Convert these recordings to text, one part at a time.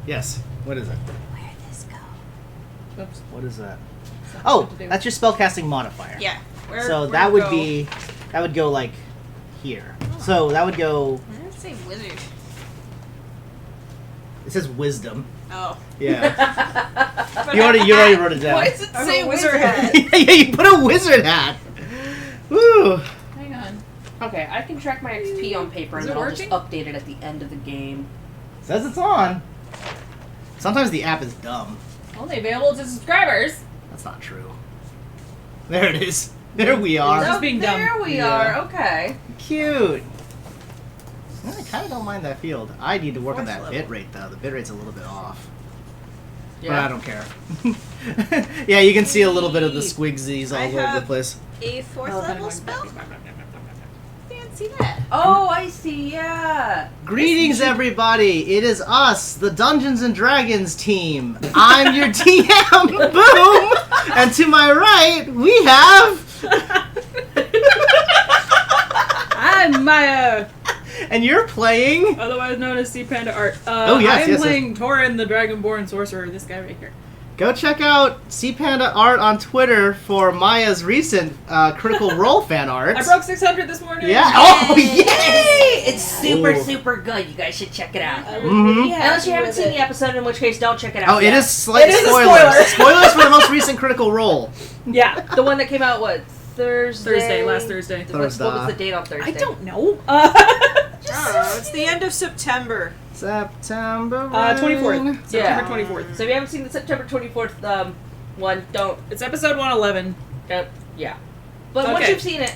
Yes. What is it? Where'd this go? Oops. What is that? Oh, that's your spellcasting modifier. Yeah. So that would be... That would go, like, here. Oh. So that would go... Where does it say wizard? It says wisdom. Oh. Yeah. you already wrote it down. Why does it say wizard hat? Yeah, you put a wizard hat. Woo. Hang on. Okay, I can track my XP on paper Is and it then I'll working? just update it at the end of the game. Says it's on. Sometimes the app is dumb. Only available to subscribers. That's not true. There it is. There we are. Just being dumb. There we Yeah. are. Okay. Cute. I kind of don't mind that field. I need to work on Fourth that level. bit rate though. The bit rate's a little bit off. But Yeah. I don't care. Yeah, you can see a little bit of the squigsies all I over the have- place. A 4th level spell? Didn't see that. Oh, I see. Yeah. Greetings, everybody! It is us, the Dungeons and Dragons team. I'm your DM, Boom! And to my right, we have... I'm Maya, And you're playing... otherwise known as Sea Panda Art. Oh, yes, I'm yes, playing Torin, the Dragonborn Sorcerer. This guy right here. Go check out Sea Panda Art on Twitter for Maya's recent Critical Role fan art. I broke 600 this morning. Yeah. Oh, Yay! yay! It's super, Ooh. super good. You guys should check it out. Mhm. Unless you haven't seen the episode, in which case, don't check it out. Oh, it yet. is slight It is a spoilers. spoiler. Spoilers for the most recent Critical Role. Yeah. The one that came out, what, Thursday? Last Thursday. What was the date on Thursday? I don't know. Oh, it's the end of September. September. 24th. Yeah. September 24th. So if you haven't seen the September 24th one, don't. It's episode 111. Yeah. But once Okay. you've seen it,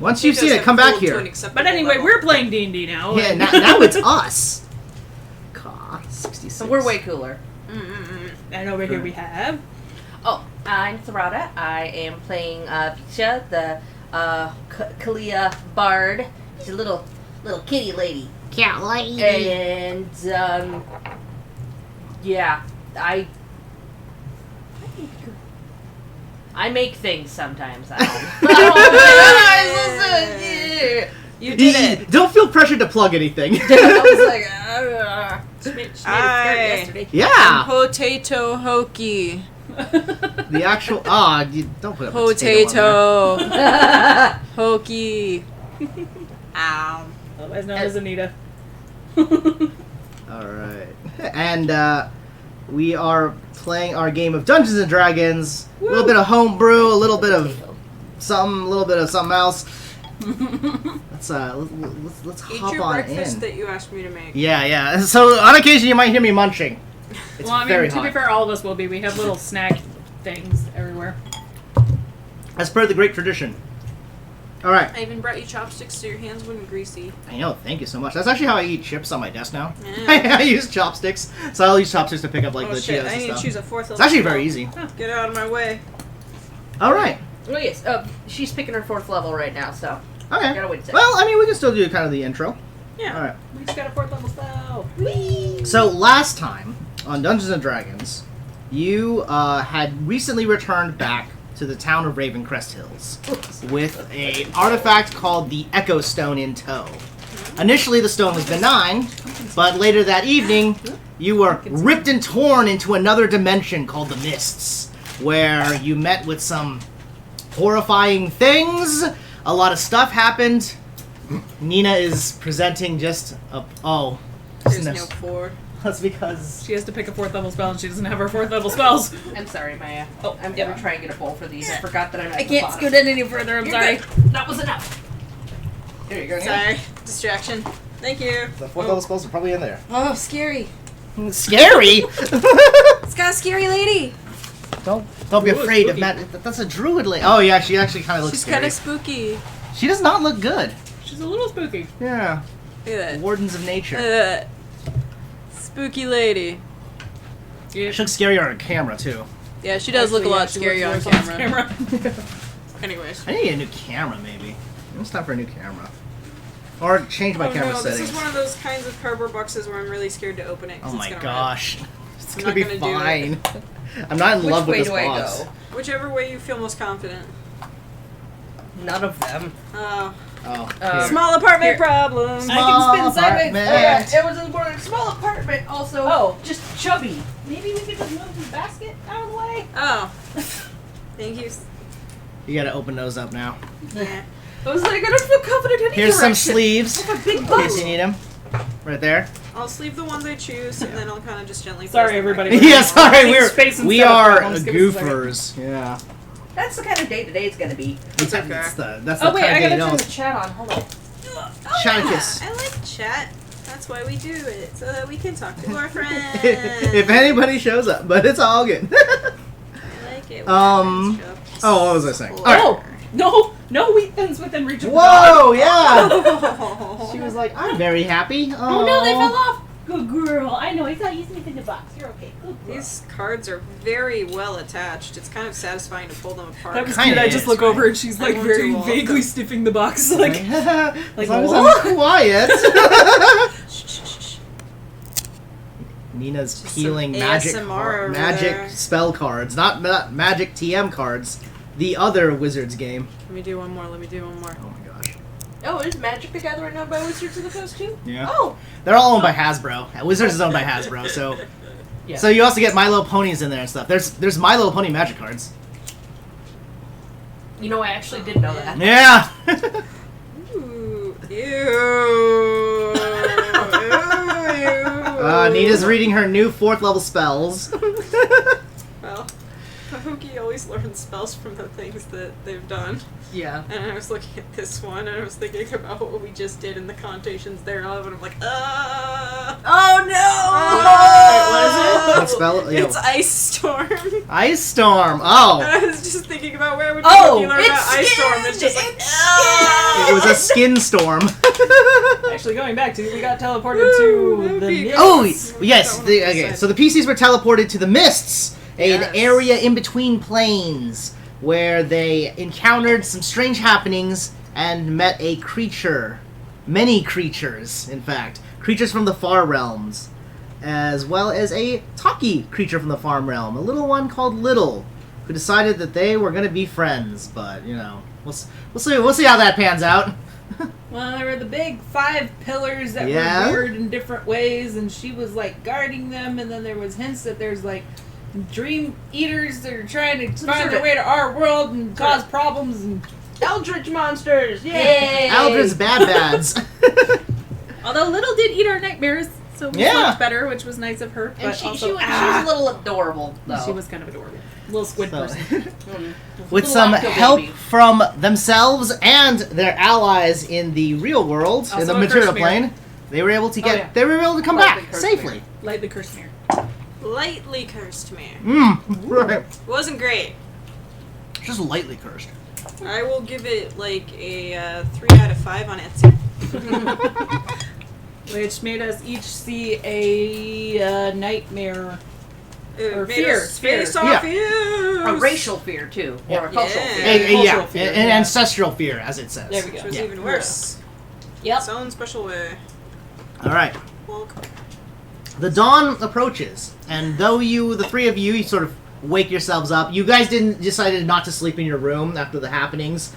Once you've seen it, come back here. But anyway, we're playing D&D now. Yeah, and- now it's us. God, 66. so we're way cooler. And over here we have... Oh, I'm Thrada. I am playing Visha, the Kalia Bard. She's a little kitty lady. Cat lady. And, yeah, I make things sometimes. I don't. You did it. Don't feel pressured to plug anything. I was like, She made a skirt Aye. yesterday. Yeah. Potato hokey. The actual. You don't put a potato. on Potato. Hokey. Ow. Otherwise known as Anita. there. All right. And we are playing our game of Dungeons and Dragons. A little bit of homebrew, a little bit of something, a little bit of something else. Let's Eat hop your on breakfast in. that you asked me to make. Yeah. So on occasion you might hear me munching. It's Well, I very mean, to hot. be fair, all of us will be. We have little snack things everywhere. As per the great tradition. All right. I even brought you chopsticks so your hands wouldn't greasy. I know. Thank you so much. That's actually how I eat chips on my desk now. Yeah. I use chopsticks, so I'll use chopsticks to pick up like Oh the shit, Cheetos I and need to stuff. choose a 4th level It's actually spell. very easy. Get out of my way. All right. oh yes, she's picking her 4th level right now, so Okay. gotta wait a second. Well, I mean, we can still do kind of the intro. Yeah. All right. We just got a 4th level spell. So last time on Dungeons and Dragons, you had recently returned back to the town of Ravencrest Hills with a artifact called the Echo Stone in tow. Initially, the stone was benign, but later that evening, you were ripped and torn into another dimension called the Mists, where you met with some horrifying things. A lot of stuff happened. Nina is presenting just a... Oh. There's no 4. That's because... She has to pick a 4th level spell, and she doesn't have her 4th level spells. I'm sorry, Maya. Oh, I'm yeah. gonna try and get a bowl for these. I forgot that I'm at I the can't bottom. scoot it any further, I'm You're sorry. good. That was enough. Here you go. Sorry. Distraction. Thank you. The 4th level spells are probably in there. Oh, scary. Scary! It's got a scary lady. Don't be Ooh, afraid of spooky. Matt. That's a druid lady. Oh yeah, she actually kind of looks She's scary. kind of spooky. She does not look good. She's a little spooky. Yeah. Look at that. Wardens of nature. Look at that. Spooky lady. Yeah. She looks scarier on camera too. Yeah, she does look a lot scary on camera. Anyways. I need to get a new camera maybe. It's time for a new camera. Or change my camera no, settings. This is one of those kinds of cardboard boxes where I'm really scared to open it. 'cause Oh it's my gonna gosh. It's I'm gonna not be gonna do fine. I'm not in Which love with way this do I box. go? rip. Whichever way you feel most confident. None of them. Oh, Oh. Small apartment problems. I can spin sideways. Apartment. It was in a small apartment. Also, Oh. just chubby. Maybe we could just move the basket out of the way. Oh. Thank you. You gotta open those up now. Yeah. I was like, I don't feel confident any Here's some direction. sleeves, Like a big in box. case you need them. Right there. I'll sleeve the ones I choose, and then I'll kind of just gently. Sorry, place them back. everybody. Yeah, sorry, Having space we instead of are problems. Give us a second. goofers. Yeah. That's the kind of day today it's gonna be. It's okay. That's the Oh wait, kind I of gotta day turn it the chat on. Hold on. Shanicus. I like chat. That's why we do it, so that we can talk to our friends. If anybody shows up, but it's all good. I like it. When Um, friends show up. oh, what was I saying? All right. Oh no wheat thins within reach of the Whoa, yeah. Oh. She was like, I'm very happy. Oh no, they fell off. Good girl. I know. He's not using it in the box. You're okay. Good girl. These cards are very well attached. It's kind of satisfying to pull them apart. That was Kinda cute. I is, just look right? over and she's I like won't very do all of vaguely them. sniffing the box, like as long as what? I'm quiet. Shh, shh, shh, shh. Nina's Just peeling some magic ASMR over magic there. spell cards, not magic TM cards. The other Wizards game. Let me do one more. Let me do one more. Oh my gosh. Oh, is Magic the Gathering owned by Wizards of the Coast too? Yeah. Oh, They're all owned by Hasbro. Wizards is owned by Hasbro, so Yeah. so you also get My Little Ponies in there and stuff. There's My Little Pony magic cards. you know, I actually did know that. Yeah. Ooh. Ew. Ew. Nina's reading her new 4th level spells. Well, Kahuki always learns spells from the things that they've done. Yeah. And I was looking at this one, and I was thinking about what we just did and the connotations thereof, and I'm like, Oh no! What spell? Yeah. It's Ice Storm. Ice Storm. Oh. And I was just thinking about where would Oh, Kahuki learn it's about Ice Storm. It's just like, It was a skin storm. Actually, going back to we got teleported to the Ooh, mist. Oh, yes. That one was Okay, exciting. so the PCs were teleported to the Mists, Yes. an area in between planes, where they encountered some strange happenings and met a creature. Many creatures, in fact. Creatures from the far realms. As well as a talkie creature from the farm realm. A little one called Little, who decided that they were going to be friends. But, you know, we'll see how that pans out. Well, there were the big 5 pillars that Yeah. were weird in different ways, and she was like guarding them. And then there was hints that there's like dream eaters that are trying to Some find sort their of- way to our world and cause problems. And Eldritch monsters! Yay! Aldred's Bad Bads. although Little did eat our nightmares, so we Yeah. slept better, which was nice of her. And But she also, was a little adorable, though. she was kind of adorable, little squid So- person. With Little some octo help baby. from themselves and their allies in the real world, in Also the a material curse mirror. plane, they were able to get. yeah. They were able to come Lightly back cursed safely. Lightly cursed mirror. lightly cursed me. Right. Wasn't great. Just lightly cursed. I will give it like a 3 out of 5 on Etsy. Which made us each see a nightmare. Or Made fear, us fear. face off you. A racial fear, too. Or a cultural Yeah. fear. Yeah, cultural fear, an yeah. ancestral fear, as it says. There we go. Which was Yeah. even worse. Yep. Its own special way. All right. Welcome. The dawn approaches, and though the 3 of you sort of wake yourselves up, you guys decided not to sleep in your room after the happenings.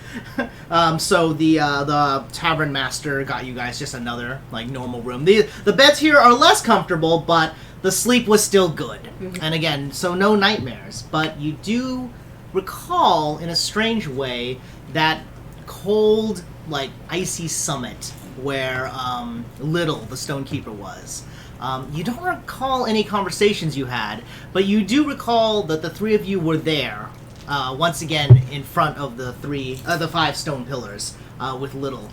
So the tavern master got you guys just another like normal room. The beds here are less comfortable, but the sleep was still good. And again, so no nightmares. But you do recall in a strange way that cold, like icy summit where Little, the Stonekeeper, was. You don't recall any conversations you had, but you do recall that the 3 of you were there, once again in front of the 5 stone pillars, with Little.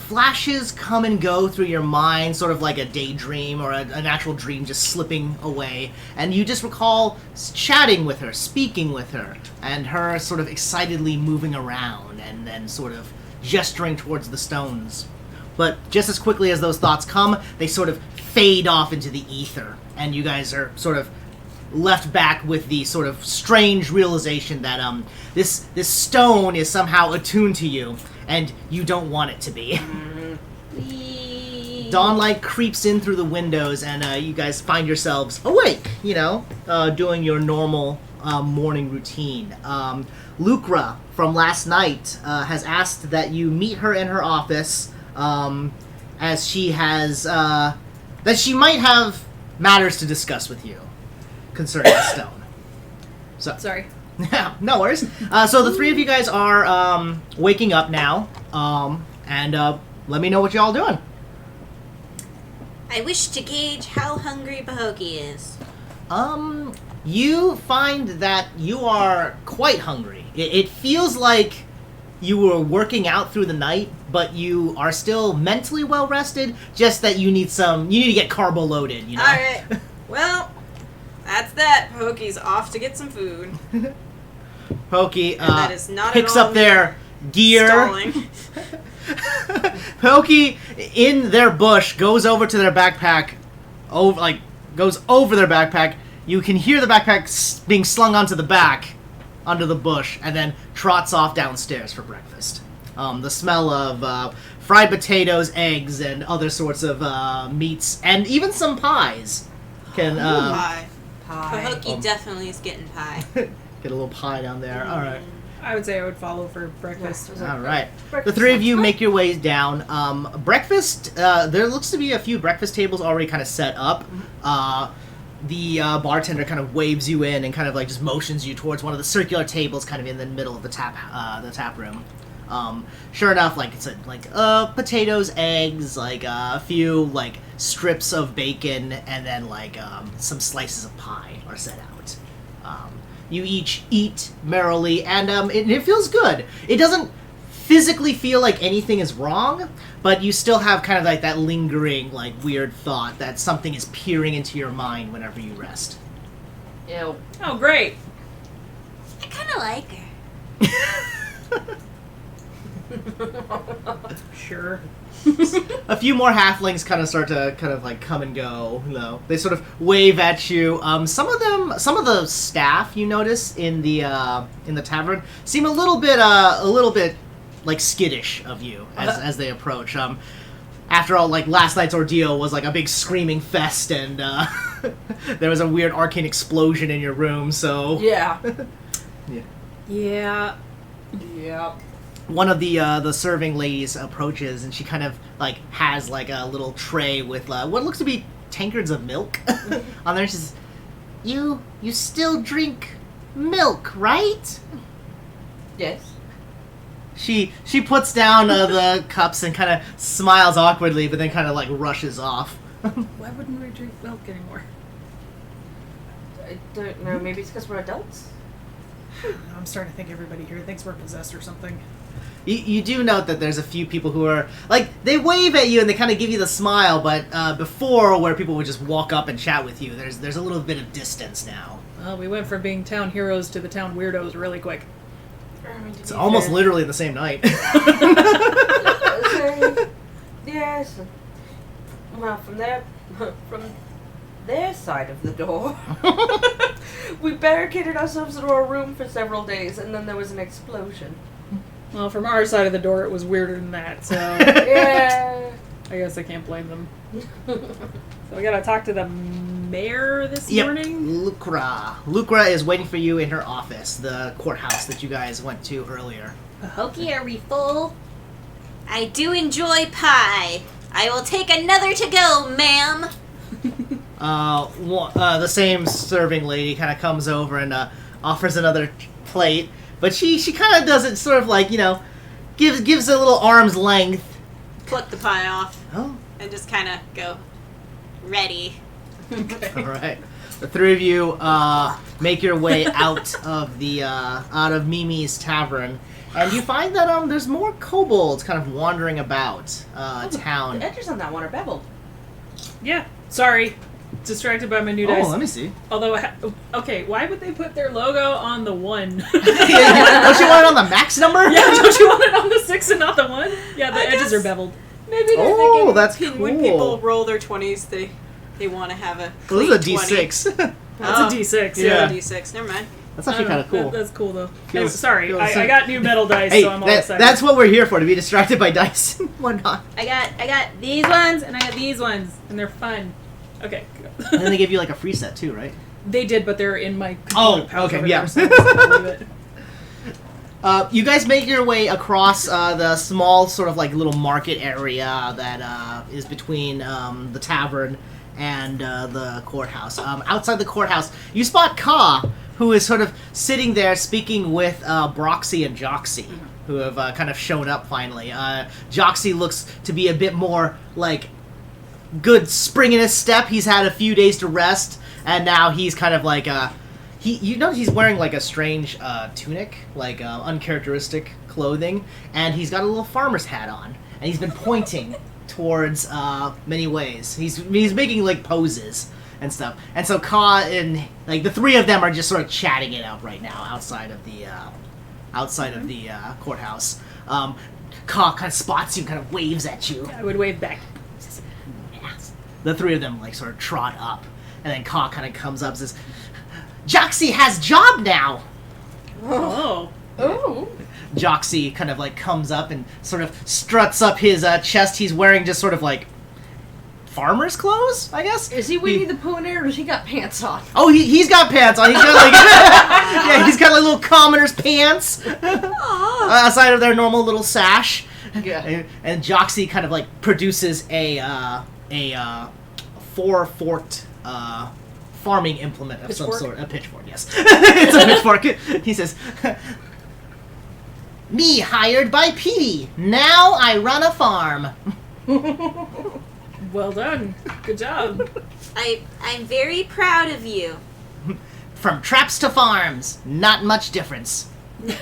Flashes come and go through your mind, sort of like a daydream or an actual dream just slipping away, and you just recall chatting with her, speaking with her, and her sort of excitedly moving around and then sort of gesturing towards the stones. But just as quickly as those thoughts come, they sort of fade off into the ether, and you guys are sort of left back with the sort of strange realization that this stone is somehow attuned to you, and you don't want it to be. Dawnlight creeps in through the windows, and you guys find yourselves awake, doing your normal morning routine. Lucra from last night has asked that you meet her in her office, as she has that she might have matters to discuss with you concerning the stone. So Sorry. yeah, no worries. So the three of you guys are waking up now, and let me know what y'all doing. I wish to gauge how hungry Bahoki is. You find that you are quite hungry. It feels like you were working out through the night, but you are still mentally well rested. Just that you need to get carbo loaded. You know. All right. Well, that's that. Hoki's off to get some food. Pokey And that is not picks at all up their gear. Stalling. Pokey in their bush goes over to their backpack, goes over their backpack. You can hear the backpack being slung onto the back, under the bush, and then trots off downstairs for breakfast. The smell of fried potatoes, eggs, and other sorts of meats, and even some pies can Pie. Bahoki definitely is getting pie. get a little pie down there. All right. I would say I would follow for breakfast. All right. The three of you make your ways down. Breakfast, there looks to be a few breakfast tables already kind of set up. The bartender kind of waves you in and kind of like just motions you towards one of the circular tables kind of in the middle of the tap room. Sure enough, like it's potatoes, eggs, like a few like strips of bacon, and then like some slices of pie are set out. You each eat merrily, and it feels good. It doesn't physically feel like anything is wrong, but you still have kind of like that lingering, like, weird thought that something is peering into your mind whenever you rest. Ew. Oh, great. I kind of like her. Sure. A few more halflings kind of start to kind of like come and go. You know, they sort of wave at you. Some of the staff you notice in the tavern seem a little bit like skittish of you as they approach. After all, like last night's ordeal was like a big screaming fest, and there was a weird arcane explosion in your room. So Yeah. Yeah. Yeah. one of the serving ladies approaches, and she kind of like has like a little tray with what looks to be tankards of milk on there. She says, "You still drink milk, right?" Yes. She puts down the cups and kind of smiles awkwardly, but then kind of like rushes off. Why wouldn't we drink milk anymore? I don't know. Maybe it's because we're adults. I'm starting to think everybody here thinks we're possessed or something. You do note that there's a few people who are like, they wave at you and they kind of give you the smile, but before, where people would just walk up and chat with you, there's a little bit of distance now. Well, we went from being town heroes to the town weirdos really quick. It's almost literally the same night. Yes. Well, from their side of the door, we barricaded ourselves into our room for several days, and then there was an explosion. Well, from our side of the door, it was weirder than that, so Yeah. I guess I can't blame them. So we gotta talk to the mayor this Yep. morning? Lucra is waiting for you in her office, the courthouse that you guys went to earlier. Bahoki, are we full? I do enjoy pie. I will take another to go, ma'am. The same serving lady kind of comes over and offers another plate, but she kind of does it sort of like, you know, gives a little arm's length. Pluck the pie off Oh, and just kind of go, ready. all right. The three of you make your way out of Mimi's tavern, and you find that there's more kobolds kind of wandering about town. The edges on that one are beveled. Yeah, sorry. Distracted by my new dice. Oh, let me see. Although, okay, why would they put their logo on the 1? Don't you want it on the max number? Yeah, don't you want it on the 6 and not the 1? Yeah, the I edges guess- are beveled. Maybe they're Oh, thinking that's when cool. people roll their 20s, they want to have a Well, this is a clean 20. D6. That's Oh. a D6, Yeah. yeah. D6. Never mind. That's actually kind of cool. That's cool, though. Feels- Sorry, feels I got new metal dice, Hey, so I'm all excited. that's what we're here for, to be distracted by dice and whatnot. I got these ones, and I got these ones, and they're fun. Okay. And then they give you like a free set too, right? They did, but they're in my Oh, pouch okay, over yeah. there, so I just leave it. You guys make your way across the small sort of like little market area that is between the tavern and the courthouse. Outside the courthouse, you spot Ka, who is sort of sitting there speaking with Broxy and Joxy, who have kind of shown up finally. Joxy looks to be a bit more like good spring in his step. He's had a few days to rest, and now he's kind of like he's wearing like a strange tunic, like uncharacteristic clothing, and he's got a little farmer's hat on, and he's been pointing towards many ways. He's making like poses and stuff, and so Ka and like the three of them are just sort of chatting it out right now outside of the courthouse. Ka kind of spots you, kind of waves at you. I would wave back. The three of them like sort of trot up, and then Ka kind of comes up and says, Joxy has job now! Oh. Ooh. Joxy kind of like comes up and sort of struts up his chest. He's wearing just sort of like farmer's clothes, I guess? Is he Winnie the Pooh in there, or does he got pants on? Oh, he's got pants on. He's got like yeah, he's got like little commoner's pants outside of their normal little sash. Yeah. And Joxy kind of like produces a four-forked farming implement of some sort. A pitchfork, yes. It's a pitchfork. He says, "Me hired by Petey. Now I run a farm." Well done. Good job. I'm very proud of you. From traps to farms, not much difference. No,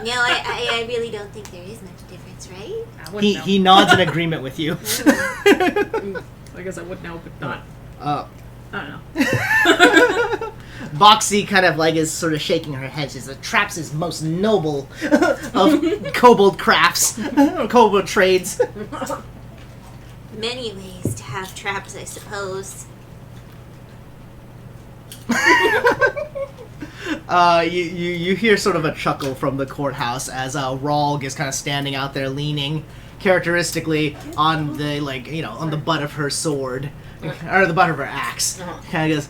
I really don't think there is much difference, right? I wouldn't know. He nods in agreement with you. I guess I would know, but not. I don't know. Boxy kind of like is sort of shaking her head. She says, "Traps is most noble of kobold crafts, kobold trades." Many ways to have traps, I suppose. You hear sort of a chuckle from the courthouse as Ralg is kind of standing out there, leaning characteristically on the on the butt of her sword, or the butt of her axe. Kind of goes,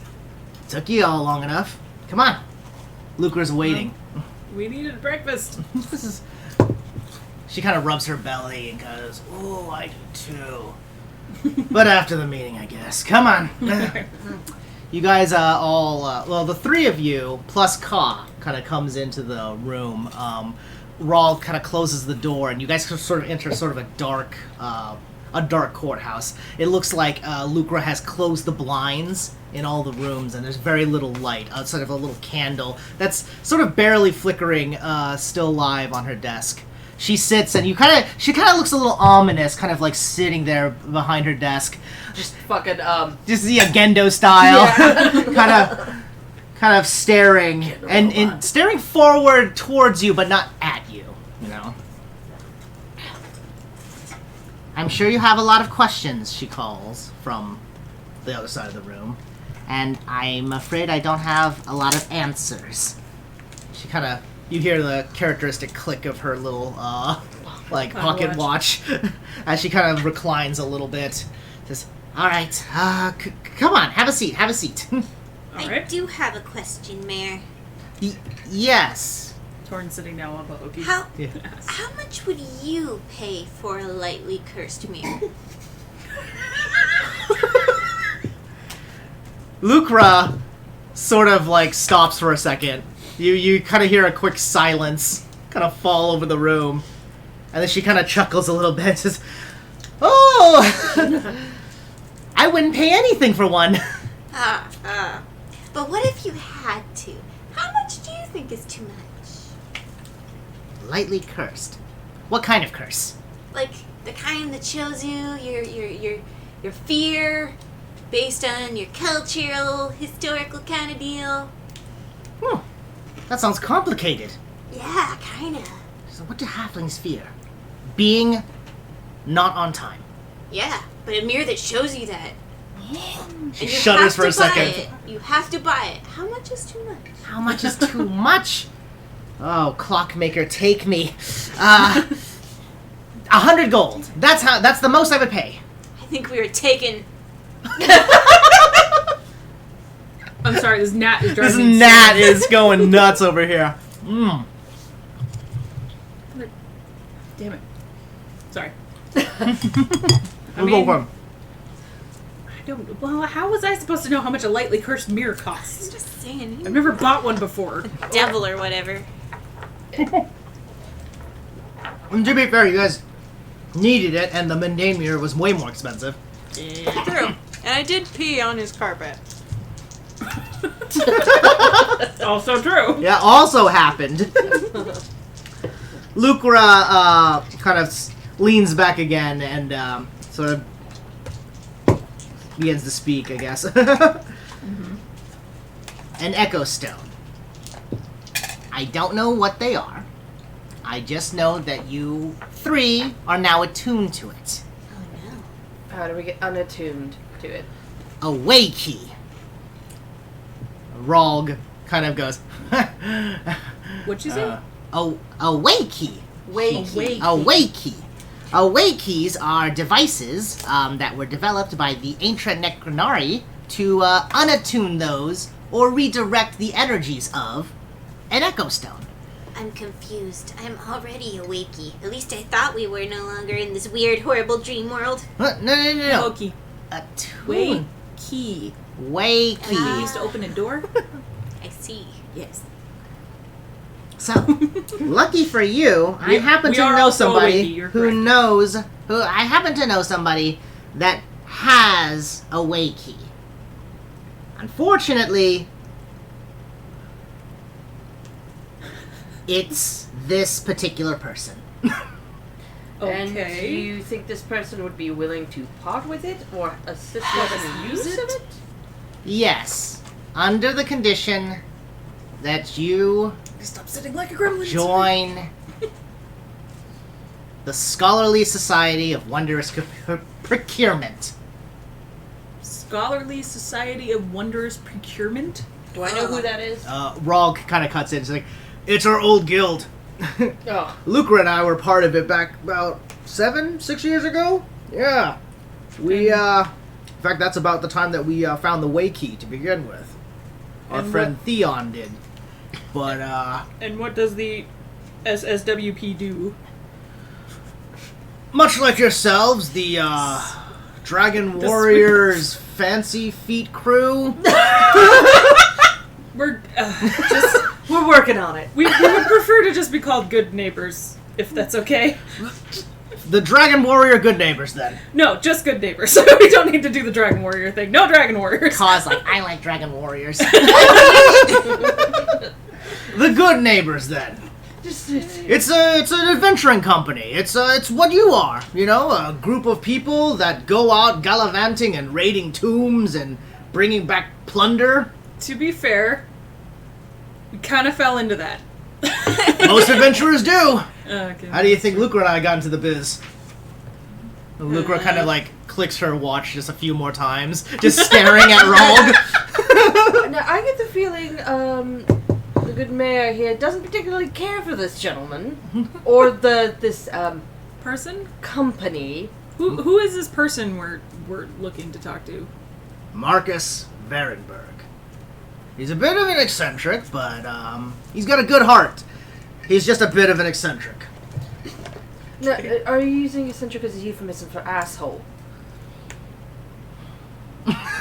"Took you all long enough. Come on, Lucre's waiting." We needed breakfast. She kind of rubs her belly and goes, "Oh, I do too. But after the meeting, I guess. Come on." You guys the three of you, plus Ka, kind of comes into the room. Rawl kind of closes the door, and you guys sort of enter sort of a dark courthouse. It looks like Lucra has closed the blinds in all the rooms, and there's very little light outside of a little candle that's sort of barely flickering, still live on her desk. She sits, and she kind of looks a little ominous, kind of like sitting there behind her desk. Just fucking, Just the Agendo style. kind of staring, and staring forward towards you, but not at you, you know. "I'm sure you have a lot of questions," she calls from the other side of the room. "And I'm afraid I don't have a lot of answers." She kind of... You hear the characteristic click of her little, pocket watch as she kind of reclines a little bit. Says, "All right, come on, have a seat, have a seat." I do have a question, Mayor. Yes. Torn sitting down on the hooky. How Yeah. much would you pay for a lightly cursed mirror? Lucra sort of stops for a second. You kind of hear a quick silence kind of fall over the room, and then she kind of chuckles a little bit and says, "Oh, I wouldn't pay anything for one." But what if you had to? How much do you think is too much? Lightly cursed. What kind of curse? Like the kind that shows you your fear based on your cultural, historical kind of deal. That sounds complicated. Yeah, kinda. So what do halflings fear? Being not on time. Yeah, but a mirror that shows you that. She And you shudders have for a to buy second. it. You have to buy it. How much is too much? How much is too much? Oh, clockmaker, take me. 100 gold. That's the most I would pay. I think we were taken. I'm sorry. Sorry, this gnat is This driving me gnat insane. is going nuts over here. Mm. Damn it. Sorry. We'll go for him. Well, how was I supposed to know how much a lightly cursed mirror costs? I'm just saying. I've never bought one before. Devil or whatever. And to be fair, you guys needed it, and the mundane mirror was way more expensive. True. And I did pee on his carpet. Also true. Yeah, also happened. Lucra kind of leans back again and sort of begins to speak, I guess. An echo stone. I don't know what they are. I just know that you three are now attuned to it. Oh no. How do we get unattuned to it? A way key. Rog kind of goes, What'd you say? a way key. Way Way A way key. Away keys are devices that were developed by the ancient Necronari to unattune those or redirect the energies of an echo stone. I'm confused. I'm already a wakey. At least I thought we were no longer in this weird, horrible dream world. No. Loki. Attune. Way key. Way key. You used to open a door? I see. Yes. So, lucky for you, I happen we to are know also somebody awakey, you're who correct. knows. I happen to know somebody that has a way key. Unfortunately, it's this particular person. And do Okay. you think this person would be willing to part with it or assist us in the use of it? Yes, under the condition that you Stop sitting like a gremlin. join the Scholarly Society of Wondrous Procurement. Scholarly Society of Wondrous Procurement? Do I know who that is? Rog kind of cuts in. She's like, "It's our old guild. Oh, Lucra and I were part of it back about 6 years ago. Yeah, we in fact, that's about the time that we found the way key to begin with. Our And friend Theon did, but And what does the SSWP do? much like yourselves, the Dragon Warriors Fancy Feet crew." We're we're working on it. we would prefer to just be called good neighbors, if that's okay. The Dragon Warrior good neighbors, then. No, just good neighbors. We don't need to do the Dragon Warrior thing. No Dragon Warriors. Cause like, I like Dragon Warriors. The good neighbors, then. It's an adventuring company. It's what you are, you know, a group of people that go out gallivanting and raiding tombs and bringing back plunder. To be fair, we kind of fell into that. Most adventurers do. Okay. How do you think Lucra and I got into the biz? Lucra kind of like clicks her watch just a few more times, just staring at Rog. Now, I get the feeling the good mayor here doesn't particularly care for this gentleman or this Person? company. Who is this person we're looking to talk to? Marcus Varenberg. He's a bit of an eccentric, but he's got a good heart. He's just a bit of an eccentric. Now, are you using eccentric as a euphemism for asshole?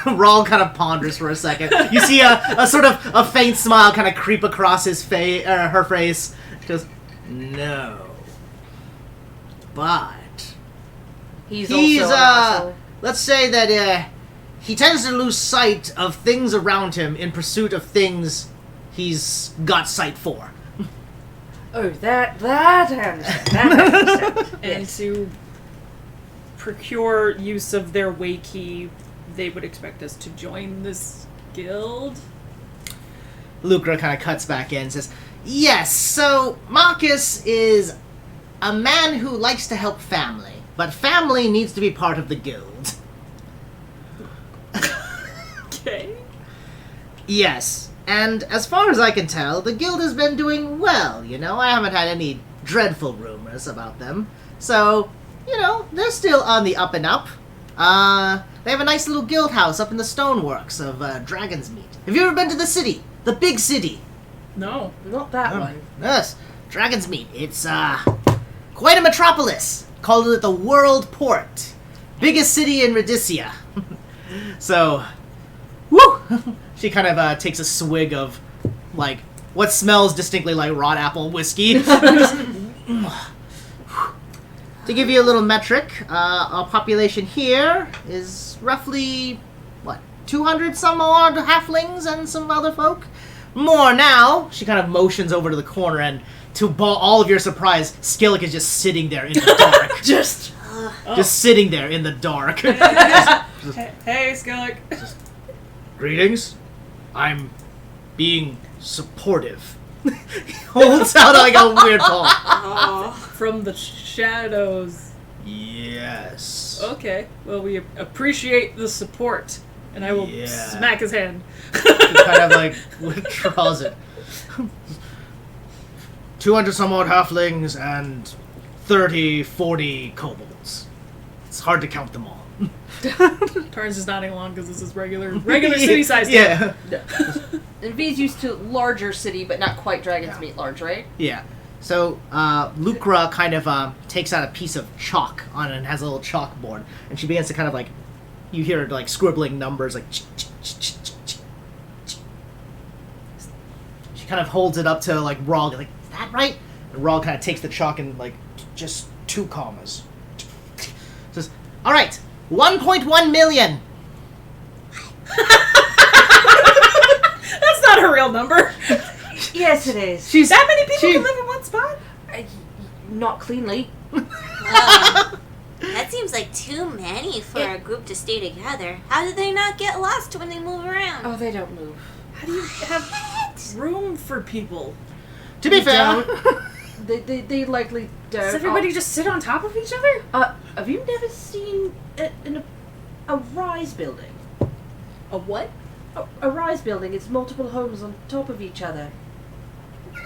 Raul kind of ponders for a second. You see a sort of a faint smile kind of creep across his face, her face. She goes, "No, but He's he's also an asshole. let's say that he tends to lose sight of things around him in pursuit of things he's got sight for." Oh, that I understand. That I understand. And Yes. to procure use of their way key, they would expect us to join this guild. Lucra kind of cuts back in and says, "Yes, so Marcus is a man who likes to help family, but family needs to be part of the guild." Okay. Yes, and as far as I can tell, the guild has been doing well, you know? I haven't had any dreadful rumors about them. So, you know, they're still on the up and up. They have a nice little guild house up in the stoneworks of Dragonsmeet. Have you ever been to the city? The big city? No. Not that one. Yes, Dragonsmeet. It's quite a metropolis. Called it the World Port. Biggest city in Rhodesia. So, woo! She kind of takes a swig of, like, what smells distinctly like rot apple whiskey. To give you a little metric, our population here is roughly, 200 some odd halflings and some other folk? More now. She kind of motions over to the corner, and to all of your surprise, Skillick is just sitting there in the dark. Just Sitting there in the dark. Hey, Skillick. Greetings. I'm being supportive. He holds out like a weird palm. Oh. From the shadows. Yes. Okay. Well, we appreciate the support, and I will Yeah. smack his hand. He kind of like withdraws it. 200 some odd halflings and 30, 40 kobolds. It's hard to count them all. Tarn's just nodding along because this is regular city size. Yeah. And V's used to larger city, but not quite Dragonsmeet large, right? Yeah. So, Lucra kind of takes out a piece of chalk on it and has a little chalkboard. And she begins to kind of like, you hear her like scribbling numbers like... She kind of holds it up to like Rog, like, is that right? And Rog kind of takes the chalk and like, just 2 commas. Says, alright, 1.1 million. That's not a real number. Yes, it is. She's That many people can live in one spot? Not cleanly. That seems like too many for a group to stay together. How did they not get lost when they move around? Oh, they don't move. How do you have room for people? To be fair, They likely don't. Does everybody just sit on top of each other? Have you never seen a rise building? A what? A rise building is multiple homes on top of each other.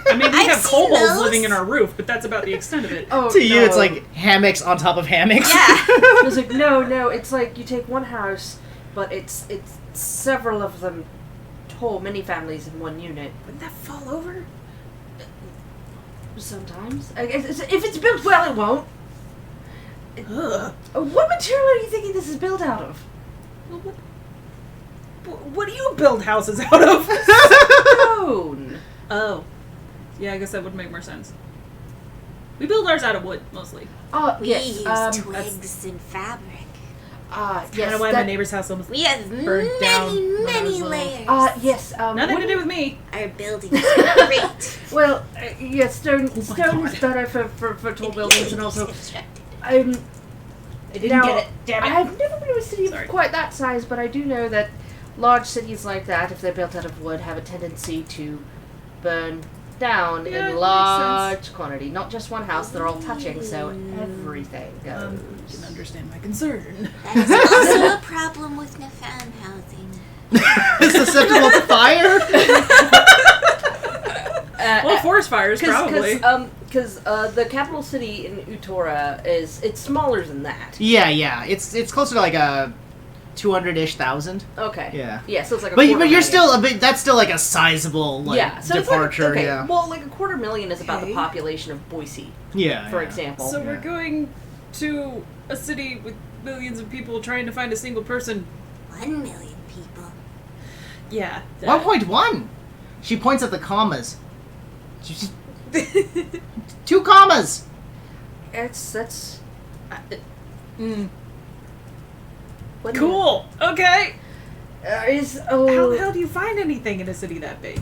I mean, we I've have seen kobolds those. living in our roof, but that's about the extent of it. Oh, to you no. it's like hammocks on top of hammocks. Yeah. I was like, no, it's like you take one house, but it's several of them tall, many families in one unit. Wouldn't that fall over? Sometimes. I guess if it's built well, it won't. Ugh. What material are you thinking this is built out of? What do you build houses out of? Stone. Oh. Yeah, I guess that would make more sense. We build ours out of wood, mostly. We Yes. use that's- twigs and fabric. Kind Yes. of why my neighbor's house almost We have burned down many, when I was many little. layers. Yes. Nothing to do with me. Our buildings are great. Well, yes. Stone my is God. better for tall buildings, and also constructed. I didn't now, get it. Damn it. I've never been to a city Sorry. of quite that size, but I do know that large cities like that, if they're built out of wood, have a tendency to burn down Yeah, that in makes large quantity. Not just one house; they're all touching, so everything goes. You can understand my concern. That is also a problem with Nefan housing. It's susceptible to fire. Well, forest fires, probably. Because the capital city in Utora it's smaller than that. Yeah. It's closer to like a 200-ish thousand. Okay. Yeah. So it's like a But quarter you're million. still a bit. That's still like a sizable like yeah. So departure. It's like, okay, Yeah. well, like a quarter million is about the Okay. population of Boise, Yeah. for yeah. example. So we're Yeah. going to a city with millions of people trying to find a single person. 1 million people. Yeah. 1.1. She points at the commas. She's 2 commas. That's what Cool. Okay. is How do you find anything in a city that big?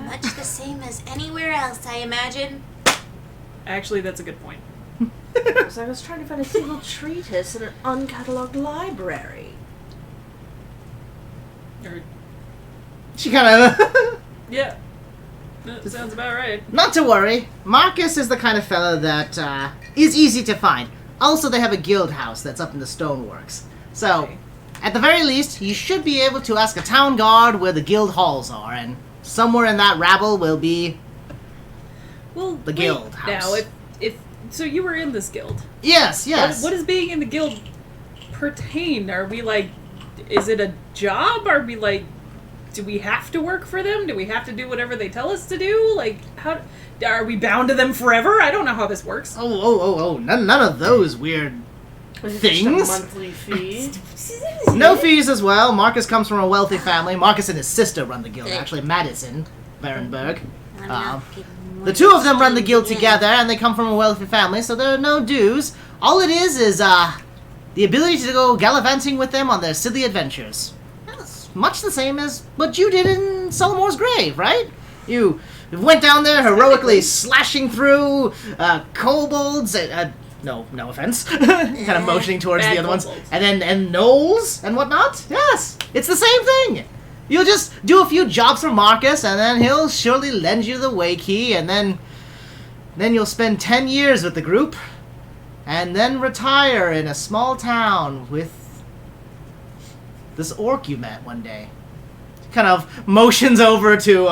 Much the same as anywhere else, I imagine. Actually, that's a good point. So I was trying to find a single treatise in an uncatalogued library. Or, She kind of. yeah. That sounds about right. Not to worry. Marcus is the kind of fellow that is easy to find. Also, they have a guild house that's up in the stoneworks. So, Okay. at the very least, you should be able to ask a town guard where the guild halls are, and somewhere in that rabble will be... Well, The guild house. Now, if so, you were in this guild. Yes. What does being in the guild pertain? Are we like, is it a job? Are we like, do we have to work for them? Do we have to do whatever they tell us to do? Like, how are we bound to them forever? I don't know how this works. Oh, none of those weird Was it things. just a monthly fee? No fees as well. Marcus comes from a wealthy family. Marcus and his sister run the guild, actually. Madison Varenberg. I'm not getting more The two of them run the guild yeah. together, and they come from a wealthy family, so there are no dues. All it is the ability to go gallivanting with them on their silly adventures. That's much the same as what you did in Solomore's grave, right? You went down there heroically slashing through kobolds. No offense. Kind of motioning towards Bad the other ones, kobolds. and gnolls and whatnot. Yes, it's the same thing. You'll just do a few jobs for Marcus, and then he'll surely lend you the way key, and then you'll spend 10 years with the group, and then retire in a small town with this orc you met one day. Kind of motions over to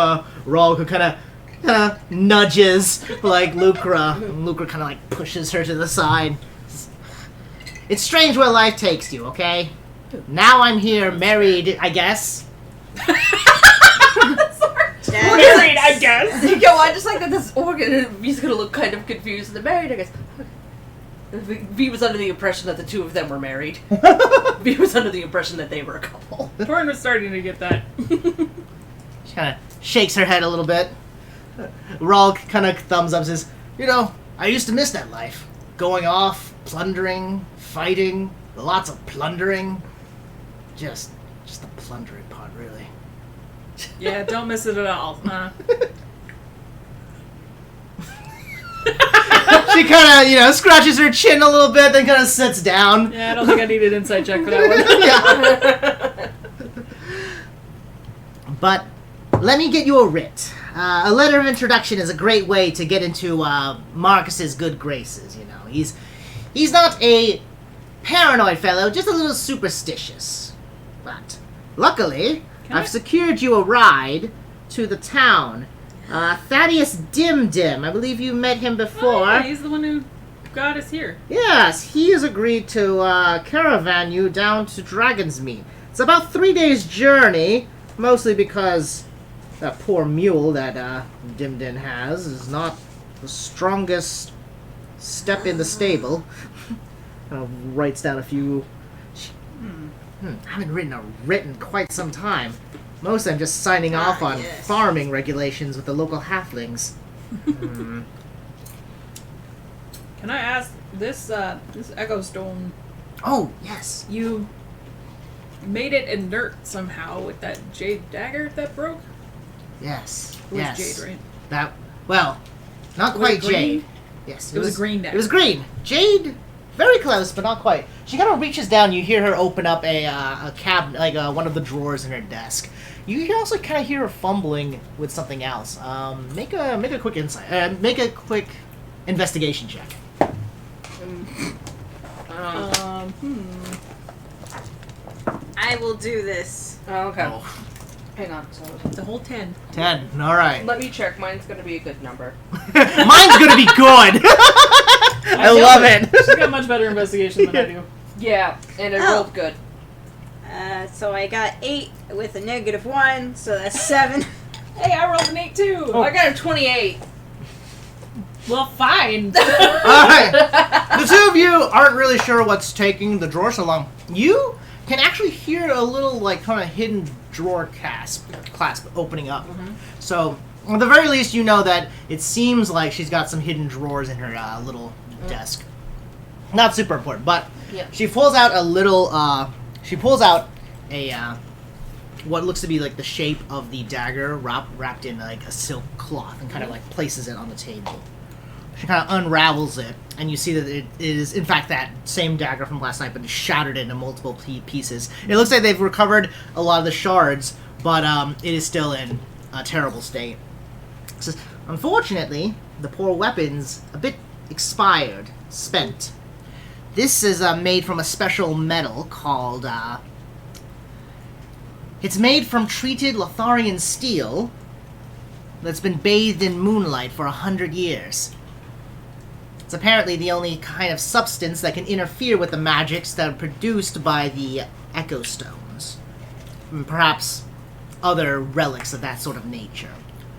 Rolg, who kind of nudges like Lucra. And Lucra kind of like pushes her to the side. It's strange where life takes you, okay? Now I'm here, married, I guess. Married, I guess. Yo, I just like that this organ, he's gonna look kind of confused. They're married, I guess. V was under the impression that the two of them were married. V was under the impression that they were a couple. Torn was starting to get that. She kind of shakes her head a little bit. Rolg kind of thumbs up and says, I used to miss that life. Going off, plundering, fighting, lots of plundering. Just the plundering part, really. Yeah, don't miss it at all, huh? She kind of, scratches her chin a little bit, then kind of sits down. Yeah, I don't think I need an inside check for that one. Yeah. But let me get you a writ. A letter of introduction is a great way to get into Marcus's good graces. He's not a paranoid fellow, just a little superstitious. But luckily, I've secured you a ride to the town. Thaddeus Dim, I believe you met him before. Oh, yeah, he's the one who got us here. Yes, he has agreed to caravan you down to Dragonsmeet. It's about 3 days' journey, mostly because that poor mule that Dimdin has is not the strongest step in the stable. Writes down a few... I haven't written quite some time. Most of them just signing off on yes. farming regulations with the local halflings. Can I ask, this Echo Stone, Oh, yes. you made it inert somehow with that jade dagger that broke? Yes. It was yes. jade, right? That, well, not Was it quite green? jade. Yes. It was a green dagger. It was green. Jade, very close, but not quite. She kind of reaches down. You hear her open up a cabinet, like one of the drawers in her desk. You can also kind of hear her fumbling with something else. Make a quick insight. Make a quick investigation check. I will do this. Oh, okay. Oh. Hang on. So The whole 10. 10. All right. let me check. Mine's gonna be a good number. Mine's gonna be good. I love it. She's got much better investigation than I do. Yeah, and it Oh. rolled good. So I got 8 with a -1, so that's 7. Hey, I rolled an 8 too. Oh. I got a 28. Well, fine. Alright. The two of you aren't really sure what's taking the drawer so long. You can actually hear a little, like, kind of hidden drawer clasp opening up. So, at the very least, you know that it seems like she's got some hidden drawers in her little desk. Not super important, but Yeah. she pulls out a little, what looks to be like the shape of the dagger wrapped in like a silk cloth and kind of like places it on the table. She kind of unravels it, and you see that it is, in fact, that same dagger from last night, but it's shattered into multiple pieces. It looks like they've recovered a lot of the shards, but it is still in a terrible state. It says, unfortunately, the poor weapon's a bit expired, spent. This is made from a special metal called, it's made from treated Lotharian steel that's been bathed in moonlight for 100 years. It's apparently the only kind of substance that can interfere with the magics that are produced by the Echo Stones. And perhaps other relics of that sort of nature.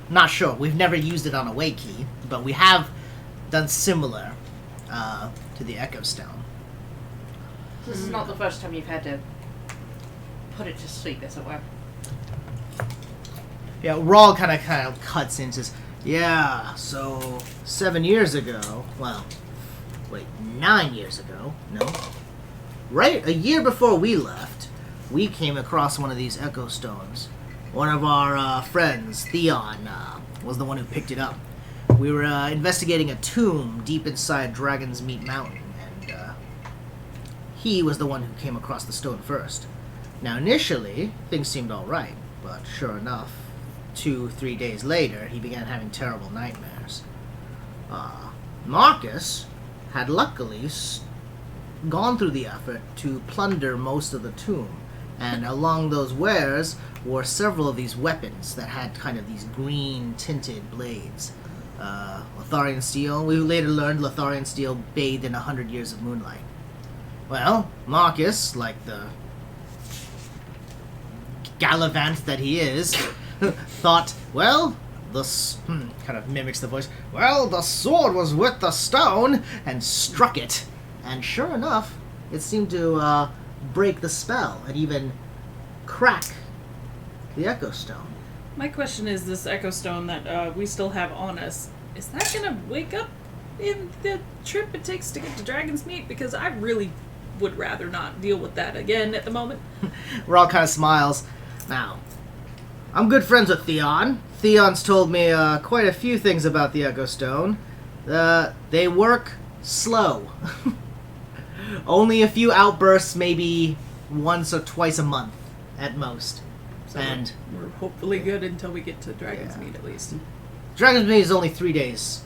Not sure. We've never used it on a way key, but we have done similar to the Echo Stone. This is not the first time you've had to put it to sleep, as it were. Yeah, Rawl kind of cuts in and says, yeah, so 7 years ago, well, wait, 9 years ago, no, right, a year before we left, we came across one of these Echo Stones. One of our friends, Theon, was the one who picked it up. We were investigating a tomb deep inside Dragonsmeet Mountain, and he was the one who came across the stone first. Now, initially, things seemed all right, but sure enough, 2-3 days later, he began having terrible nightmares. Marcus had luckily gone through the effort to plunder most of the tomb, and along those wares were several of these weapons that had kind of these green tinted blades. Lotharian steel. We later learned Lotharian steel bathed in 100 years of moonlight. Well, Marcus, like the gallivant that he is, thought, well, kind of mimics the voice, well, the sword was with the stone, and struck it. And sure enough, it seemed to break the spell and even crack the Echo Stone. My question is, this Echo Stone that we still have on us, is that going to wake up in the trip it takes to get to Dragonsmeet? Because I really would rather not deal with that again at the moment. Rawl kind of smiles. Now, I'm good friends with Theon. Theon's told me quite a few things about the Echo Stone. They work slow. Only a few outbursts, maybe once or twice a month at most. So And we're hopefully good until we get to Dragonsmeet at least. Dragonsmeet is only 3 days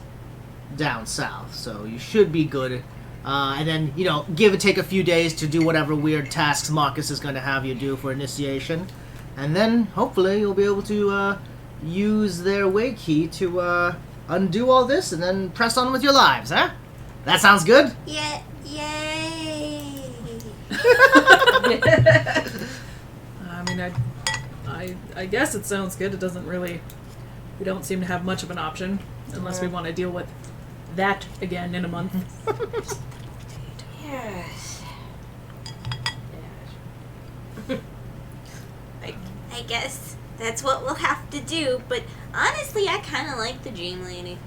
down south, so you should be good. And then, give and take a few days to do whatever weird tasks Marcus is going to have you do for initiation. And then, hopefully, you'll be able to use their way key to undo all this and then press on with your lives, huh? That sounds good? Yeah, yay! I mean, I guess it sounds good. It doesn't really... We don't seem to have much of an option unless we want to deal with that again in a month. Yes. I guess that's what we'll have to do, but honestly, I kind of like the Dream Lady.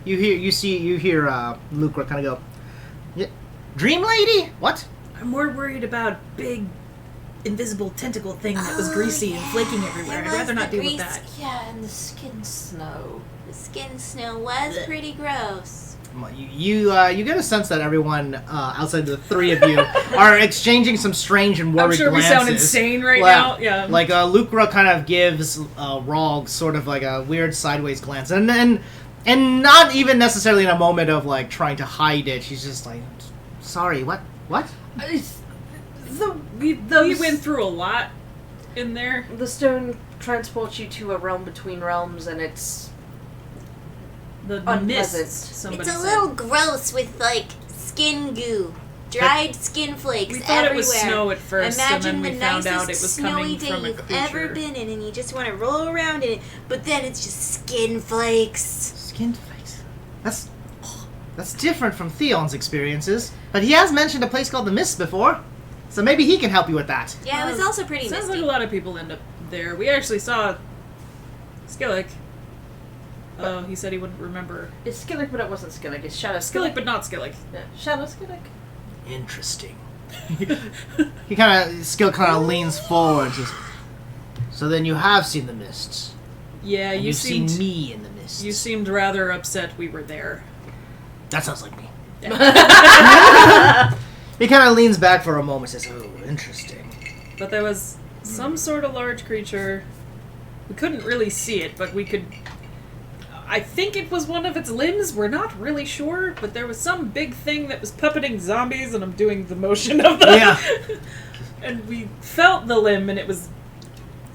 You hear Lucra kind of go, yeah, Dream Lady? What? I'm more worried about big, invisible tentacle thing that was greasy and flaking everywhere. It I'd was rather not the deal with grease- that. Yeah, and the skin snow. The skin snow was pretty gross. You get a sense that everyone outside the three of you are exchanging some strange and worried I'm sure glances. we sound insane right Well, now. Yeah. Like Lucra kind of gives Rog sort of like a weird sideways glance, and not even necessarily in a moment of like trying to hide it. She's just like, sorry, what? We went through a lot in there. The stone transports you to a realm between realms, and it's The unpleasant. mist. Somebody It's a said. little gross with like skin goo, dried skin flakes We thought everywhere. it was snow at first, Imagine and then we the found nicest out it was snowy coming day from a you've ever creature. been in, and you just want to roll around in it, but then it's just skin flakes. Skin face. That's different from Theon's experiences, but he has mentioned a place called the Mist before, so maybe he can help you with that. Yeah, it was also pretty Sounds misty. like a lot of people end up there. We actually saw Skillick. Oh, he said he wouldn't remember. It's Skillick, but it wasn't Skillick. It's Shadow Skillick, but not Skillick. Yeah. Shadow Skillick. Interesting. He kind of leans forward. Just, so then you have seen the mists. Yeah, And you you've seemed seen me in the mists. you seemed rather upset we were there. That sounds like me. He kind of leans back for a moment and says, oh, interesting. But there was some sort of large creature. We couldn't really see it, but we could... I think it was one of its limbs. We're not really sure, but there was some big thing that was puppeting zombies, and I'm doing the motion of the... Yeah. And we felt the limb, and it was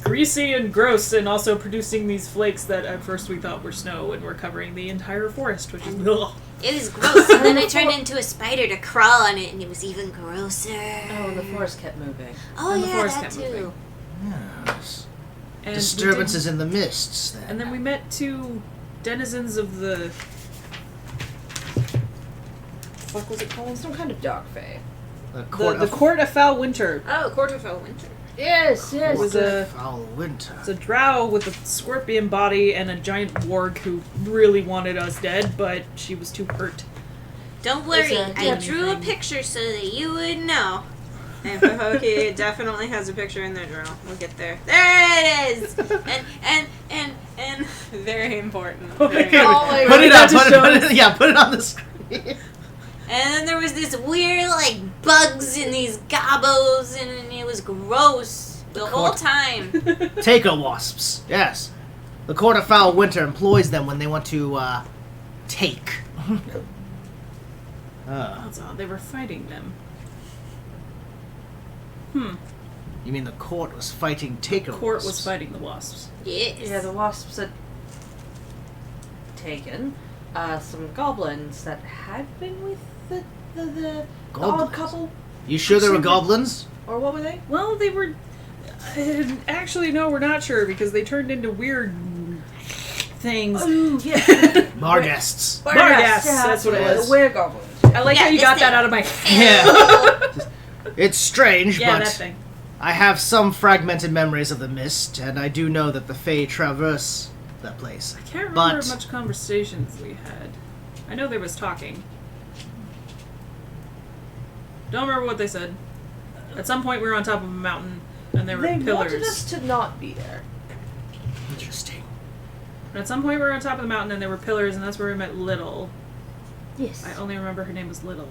greasy and gross, and also producing these flakes that at first we thought were snow, and were covering the entire forest, which is ugh. It was gross, and then I turned into a spider to crawl on it, and it was even grosser. Oh, and the forest kept moving. Oh, And the yeah, forest that kept too. moving. Yes. And Disturbances in the mists, then. And then we met two denizens of the... What was it called? Some kind of dog fae. The The Court of Foul Winter. Oh, Quarterfell Winter. Yes, yes. It was a... Foul winter. It's a drow with a scorpion body and a giant warg who really wanted us dead, but she was too hurt. Don't worry, It's a I drew a thing. picture so that you would know. And Pahoki definitely has a picture in their journal. We'll get there. There it is! And very important. Very Okay, Oh my put God. it That up. just Put it, yeah, put it on the screen. And then there was this weird, like, bugs in these gobos, and it was gross the whole time. Taker wasps. Yes. The Court of Foul Winter employs them when they want to take. That's odd. They were fighting them. You mean the court was fighting taker Court was wasps? fighting the wasps. Yes. Yeah, the wasps had taken some goblins that had been with the Goblins? odd couple. You sure they were Actually, goblins? Or what were they? Well, they were... actually, no, we're not sure, because they turned into weird things. Oh, yeah. Barghests. Barghests, that's what it was. We're goblins. I like how Yeah, you this got that thing. out of my head. Yeah. It's strange, Yeah, but that thing. I have some fragmented memories of the mist, and I do know that the Fae traverse that place. I can't remember But- much conversations we had. I know there was talking. Don't remember what they said. At some point we were on top of a mountain, and there were They pillars. wanted us to not be there. Interesting. And at some point we were on top of the mountain, and there were pillars, and that's where we met Little. Yes. I only remember her name was Little.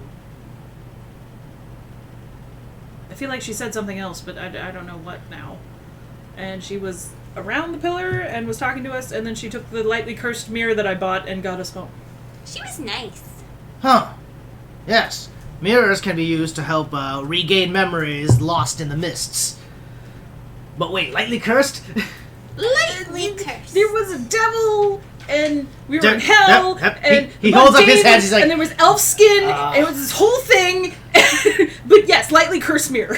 I feel like she said something else, but I don't know what now. And she was around the pillar and was talking to us, and then she took the lightly cursed mirror that I bought and got us home. She was nice. Huh. Yes. Mirrors can be used to help regain memories lost in the mists. But wait, lightly cursed? Lightly cursed. There was a devil, and we were Yep, in hell, yep, yep. and He holds up his David, hands, he's like, and there was elf skin, Ah. and it was this whole thing. But yes, lightly cursed mirror.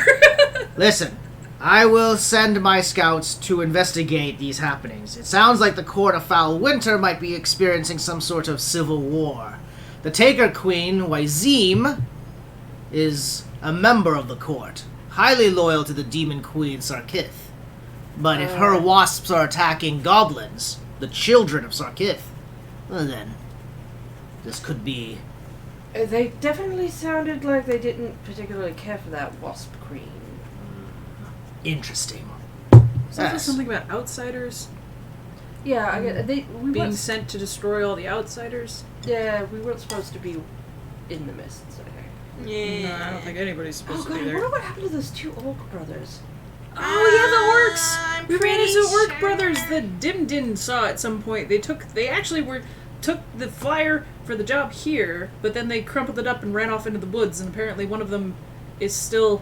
Listen, I will send my scouts to investigate these happenings. It sounds like the Court of Foul Winter might be experiencing some sort of civil war. The Taker Queen, Wyzim, is a member of the court, highly loyal to the Demon Queen Sarkith. But if her wasps are attacking goblins, the children of Sarkith, well then, this could be... They definitely sounded like they didn't particularly care for that wasp queen. interesting. Was there Yes. something about outsiders Yeah, I get we being weren't, sent to destroy all the outsiders? yeah, we weren't supposed to be in the mists, I think. Yeah. No, I don't think anybody's Oh supposed god, to I be there. wonder what happened to those two Orc brothers. Oh yeah, the orcs. I'm We ran pretty into orc sure. brothers that Dimdin saw at some point. They actually took the flyer for the job here, but then they crumpled it up and ran off into the woods. And apparently, one of them is still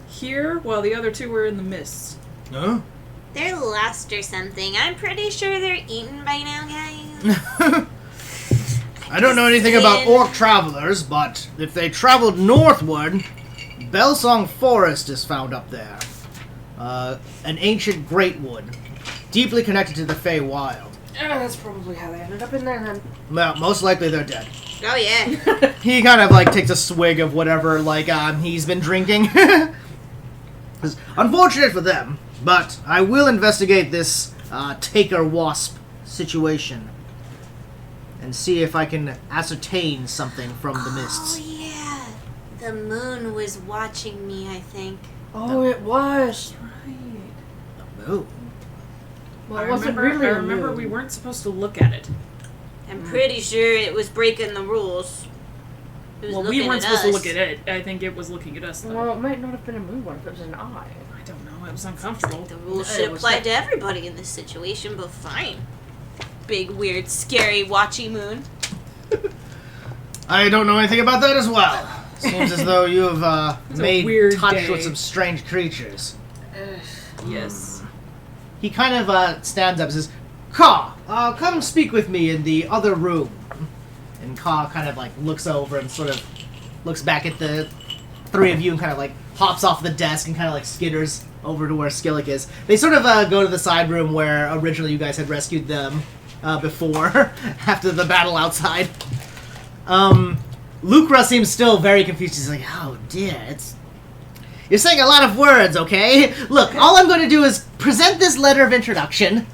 here, while the other two were in the mists. Huh? They're lost or something. I'm pretty sure they're eaten by now, guys. I don't know anything about orc travelers, but if they traveled northward, Belsong Forest is found up there. An ancient greatwood, deeply connected to the Fey Wild. That's probably how they ended up in there then. Well, most likely they're dead. Oh, yeah. He kind of like takes a swig of whatever he's been drinking. It's unfortunate for them, but I will investigate this Taker Wasp situation and see if I can ascertain something from the Oh, mists. yeah. The moon was watching me, I think. Oh, it was. Right. Oh. Well, I it wasn't remember, really I a remember moon. we weren't supposed to look at it. I'm pretty sure it was breaking the rules. It was Well, we looking weren't at supposed to us. look at it. I think it was looking at us, though. Well, it might not have been a moon. What if it was an eye? I don't know. It was uncomfortable. The rules It should was apply like- to everybody in this situation, but fine. Big, weird, scary, watchy moon. I don't know anything about that as well. Seems as though you have a made weird touch day. with some strange creatures. Yes. he kind of stands up and says, Ka, come speak with me in the other room. And Ka kind of like looks over and sort of looks back at the three of you and kind of like hops off the desk and kind of like skitters over to where Skillick is. They sort of go to the side room where originally you guys had rescued them before, after the battle outside. Lucra seems still very confused. He's like, oh dear, you're saying a lot of words, okay? Look, all I'm going to do is present this letter of introduction,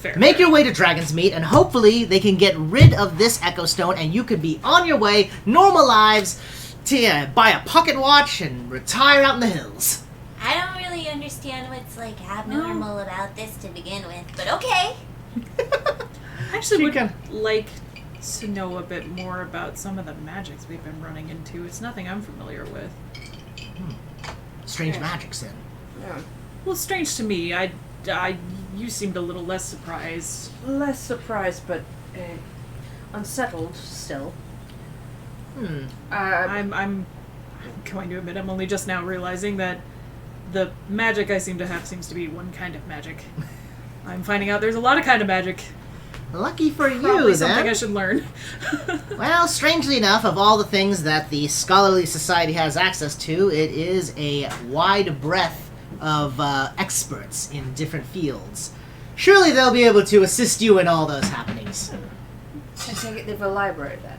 Fair. make your way to Dragonsmeet, and hopefully they can get rid of this Echo Stone and you could be on your way, normal lives, to buy a pocket watch and retire out in the hills. I don't really understand what's like abnormal about this to begin with, but okay. I actually She would can- like to know a bit more about some of the magics we've been running into. It's nothing I'm familiar with. Strange magics, then. Yeah. Well, it's strange to me. You seemed a little less surprised. Less surprised, but unsettled still. I'm going to admit I'm only just now realizing that the magic I seem to have seems to be one kind of magic. I'm finding out there's a lot of kind of magic. Lucky for Probably you, something then. I should learn. Well, strangely enough, of all the things that the Scholarly Society has access to, it is a wide breadth of experts in different fields. Surely they'll be able to assist you in all those happenings. I take it they have a library then.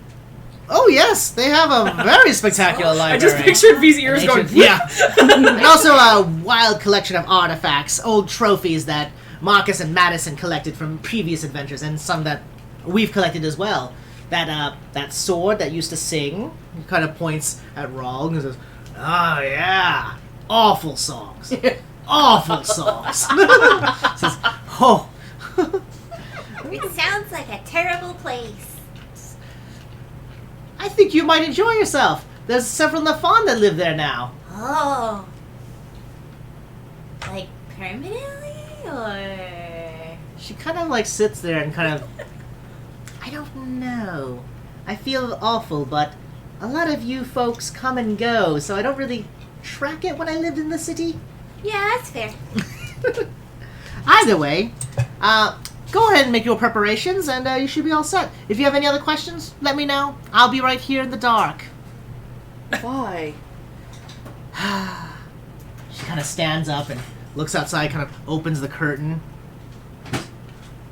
Oh yes, they have a very spectacular library. I just pictured V's ears An going. ancient- yeah. And also a wild collection of artifacts, old trophies that Marcus and Madison collected from previous adventures, and some that we've collected as well. That sword that used to sing, he kind of points at Rog and says, "Oh yeah, awful songs, awful songs." Says, "Oh." It sounds like a terrible place. I think you might enjoy yourself. There's several Nafan that live there now. Oh. Like permanently? Or. She kind of like sits there and kind of, I don't know. I feel awful, but a lot of you folks come and go, so I don't really track it when I lived in the city. Yeah, that's fair. Either way, go ahead and make your preparations, and you should be all set. If you have any other questions, let me know. I'll be right here in the dark. Why? She kind of stands up and looks outside, kind of opens the curtain.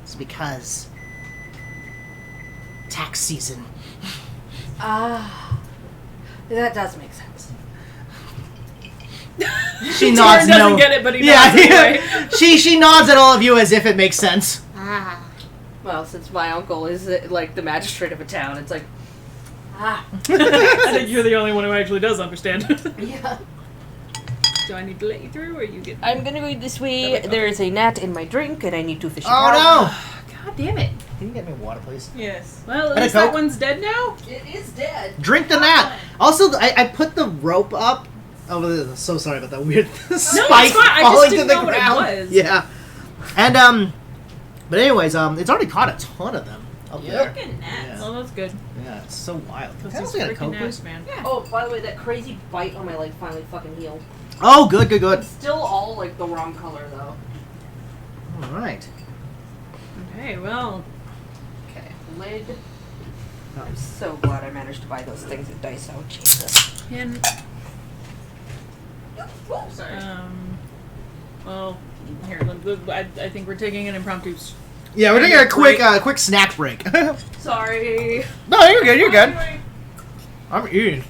It's because tax season. Ah, that does make sense. She Taryn nods. doesn't No, get it, but he yeah, nods anyway. she nods at all of you as if it makes sense. Ah. Well, since my uncle is like the magistrate of a town, it's like, I think you're the only one who actually does understand. yeah. Do I need to let you through, or you get? I'm gonna go this way. Okay. There is a gnat in my drink, and I need to fish it Oh out. God damn it! no! Can you get me water, please? Yes. Well, And at a least that Coke? one's dead now. It is dead. Drink the gnat. Also, I put the rope up. Oh, so sorry about that weird spike fine. I just falling didn't to the know what it ground. was. Yeah, and but anyways, it's already caught a ton of them up there. Looking at. Yeah. Oh, that's good. Yeah, it's so wild. Those Can I are also get a freaking Coke, gnats, please? man. Oh, by the way, that crazy bite on my leg finally fucking healed. Oh, good, good, good. It's still all like the wrong color though. All right. Okay, well, Okay, lid. I'm so glad I managed to buy those things at Daiso. Jesus. can Oh, sorry. well, here. I think we're taking an impromptu. Yeah, we're taking a quick snack break. No, Sorry. you're good. You're good. I'm eating.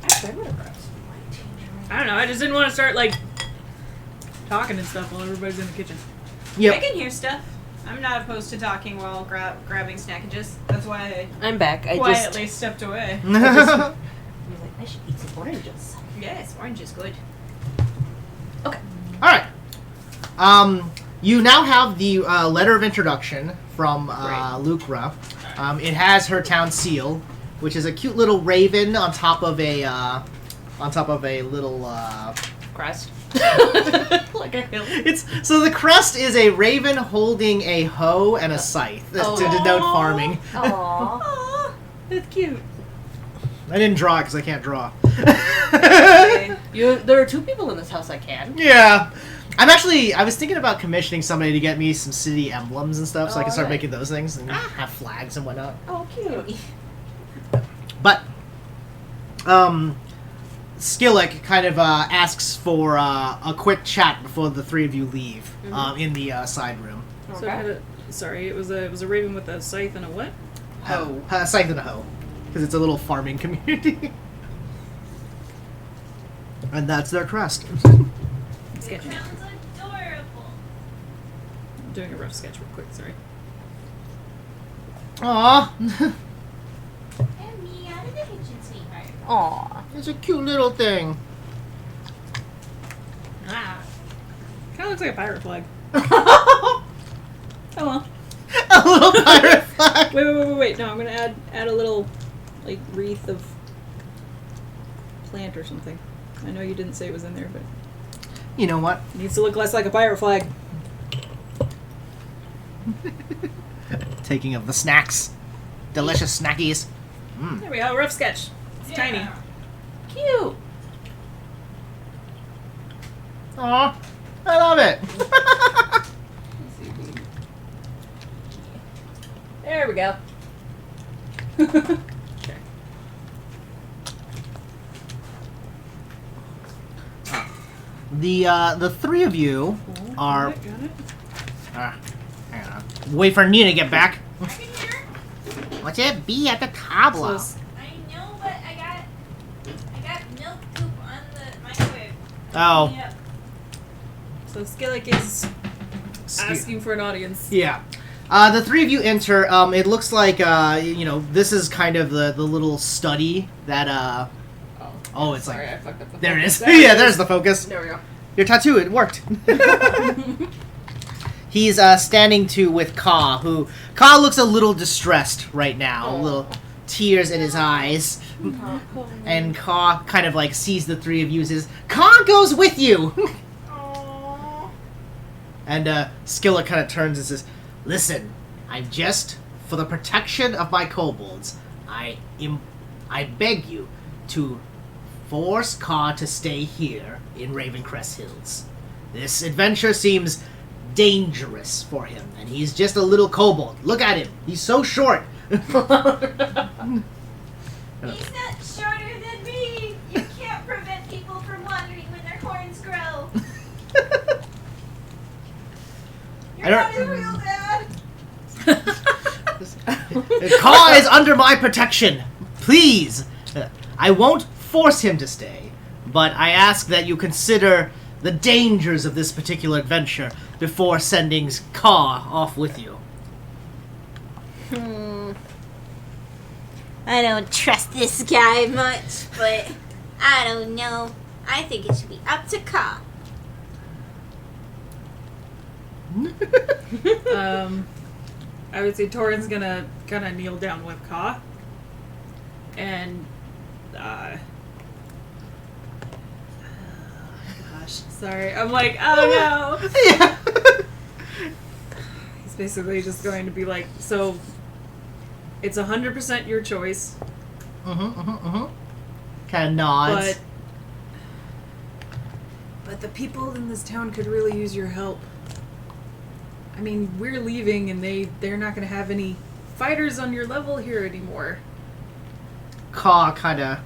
Actually, I'm gonna grab some white tangerine. I don't know. I just didn't want to start like talking and stuff while everybody's in the kitchen. I Yep. can hear stuff. I'm not opposed to talking while grabbing snackages. That's why I'm back. I I quietly stepped away. was like, I should eat some oranges. Yes, orange is good. Okay. All right. You now have the letter of introduction from Lucra. It has her town seal, which is a cute little raven on top of a little. Crest. Like a hill. It's so the crest is a raven holding a hoe and a scythe to denote farming. Aww. Aw, that's cute. I didn't draw it because I can't draw. Okay. There are two people in this house I can. Yeah. I was thinking about commissioning somebody to get me some city emblems and stuff, so I can start Alright. making those things and have flags and whatnot. Oh, cute. But, Skillick kind of asks for a quick chat before the three of you leave in the side room. So I had a, sorry, it was a raven with a scythe and a what? Hoe. A scythe and a hoe. Because it's a little farming community. And that's their crest. Sketching. Sounds adorable. I'm doing a rough sketch real quick. Sorry. Aww. And me out of the kitchen, sweetheart. Aw. It's a cute little thing. Ah. Kind of looks like a pirate flag. Oh well. A little pirate flag. Wait. No, I'm gonna add a little, like, wreath of plant or something. I know you didn't say it was in there, but You know what? it needs to look less like a pirate flag. Taking of the snacks. Delicious snackies. There we go. Rough sketch. It's tiny. Cute. Aw. I love it. There we go. Okay. The three of you are... Got it. hang on. Wait for Nina to get back. I can hear. What's it be at the tableau? Close. I know, but I got milk goop on the microwave. Oh. Yep. So Skillick is asking for an audience. Yeah. The three of you enter. It looks like, this is kind of the little study that, Oh, it's Sorry, like... I fucked up the There it focus. is. Yeah, there's the focus. There we go. Your tattoo, it worked. He's standing with Ka, who... Ka looks a little distressed right now. A little tears in his eyes. And Ka kind of like sees the three of you and says, Ka goes with you! Aww. And Skilla kind of turns and says, listen, I'm just, for the protection of my kobolds, I beg you to force Ka to stay here in Ravencrest Hills. This adventure seems dangerous for him, and he's just a little kobold. Look at him. He's so short. He's not shorter than me. You can't prevent people from wandering when their horns grow. You're I not don't- his real dad. Ka is under my protection. Please. I won't force him to stay, but I ask that you consider the dangers of this particular adventure before sending Ka off with you. I don't trust this guy much, but I don't know. I think it should be up to Ka. I would say Torin's gonna kind of kneel down with Ka. And, gosh, sorry. I'm like, oh no. Yeah. He's basically just going to be like, so, it's 100% your choice, Kind of nods. but the people in this town could really use your help. I mean, we're leaving and they're not going to have any fighters on your level here anymore. Ka kind of...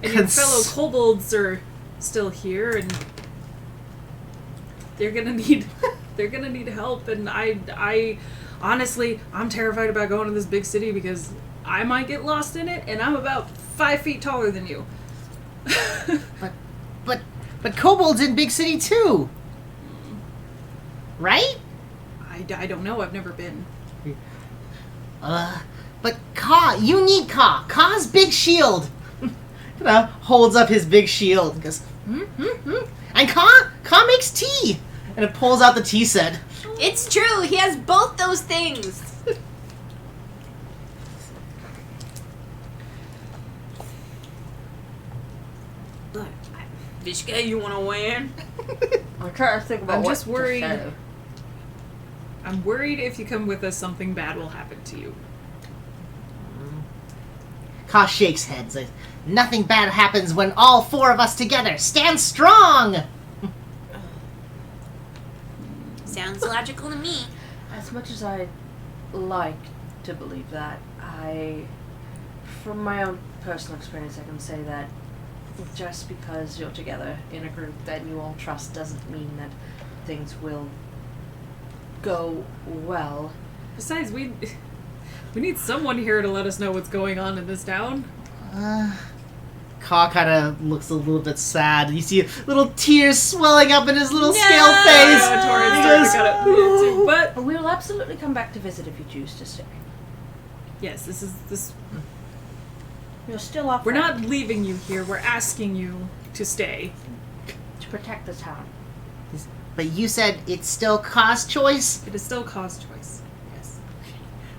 And your fellow kobolds are still here, and they're gonna need help. And I honestly, I'm terrified about going to this big city because I might get lost in it, and I'm about 5 feet taller than you. But kobolds in big city too, right? I don't know. I've never been. But Ka, you need Ka. Ka's big shield. Holds up his big shield and goes, And Ka makes tea. And it pulls out the tea set. It's true. He has both those things. Vishka, you want to weigh in? I'm trying to think about I'm what just to worried. say. I'm worried if you come with us, something bad will happen to you. Ka shakes head and says, nothing bad happens when all four of us together stand strong. Sounds logical to me. As much as I'd like to believe that, from my own personal experience, I can say that just because you're together in a group that you all trust doesn't mean that things will go well. Besides, we need someone here to let us know what's going on in this town. Caw kind of looks a little bit sad. You see little tears swelling up in his little scale face. But We will absolutely come back to visit if you choose to stay. yes, this. You're still off. We're not leaving you here. We're asking you to stay. to protect the town. But you said it's still Caw's choice? It is still Caw's choice. Yes.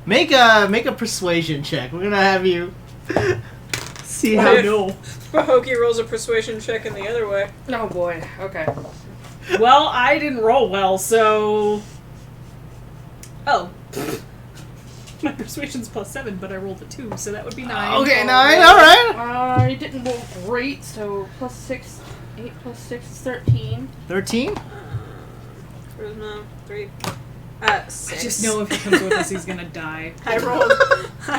Make a persuasion check. We're gonna have you see how. no. Bahoki rolls a persuasion check in the other way. Oh boy. Okay. Well, I didn't roll well, so. Oh. My persuasion's +7, but I rolled a 2, so that would be 9. Okay, 9. All right. I didn't roll great, so +6, 8 + 6 is 13. 13. Charisma 3. 6. I just know if he comes with us, he's gonna die. I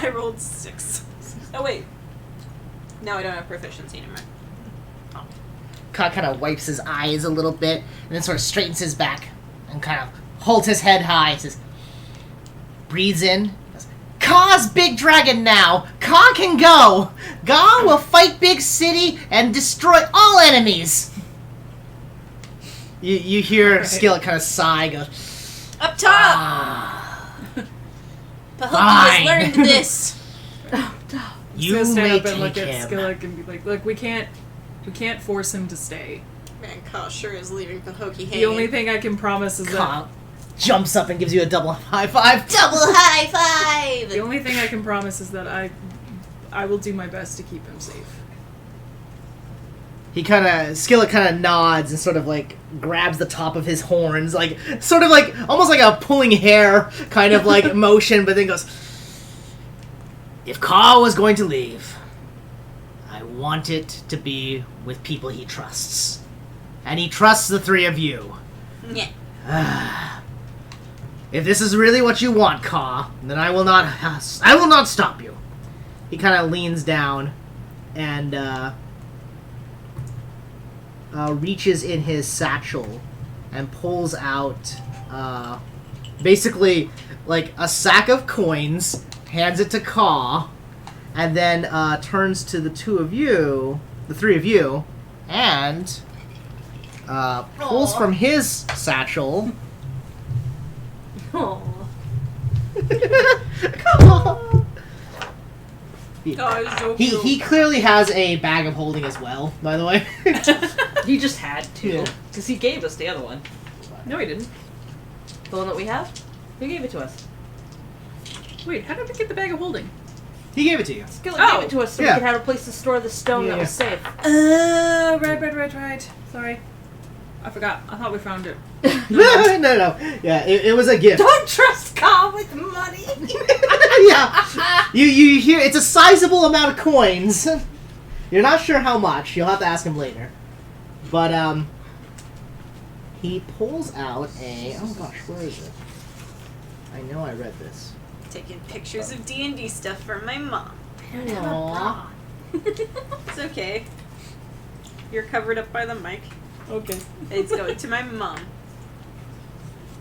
rolled 6. Oh wait. No, I don't have proficiency anymore. Caw kind of wipes his eyes a little bit, and then sort of straightens his back, and kind of holds his head high. Says, breathes in. Goes, Caw's big dragon now. Caw can go. Caw will fight big city and destroy all enemies. You hear Right. Skillet kind of sigh. Goes, Up top! ah, Bahoki fine. has learned this. you He's gonna may stand up and look take at him. Skillick and be like, "Look, we can't force him to stay. Man, Kyle sure is leaving Bahoki hanging. The only thing I can promise is that Caw jumps up and gives you a double high five. Double high five! the only thing I can promise is that I will do my best to keep him safe." Skillet kind of nods and sort of like grabs the top of his horns, like sort of like almost like a pulling hair kind of like motion, but then goes, if Caw was going to leave, I want it to be with people he trusts. And he trusts the three of you. Yeah. If this is really what you want, Caw, then I will not stop you. He kind of leans down and reaches in his satchel and pulls out basically like a sack of coins, hands it to Caw, and then turns to the three of you, and pulls from his satchel. Aww. Come on. Oh, it's so He cute. clearly has a bag of holding as well, by the way. He just had to. Yeah. Because he gave us the other one. No, he didn't. The one that we have? He gave it to us. Wait, how did we get the bag of holding? He gave it to you. Skillet Oh. gave it to us so Yeah. we could have a place to store the stone Yeah. that was safe. Oh, right. Sorry. I forgot. I thought we found it. no. Yeah, it was a gift. Don't trust Carl with money! Yeah. You hear it's a sizable amount of coins. You're not sure how much. You'll have to ask him later. But he pulls out a oh gosh, where is it? I know I read this. Taking pictures of D&D stuff for my mom. Aww. It's okay. You're covered up by the mic. Okay. It's going to my mom.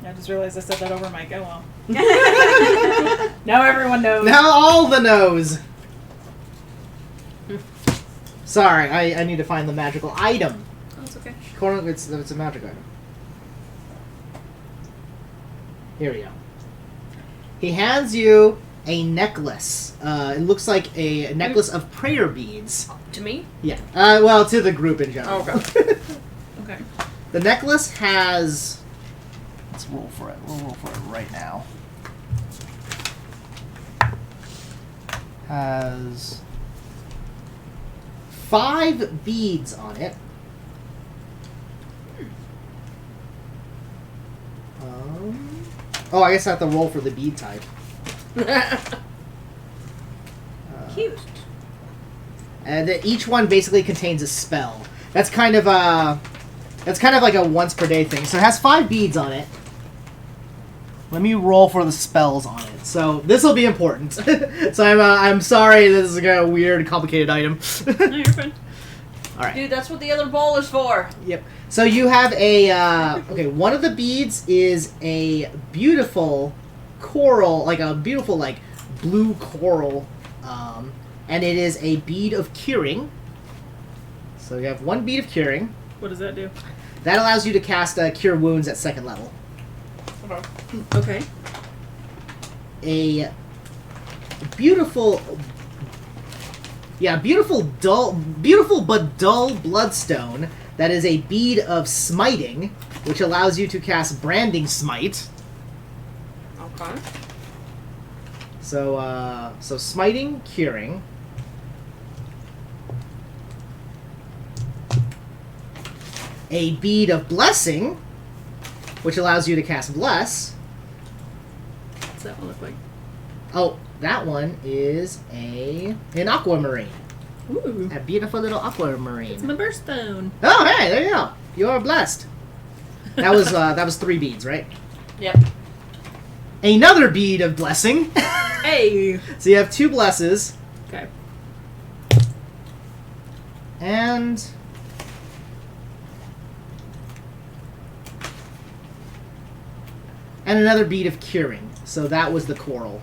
I just realized I said that over mic. Oh well. Now everyone knows. Now all the knows. Sorry, I need to find the magical item. Oh, it's okay. It's a magic item. Here we go. He hands you a necklace. It looks like a necklace of prayer beads. To me? Yeah. Well, to the group in general. Okay. Okay. The necklace has... Let's roll for it. We'll roll for it right now. Has 5 beads on it. Oh, I guess I have to roll for the bead type. Cute. And then each one basically contains a spell. That's kind of like a once per day thing. So it has 5 beads on it. Let me roll for the spells on it. So this will be important. So I'm sorry this is a weird, complicated item. No, you're fine. All right. Dude, that's what the other bowl is for. Yep. So you have a okay. One of the beads is a beautiful coral, like a beautiful blue coral, and it is a bead of curing. So you have one bead of curing. What does that do? That allows you to cast Cure Wounds at 2nd level. Okay. A beautiful but dull bloodstone that is a bead of smiting, which allows you to cast Branding Smite. Okay. So smiting, curing. A bead of blessing, which allows you to cast bless. What's that one look like? Oh, that one is an aquamarine. Ooh. A beautiful little It's aquamarine. my birthstone. Oh, hey, there you go. You are blessed. That was 3 beads, right? Yep. Another bead of blessing. Hey. So you have 2 blesses Okay. and another bead of curing. So that was the coral.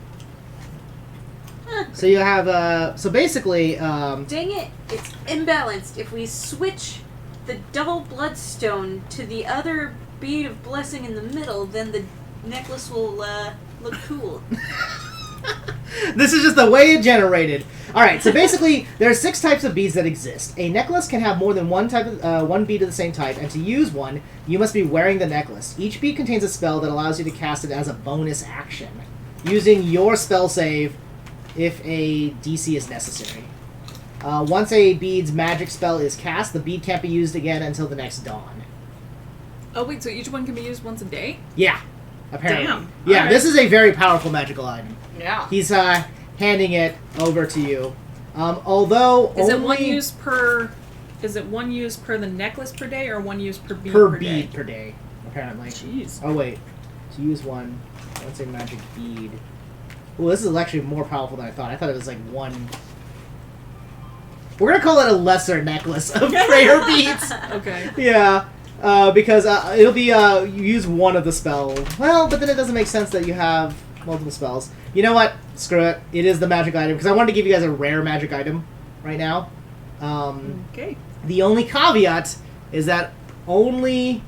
So you have so basically Dang it! It's imbalanced. If we switch the double bloodstone to the other bead of blessing in the middle, then the necklace will look cool. this is just the way it generated. All right, so basically there are 6 types of beads that exist. A necklace can have more than one bead of the same type, and to use one, you must be wearing the necklace. Each bead contains a spell that allows you to cast it as a bonus action, using your spell save if a DC is necessary. Once a bead's magic spell is cast, the bead can't be used again until the next dawn. Oh wait, so each one can be used once a day? Yeah, apparently. Damn. Yeah, Alright. this is a very powerful magical item. Yeah. He's handing it over to you. Although Is only it one use per? Is it one use per the necklace per day, or one use per bead per per bead day? per day, apparently. Jeez. Oh wait, to use one. Let's say magic bead. Well, this is actually more powerful than I thought. I thought it was like one. We're gonna call it a lesser necklace of prayer beads. Okay. Yeah, because it'll be you use one of the spell. Well, but then it doesn't make sense that you have multiple spells. You know what? Screw it. It is the magic item because I wanted to give you guys a rare magic item right now. Okay. The only caveat is that only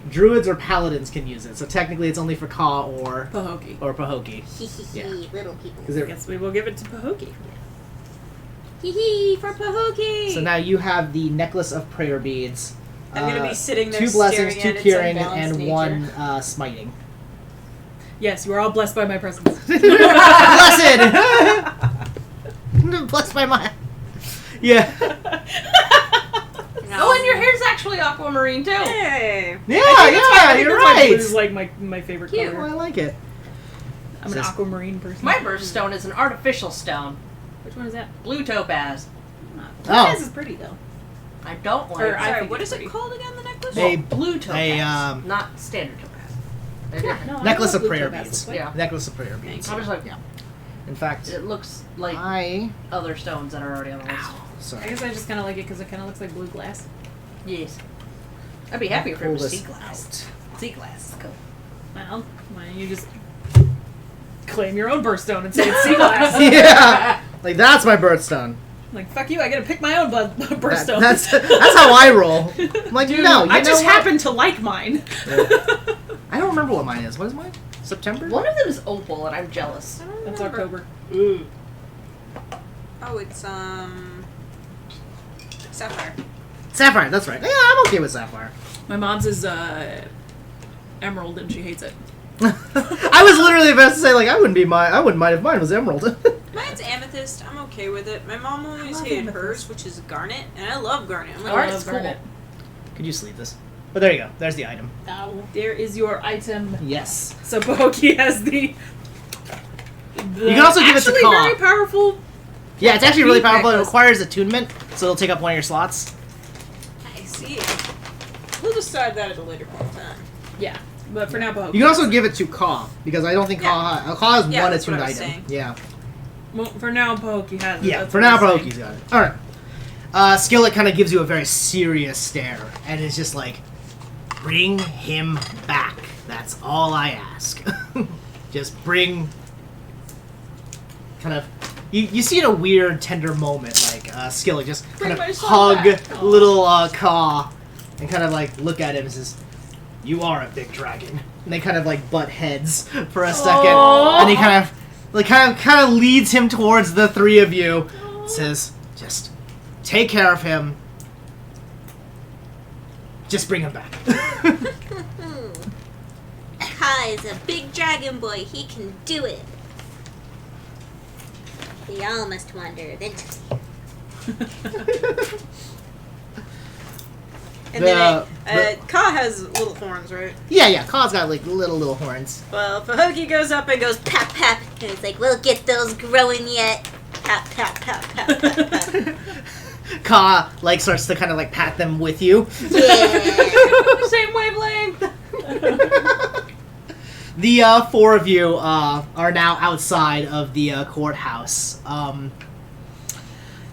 druids or paladins can use it. So technically, it's only for Ka or Pahokee. Pahokee. Hee Yeah. little people. Is I it- guess we will give it to Pahokee. Hee hee for Pahokee. So now you have the necklace of prayer beads. I'm gonna be sitting there 2 blessings, staring 2 at its curing, unbalanced and nature. 1 smiting. Yes, you are all blessed by my presence. Blessed! Blessed by my... Yeah. Oh, and your hair's actually aquamarine too. Hey. Yeah, I yeah, think you're that's why right. blue is like my favorite Cute, color. I like it. I'm an Says- aquamarine person. My birthstone is an artificial stone, Which one is that? blue topaz. Oh. This is pretty though. I don't like Or I Sorry, think what it's is it pretty. called again? The necklace? A blue topaz, a, not standard topaz. They're different. No, I necklace know of what prayer blue topaz beads. looks like. Yeah. Necklace of prayer beads. I was like, Yeah. In fact, it looks like I... other stones that are already on the list. I Sorry. guess I just kind of like it because it kind of looks like blue glass. Yes. I'd be happy if it Pull was this sea glass. Sea glass. Cool. Well, why don't you just claim your own birthstone and say it's sea glass? Yeah! Like, that's my birthstone. Like, fuck you, I gotta pick my own birthstone. That's how I roll. I'm like, Dude, no, you I know just what? happen to like mine. I don't remember what mine is. What is mine? September? One of them is opal, and I'm jealous. That's October. Oh, it's sapphire. Sapphire, that's right. Yeah, I'm okay with sapphire. My mom's is emerald and she hates it. I was literally about to say, like, I wouldn't mind if mine was emerald. Mine's amethyst. I'm okay with it. My mom always love hated amethyst. hers, which is garnet, and I love garnet. I'm like, Garnet. love cool. garnet. Could you sleeve this? But there you go. There's the item. There is your item. Yes. So Pahokee has the You can also give it to actually Ka. very powerful. Yeah, it's actually really Bead powerful. It necklace. requires attunement, so it'll take up one of your slots. I see it. We'll decide that at a later point in time. Yeah. But for now, Pahokee. You can also give it to Kaw, because I don't think Kaw has Yeah, one that's attuned what I was item. saying. Yeah. Well, for now, Pahokee has it. Yeah, That's for what now, I'm saying. Pahokee's got it. Alright. Skillet kind of gives you a very serious stare, and is just like, bring him back. That's all I ask. Just bring... Kind of... You see in a weird, tender moment, like, Skillet just Bring kind my of son hug back. Aw. little Kaw, and kind of like look at him and says, you are a big dragon. And they kind of like butt heads for a second, Aw. and he kind of leads him towards the three of you. Says, just take care of him. Just bring him back. Ka is a big dragon boy. He can do it. We all must wander eventually. And then Ka has little horns, right? Yeah, Kaw's got like little horns. Well, Pahokee goes up and goes pap pap. And it's like, we'll get those growing yet. Pap pap pap pap pap pap. Kaw like starts to kind of like pat them with you. Yeah. Same wavelength! The four of you are now outside of the courthouse.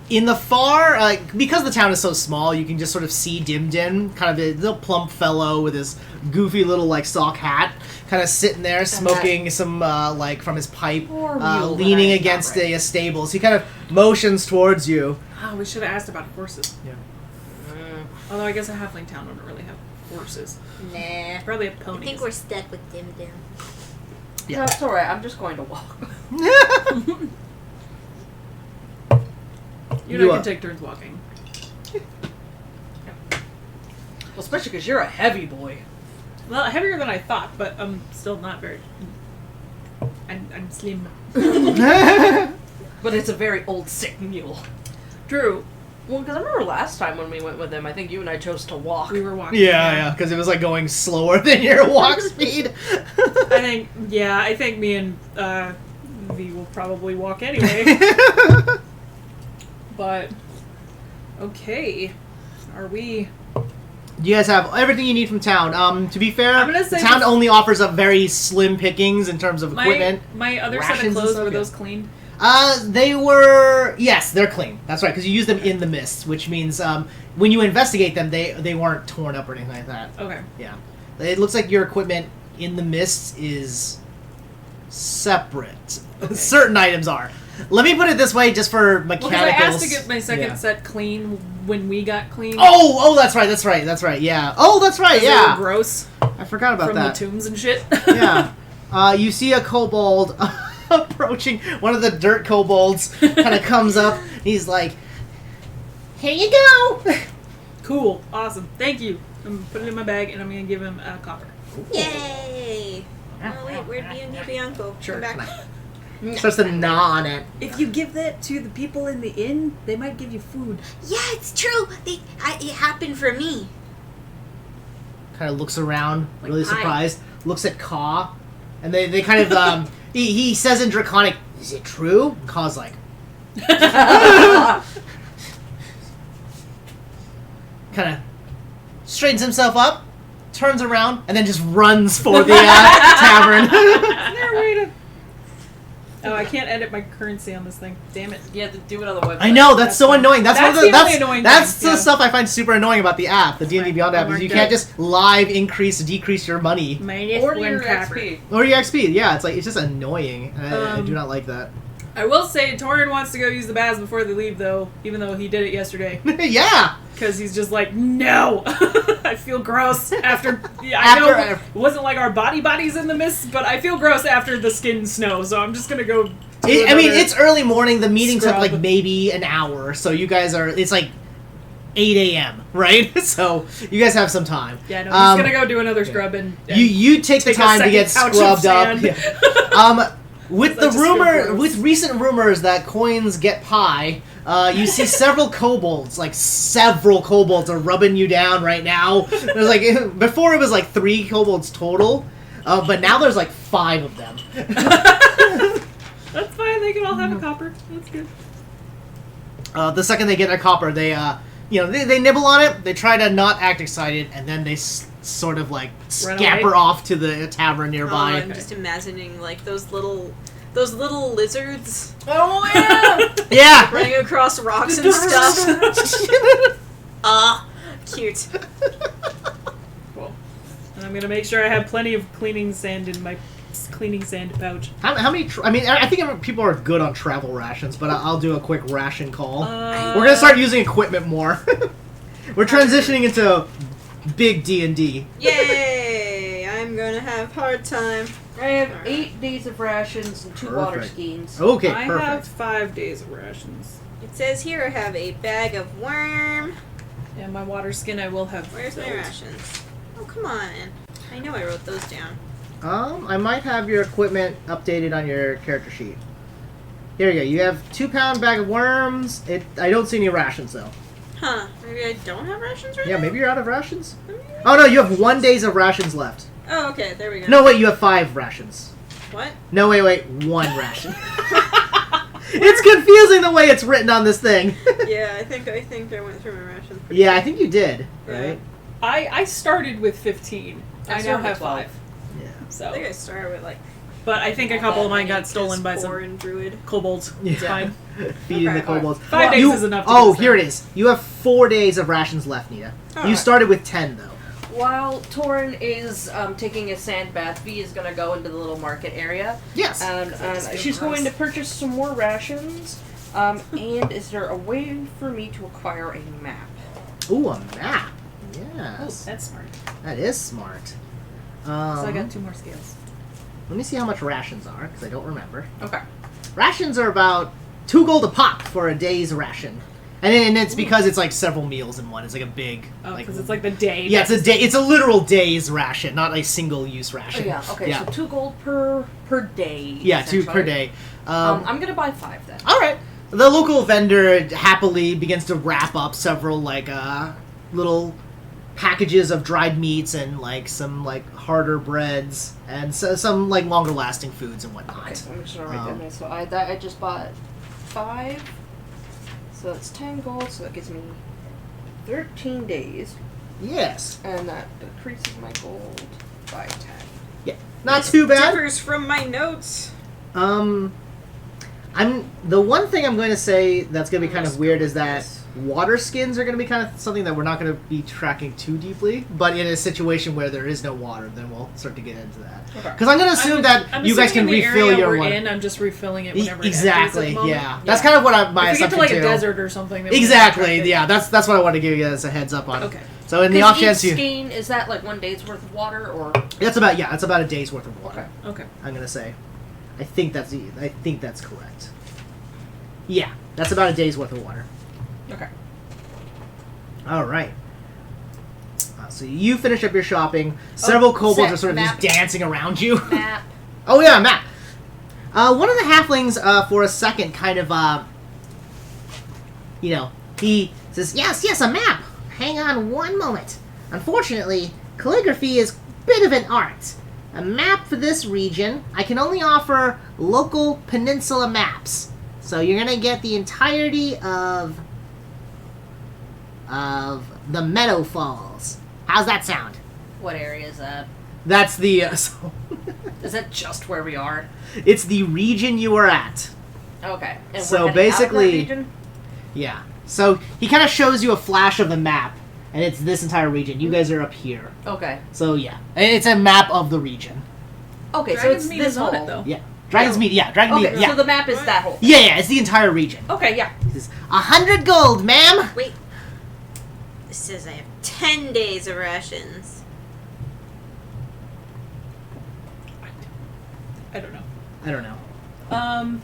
In the far, because the town is so small, you can just sort of see Dim Dim, kind of a little plump fellow with his goofy little like sock hat, kind of sitting there smoking some like from his pipe, Poor mule leaning that is against not right. a stables. He kind of motions towards you. Oh, we should have asked about horses. Yeah. Although I guess a halfling town wouldn't really have horses. Nah. Probably have I ponies. think we're stuck with Dim Dim. Yeah. No, it's alright. I'm just going to walk. You and I You, can take turns walking. Well, especially because you're a heavy boy. Well, heavier than I thought, but I'm still not very... I'm slim. But it's a very old, sick mule. True. Well, because I remember last time when we went with him, I think you and I chose to walk. We were walking. Yeah, because it was like going slower than your walk speed. I think me and V will probably walk anyway. But, okay. Are we... You guys have everything you need from town. To be fair, I'm gonna the say town this- only offers up very slim pickings in terms of equipment. My other set rations of and clothes, stuff, were yeah. those cleaned? They were... Yes, they're clean. That's right, because you use them in the mist, which means when you investigate them, they weren't torn up or anything like that. Okay. Yeah. It looks like your equipment in the mist is separate. Okay. Certain items are. Let me put it this way, just for Well, because mechanicals. I asked to get my second set clean when we got clean. Oh, that's right, yeah. Oh, that's right, 'Cause they were yeah. gross I forgot about from that. the tombs and shit. Yeah. You see a kobold approaching. One of the dirt kobolds kind of comes up. He's like, here you go. Cool. Awesome. Thank you. I'm putting it in my bag and I'm going to give him a copper. Yay! Oh wait, where'd Bianco? Sure. Come back. Starts to gnaw on it. If you give that to the people in the inn, they might give you food. Yeah, it's true. It happened for me. Kind of looks around, Like really pie. surprised. Looks at Kaw. And they kind of, he says in Draconic, is it true? And Kaw's like, kind of straightens himself up, turns around, and then just runs for the tavern. Is there a way to... Oh, I can't edit my currency on this thing. Damn it. You have to do it on the website. I know, that's so fine. annoying. That's one of That's the the only annoying that's thing, the yeah. stuff I find super annoying about the app, the D&D fine. Beyond app, I'll is you mark can't that. just live increase, decrease your money. Minus Or one your copper. XP. Or your XP, yeah, it's just annoying. I do not like that. I will say, Torin wants to go use the baths before they leave, though, even though he did it yesterday. Yeah! Because he's just like, no! I feel gross after... Yeah, I know After- it wasn't like our bodies in the mist, but I feel gross after the skin snow, so I'm just gonna go... I mean, another- it's early morning, the meeting took Scrub. like maybe an hour, so you guys are, it's like 8 a.m., right? So, you guys have some time. Yeah, no, he's gonna go do another scrub and You take the take a time to get second couch of scrubbed up. sand. Yeah. With I the just feel gross. with recent rumors that coins get pie, you see several kobolds are rubbing you down right now. There's like before it was like 3 kobolds total, but now there's like 5 of them. That's fine, they can all have a copper. That's good. The second they get a copper, they they nibble on it. They try to not act excited, and then they sort of like Run scamper away? off to the tavern Oh, nearby. I'm just imagining like those little lizards Oh yeah. Yeah. running across rocks and stuff. Cute. Cool. And I'm gonna make sure I have plenty of cleaning sand in my cleaning sand pouch. How many? I think people are good on travel rations, but I'll do a quick ration call. Uh, We're gonna start using equipment more. We're transitioning into big D&D. Yay! I'm gonna have hard time. I have 8 days of rations and 2 water Perfect. skis. Okay, I perfect. have 5 days of rations. It says here I have a bag of worm. And my water skin I will have. Where's my filled. rations? Oh, come on. I know I wrote those down. I might have your equipment updated on your character sheet. Here you go. You have 2-pound bag of worms. I don't see any rations though. Huh. Maybe I don't have rations right Yeah, now? maybe you're out of rations. Oh no, you have 1 days of rations left. Oh, okay. There we go. No, wait, you have 5 rations. What? No, wait, 1 ration. It's confusing the way it's written on this thing. Yeah, I think I went through my rations. Yeah, I think you did. Yeah. Right? I started with 15. I now started have with 12. 5. Yeah. So, I think I started with like but I think a couple of mine got stolen by four some and druid. kobolds. It's Yeah. fine. Feeding Okay, the kobolds. 5 days is enough to Oh, get us here there. it is. You have 4 days of rations left, Nita. You Alright. started with 10 though. While Torin is taking a sand bath, V is going to go into the little market area. Yes. And That's she's gross. going to purchase some more rations. And is there a way for me to acquire a map? Ooh, a map. Oh, Yes. that's smart. That is smart. So I got 2 more scales. Let me see how much rations are, because I don't remember. Okay. Rations are about 2 gold a pop for a day's ration. And it's because it's like several meals in one. It's like a big... Oh, because it's like the day. Yeah, it's a day. It's a literal day's ration, not a single-use Oh, ration. yeah, okay, Yeah, so 2 gold per day. yeah 2 per essentially. day. I'm going to buy 5 then. All right. The local vendor happily begins to wrap up several like little packages of dried meats and like some like harder breads and some like longer lasting foods and whatnot. Okay, so I'm just going to write that down. So I just bought 5. So that's 10 gold, so that gives me 13 days. Yes. And that decreases my gold by 10. Yeah. Not too bad. Differs from my notes. The one thing I'm going to say that's going to be kind of weird is that water skins are going to be kind of something that we're not going to be tracking too deeply. But in a situation where there is no water, then we'll start to get into that. Okay. Because I'm going to assume I'm you guys can assuming in the refill area your we're water. in, I'm just refilling it whenever it Exactly. empties at the moment. Yeah. That's kind of what my If we get to assumption like a too. desert or something. then we Exactly. can track it. Yeah. That's what I want to give you as a heads up on. Okay. So in the off chance each you, skein, is that like 1 day's worth of water, or? that's about a day's worth of water. Okay. Okay. I'm gonna say, I think that's correct. Yeah, that's about a day's worth of water. Okay. All right. So you finish up your shopping. Several kobolds set, are sort of map. just dancing around you. Map. Oh yeah, map. One of the halflings, for a second, kind of, he says, "Yes, a map. Hang on one moment. Unfortunately, calligraphy is a bit of an art. A map for this region, I can only offer local peninsula maps. So you're gonna get the entirety of the Meadow Falls. How's that sound?" What area is that? That's the Is that just where we are? it's the region you are at. Okay. And So we're heading out of that basically- region? Yeah. So he kind of shows you a flash of the map, and it's this entire region. You guys are up here. Okay. So yeah, it's a map of the region. Okay, so it's Dragonsmeet this is on whole. it though. Yeah. Dragonsmeet. Yeah. Dragonsmeet. Okay, Yeah. so the map is that whole. Yeah. It's the entire region. Okay, yeah. He says, 100 gold, ma'am. Wait. It says I have 10 days of rations. I don't know. I don't know. Well,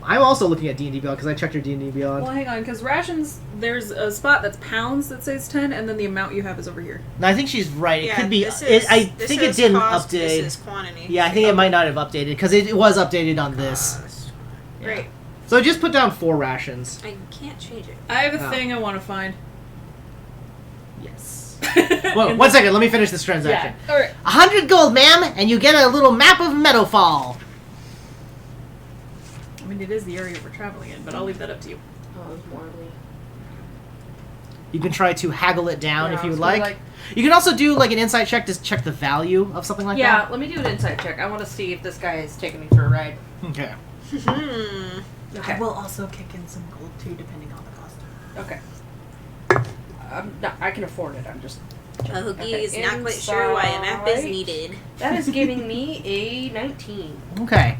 I'm also looking at D&D Beyond because I checked your D&D Beyond. hang on, because rations, there's a spot that's pounds that says 10, and then the amount you have is over here. No, I think she's right. It Yeah, could be. this is, I this think it is didn't cost, update. This is quantity. Yeah, I think it might not have updated because it was updated on this. Cost. Yeah. Great. So just put down 4 rations. I can't change it. I have a Oh. thing I want to find. Yes. Whoa, one second. Let me finish this transaction. Yeah. Alright. 100 gold, ma'am, and you get a little map of Meadowfall. I mean, it is the area we're traveling in, but I'll leave that up to you. Oh, it was Morley. You can try to haggle it down Yeah, if I you would was gonna, like. You can also do like an insight check to check the value of something like Yeah, let me do an insight check. I want to see if this guy is taking me for a ride. that. Okay. Okay. I will also kick in some gold too, depending on the cost. Okay. I can afford it. I'm just. Ogie is not quite sure why a map is needed. That is giving me a 19. Okay.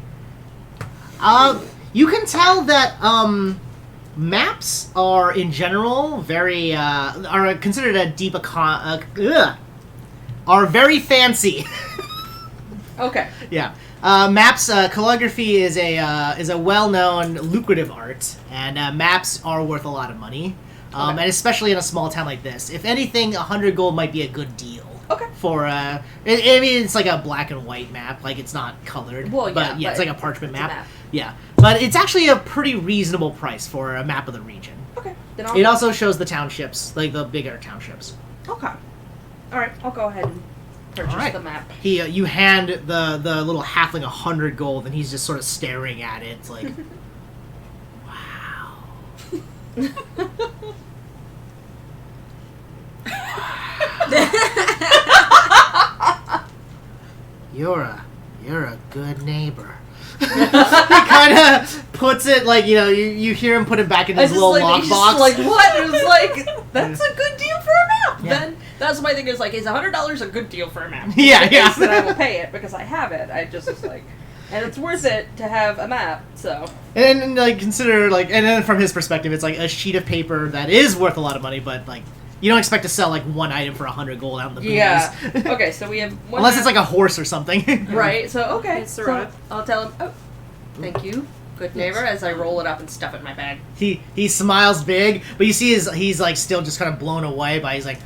You can tell that maps are in general very are considered a deep are very fancy. Okay. Yeah. Maps calligraphy is a well-known lucrative art, and maps are worth a lot of money. And especially in a small town like this. If anything, 100 gold might be a good deal. Okay. For I mean, it's like a black and white map, like it's not colored. Well, yeah, but it's but like a parchment it's a map. map. Yeah, but it's actually a pretty reasonable price for a map of the region. Okay. Then It also shows the townships, like the bigger townships. Okay. All right. I'll go ahead and purchase All right. the map. You hand the little halfling 100 gold, and he's just sort of staring at it. It's like, wow. You're a good neighbor. He kind of puts it like, you hear him put it back in his little he's lockbox. just like, what? It was like, that's a good deal for a map. Yeah. Then that's my thing is like, is $100 a good deal for a map? Yeah, If it yeah. is, then I will pay it because I have it. I just was like, and it's worth it to have a map. So And like consider like, and then from his perspective, it's like a sheet of paper that is worth a lot of money, but like you don't expect to sell like one item for 100 gold out in the boonies. yeah. Okay, so we have one Unless map. it's like a horse or something. Right. So okay. It's So alright. I'll tell him. Oh, thank you, good neighbor. As I roll it up and stuff it in my bag. He smiles big, but you see he's like still just kind of blown away by. He's like,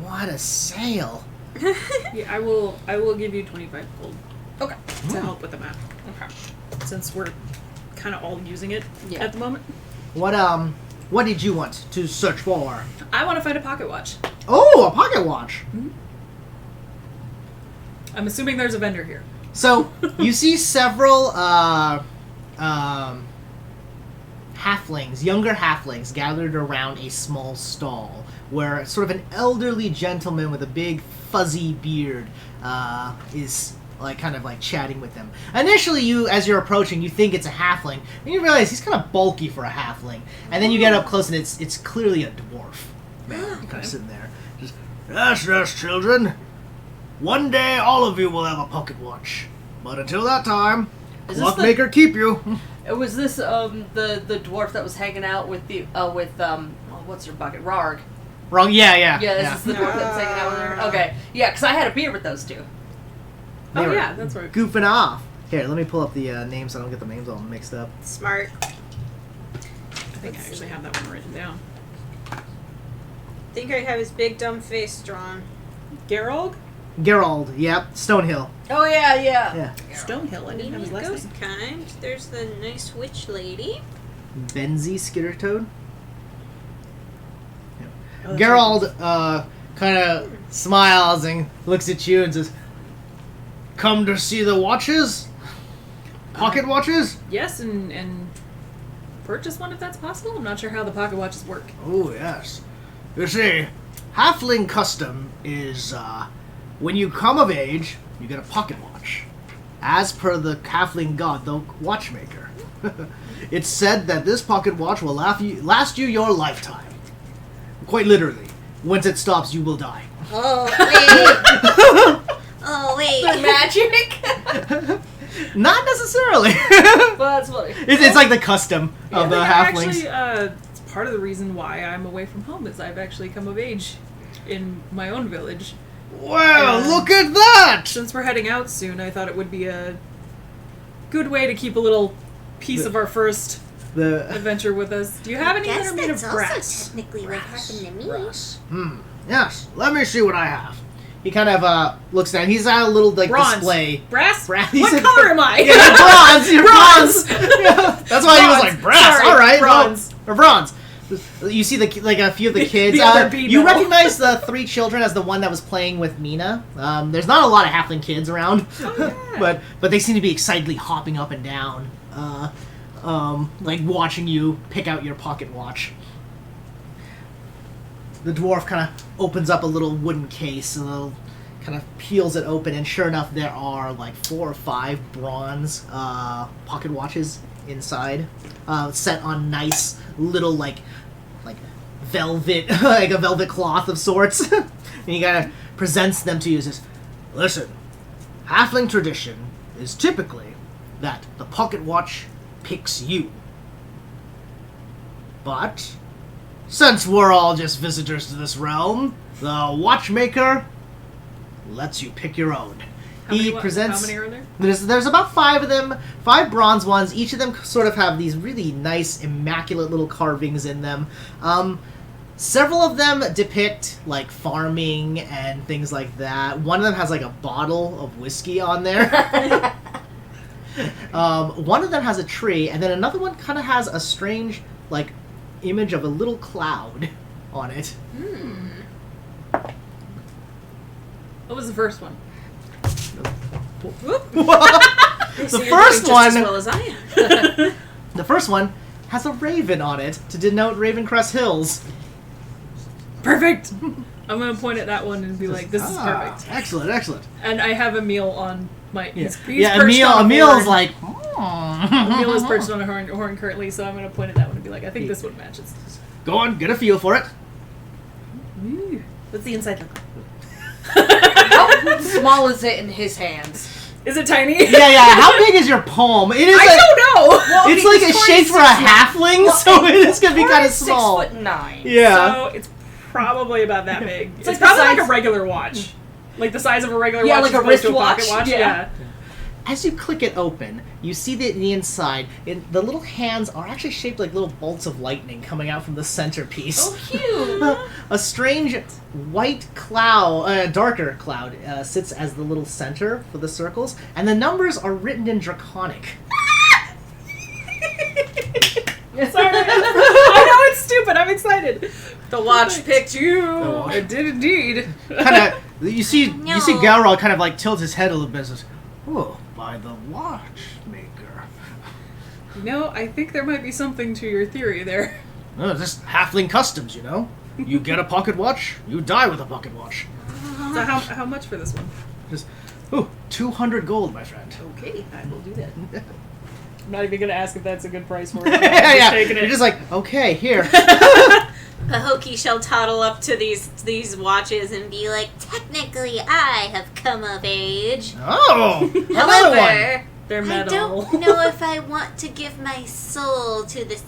what a sale. Yeah, I will give you 25 gold Okay. to help with the map, Okay. since we're kind of all using it Yeah. at the moment. What did you want to search for? I want to find a pocket watch. Oh, a pocket watch. I'm assuming there's a vendor here. So you see several younger halflings, gathered around a small stall where sort of an elderly gentleman with a big fuzzy beard is like kind of like chatting with them. Initially, as you're approaching, you think it's a halfling, and you realize he's kind of bulky for a halfling. And then you get up close, and it's clearly a dwarf man kind of sitting there. Just, yes, children. One day, all of you will have a pocket watch. But until that time, Is this clockmaker keep you. Was this the dwarf that was hanging out with the what's her bucket? Rarg. Wrong. Yeah. Yeah, this is the dwarf that was hanging out with her. Okay. Yeah, because I had a beer with those two. They Oh were yeah, that's right. goofing off. Here, let me pull up the names so I don't get the names all mixed up. Smart. I think I actually have that one written down. I think I have his big dumb face drawn. Gerald? Gerald, yep. Stonehill. Oh yeah. Yeah. Stonehill. I didn't have his last Ghost name. kind. There's the nice witch lady. Benzie Skittertoad. Oh, that's Gerald kind of smiles and looks at you and says, "Come to see the watches? Pocket watches? right. Yes, and purchase one if that's possible. I'm not sure how the pocket watches work. Oh, yes. You see, halfling custom is, when you come of age, you get a pocket watch. As per the halfling god, the watchmaker. It's said that this pocket watch will last you your lifetime. Quite literally. Once it stops, you will die. Oh, wait. Oh, wait. The magic. Not necessarily. Well, that's funny. It's like the custom of the halflings. Actually, it's part of the reason why I'm away from home is I've actually come of age in my own village. Well, Yeah. look at that! Since we're heading out soon, I thought it would be a good way to keep a little piece of our first The adventure with us. Do you have any that Guess are made of that's also brass? technically what happened to me. brass. Yes, let me see what I have. He kind of looks down. He's at a little like Bronze. display. Brass? Brass. He What said- color am I? Yeah, you're bronze. You're Bronze. bronze. Yeah, that's why he was Bronze. like brass. Sorry, All right, bronze. No, or bronze. You see a few of the kids. The other bee you metal. recognize the three children as the one that was playing with Mina. There's not a lot of halfling kids around, Oh, but they seem to be excitedly hopping up and down, like watching you pick out your pocket watch. The dwarf kind of opens up a little wooden case, and kind of peels it open, and sure enough, there are like 4 or 5 bronze pocket watches inside, set on nice little like velvet, like a velvet cloth of sorts. And he kind of presents them to you and says, "Listen, halfling tradition is typically that the pocket watch picks you. But since we're all just visitors to this realm, the watchmaker lets you pick your own." How many are there? There's about 5 of them, 5 bronze ones. Each of them sort of have these really nice, immaculate little carvings in them. Several of them depict like farming and things like that. One of them has like a bottle of whiskey on there. One of them has a tree, and then another one kind of has a strange like image of a little cloud on it. What was the first one? The first one, as well as I am. the first one has a raven on it to denote Ravencrest Hills. Perfect. I'm gonna point at that one and be like, "This is perfect." Excellent, excellent. And I have Emil on my. He's Yeah, perched on a Emil's horn. like. Emil is perched on a horn currently, so I'm gonna point at that one and be like, "I think this one matches." Go on, get a feel for it. What's the inside look? How small is it in his hands? Is it tiny? Yeah. How big is your palm? It is. I don't know. Well, It's like it's shaped for a halfling, so it is gonna be kind of small. 6'9". Yeah. So it's probably about that big. It's like the probably like size- a regular watch. Like the size of a regular Yeah, watch like as a opposed to a pocket wristwatch. watch. Yeah. As you click it open, you see that the inside, the little hands are actually shaped like little bolts of lightning coming out from the centerpiece. Oh, cute. A strange white cloud, darker cloud, sits as the little center for the circles, and the numbers are written in Draconic. Sorry. I know it's stupid. I'm excited. The watch picked you. watch. It did indeed. Kind of, you see No. Garrel kind of like tilt his head a little bit and says, "Oh, by the watchmaker." You know, I think there might be something to your theory there. Oh, just halfling customs, you know? You get a pocket watch, you die with a pocket watch. So how much for this one? Just, 200 gold, my friend. Okay, I will do that. I'm not even gonna ask if that's a good price for it. I'm Yeah, just taking You're it. just like, okay, here. Pahokee shall toddle up to these watches and be like, Technically, I have come of age. Oh, another one. However, They're I metal. don't know if I want to give my soul to this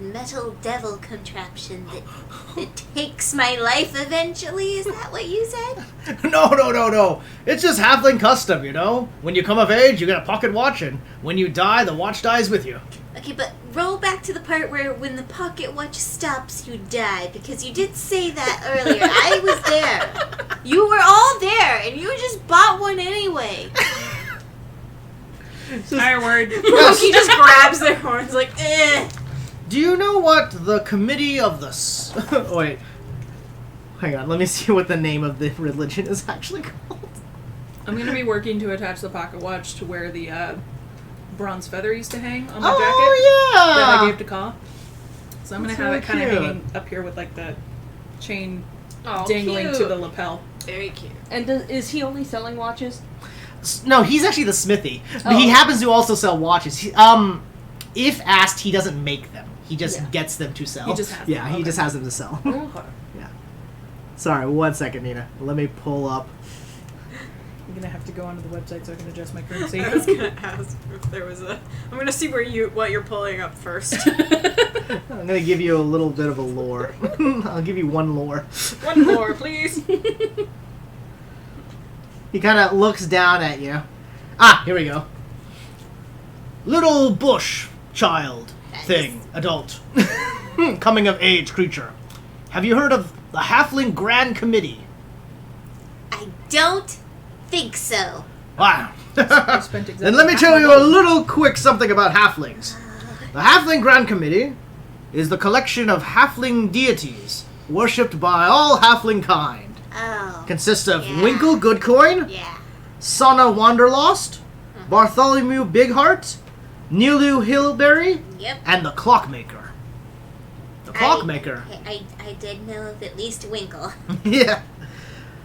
metal devil contraption that takes my life eventually. Is that what you said? No. It's just halfling custom, you know? When you come of age, you get a pocket watch, and when you die, the watch dies with you. Okay, but roll back to the part where when the pocket watch stops, you die, because you did say that earlier. I was there. You were all there, and you just bought one anyway. Higher word. Pahokee just grabs their horns like, eh. Do you know what the committee of the... Wait. Hang on, let me see what the name of the religion is actually called. I'm gonna be working to attach the pocket watch to where the bronze feather used to hang on my jacket Oh, that I yeah! gave to Ka. So I'm gonna That's have really it kind of cute. hanging up here with like the chain Oh, dangling cute. to the lapel. Very cute. And is he only selling watches? No, he's actually the smithy. But Oh. he happens to also sell watches. If asked, he doesn't make them. He just Yeah. gets them to sell. He just has Yeah, them, he okay. just has them to sell. Okay. Sorry, 1 second, Nina. Let me pull up. I'm gonna have to go onto the website so I can adjust my currency. I was gonna ask if there was a. I'm gonna see what you're pulling up first. I'm gonna give you a little bit of a lore. I'll give you 1 lore. One more, please. He kind of looks down at you. Ah, here we go. Little bush child thing, adult, coming of age creature. Have you heard of the Halfling Grand Committee? I don't think so. Wow. I spent exactly Then let me half tell my you a gold. little quick something about halflings. The Halfling Grand Committee is the collection of halfling deities worshipped by all halfling kind. Oh. Consists of Yeah. Winkle Goodcoin, Yeah. Sana Wanderlost, Bartholomew Bigheart, Nilu Hillberry, Yep. and the Clockmaker. The clockmaker. I did know of at least Winkle. Yeah.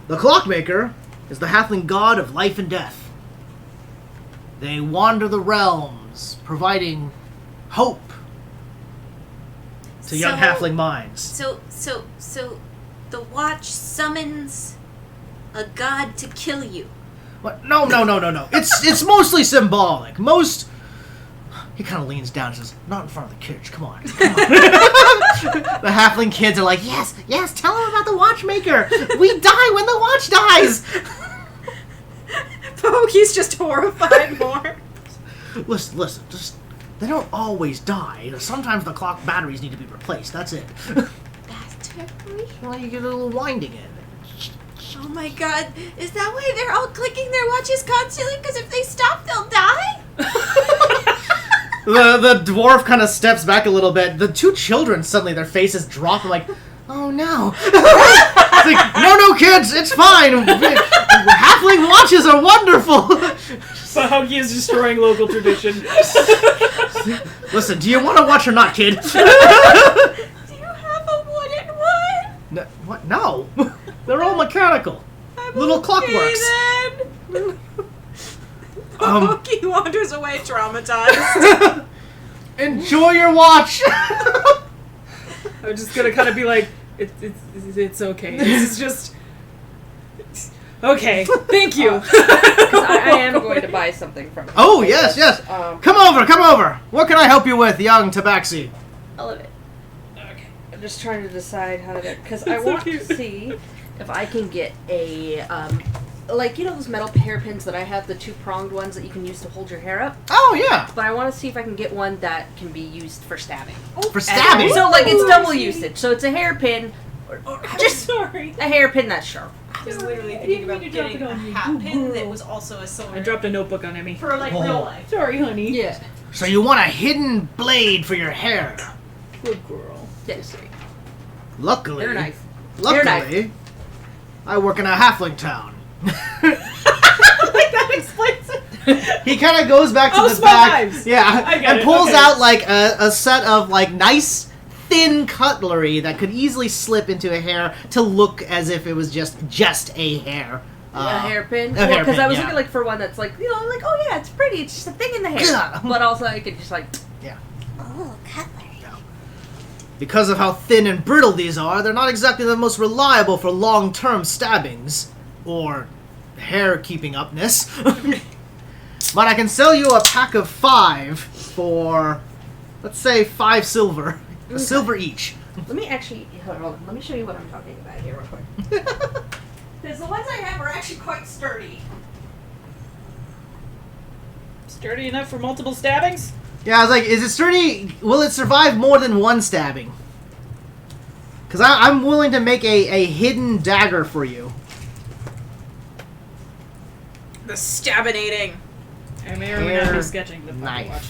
The clockmaker is the halfling god of life and death. They wander the realms, providing hope to young halfling minds. So the watch summons a god to kill you. What? No. It's mostly symbolic. He kind of leans down and says, "Not in front of the kids. Come on." The halfling kids are like, "Yes, tell him about the watchmaker. We die when the watch dies." Pokey's just horrified more. Listen. Just they don't always die. Sometimes the clock batteries need to be replaced. That's it. Battery? Well, you get a little winding in. Oh my god, is that why they're all clicking their watches constantly? Because if they stop, they'll die? The dwarf kind of steps back a little bit. The two children, suddenly their faces drop. I'm like, oh no. It's like, no, kids, it's fine. Halfling watches are wonderful. Somehow he is destroying local tradition. Listen, do you want to watch or not, kid? Do you have a wooden one? No, what? No. They're all mechanical. Little clockworks. Then. Pokey wanders away traumatized. Enjoy your watch. I'm just gonna kind of be like, it's okay. This is just okay. Thank you. I am going to buy something from him. Oh, yes. Come over. What can I help you with, young Tabaxi? I love it. Okay. I'm just trying to decide how to, because I That's so want cute. to see if I can get a, like, you know those metal hairpins that I have, the two-pronged ones that you can use to hold your hair up? Oh, yeah. But I want to see if I can get one that can be used for stabbing. For stabbing? So, like, it's Ooh, double I see. usage. So it's a hairpin, or I'm just sorry. a hairpin that's sharp. I was literally I thinking didn't about mean to drop getting it a on you. hat pin Ooh. that was also a sword. I dropped a notebook on Emmy. For, like, Oh. real life. Sorry, honey. Yeah. So you want a hidden blade for your hair? Good girl. Yes. Luckily, Hair knife. Luckily, I work in a halfling town. Like, that explains it. He kind of goes back to Oh, the small back, knives. yeah, I get and it, pulls okay. out like a set of like nice thin cutlery that could easily slip into a hair to look as if it was just a hair. A hairpin? a hairpin, Because I was yeah. looking like for one that's like, you know, like, oh yeah, it's pretty, it's just a thing in the hair. Yeah. But also I could just like, Oh, cutlery. Because of how thin and brittle these are, they're not exactly the most reliable for long-term stabbings or hair-keeping upness. But I can sell you a pack of 5 for, let's say, 5 silver. A silver each. let me actually, hold on, let me show you what I'm talking about here real quick. Because the ones I have are actually quite sturdy. Sturdy enough for multiple stabbings? Yeah, I was like, is it sturdy? Will it survive more than one stabbing? Because I'm willing to make a hidden dagger for you. The stabinating. I may or may not Hair be sketching the fucking knife. watch.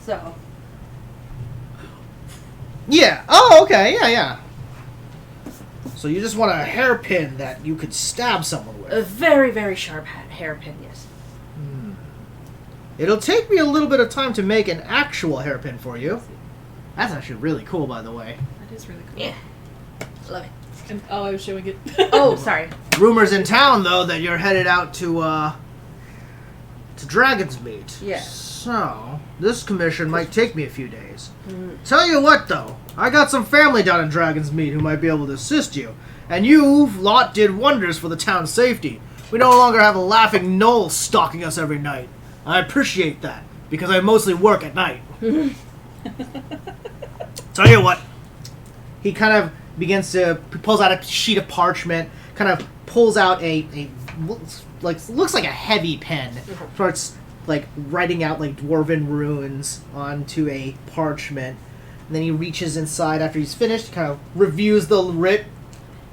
So, Yeah. Oh, okay. Yeah. So you just want a hairpin that you could stab someone with. a very, very sharp hairpin, yes. It'll take me a little bit of time to make an actual hairpin for you. That's actually really cool, by the way. That is really cool. Yeah. Love it. And, I was showing it. Oh, sorry. Rumors in town, though, that you're headed out to Dragonsmeet. Yeah. So, this commission might take me a few days. Tell you what, though. I got some family down in Dragonsmeet who might be able to assist you. And you lot did wonders for the town's safety. We no longer have a laughing gnoll stalking us every night. I appreciate that, because I mostly work at night. Tell you what. He kind of begins to pulls out a sheet of parchment, kind of pulls out a looks like a heavy pen, starts like writing out like dwarven runes onto a parchment, and then he reaches inside after he's finished, kind of reviews the writ,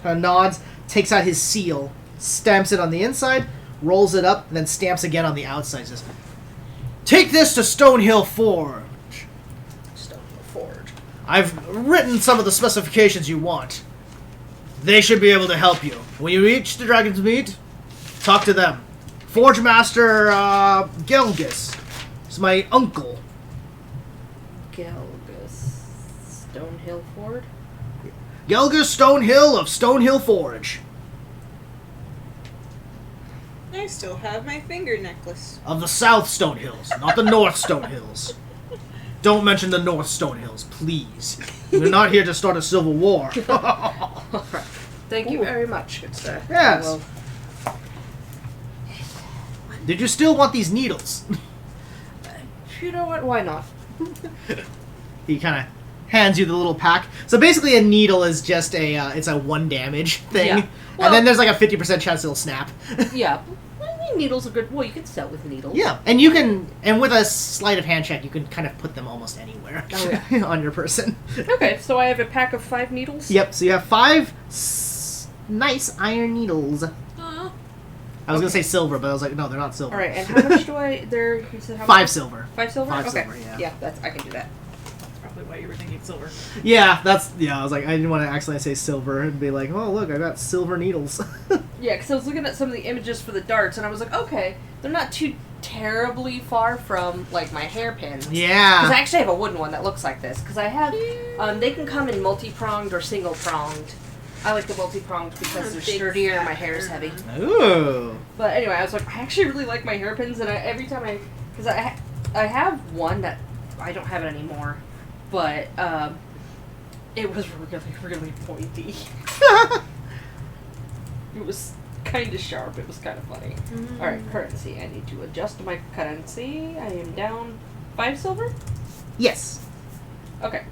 kind of nods, takes out his seal, stamps it on the inside, rolls it up, and then stamps again on the outside. Says, "Take this to Stonehill Forge." Stonehill Forge. I've written some of the specifications you want. They should be able to help you. When you reach the Dragonsmeet, talk to them. Forge Master Gelgus is my uncle. Gelgus. Stonehill Ford. Gelga Stonehill of Stonehill Forge. I still have my finger necklace. Of the South Stonehills, not the North Stonehills. Don't mention the North Stonehills, please. We're not here to start a civil war. Alright. Thank you very much, good sir. Yes. Well, Did you still want these needles? you know what? Why not? He kind of hands you the little pack. So basically, a needle is just it's a 1 damage thing, Yeah. Well- and then there's like a 50% chance it'll snap. Yeah. I mean, needles are good. Well, you can sell with needles. Yeah, and you can, and with a sleight of hand check, you can kind of put them almost anywhere Oh, yeah. on your person. Okay, so I have a pack of 5 needles. Yep. So you have 5 nice iron needles. Aw. I was gonna say silver, but I was like, no, they're not silver. All right, and how much do I? There. You said how 5 much? silver. 5 silver. 5 okay. silver, yeah. Yeah, that's. I can do that. That's probably why you were thinking silver. Yeah, I was like, I didn't want to accidentally say silver and be like, oh look, I got silver needles. Yeah, because I was looking at some of the images for the darts, and I was like, okay, they're not too terribly far from like my hairpins. Because I Yeah. actually have a wooden one that looks like this. Because I have, they can come in multi-pronged or single-pronged. I like the multi-pronged because they're Big sturdier and my fat hair is hair. heavy. Ooh. But anyway, I was like, I actually really like my hairpins, and every time because I have one that I don't have it anymore, but it was really really pointy. It was kind of sharp. It was kind of funny. All right, currency. I need to adjust my currency. I am down 5 silver. Yes. Okay.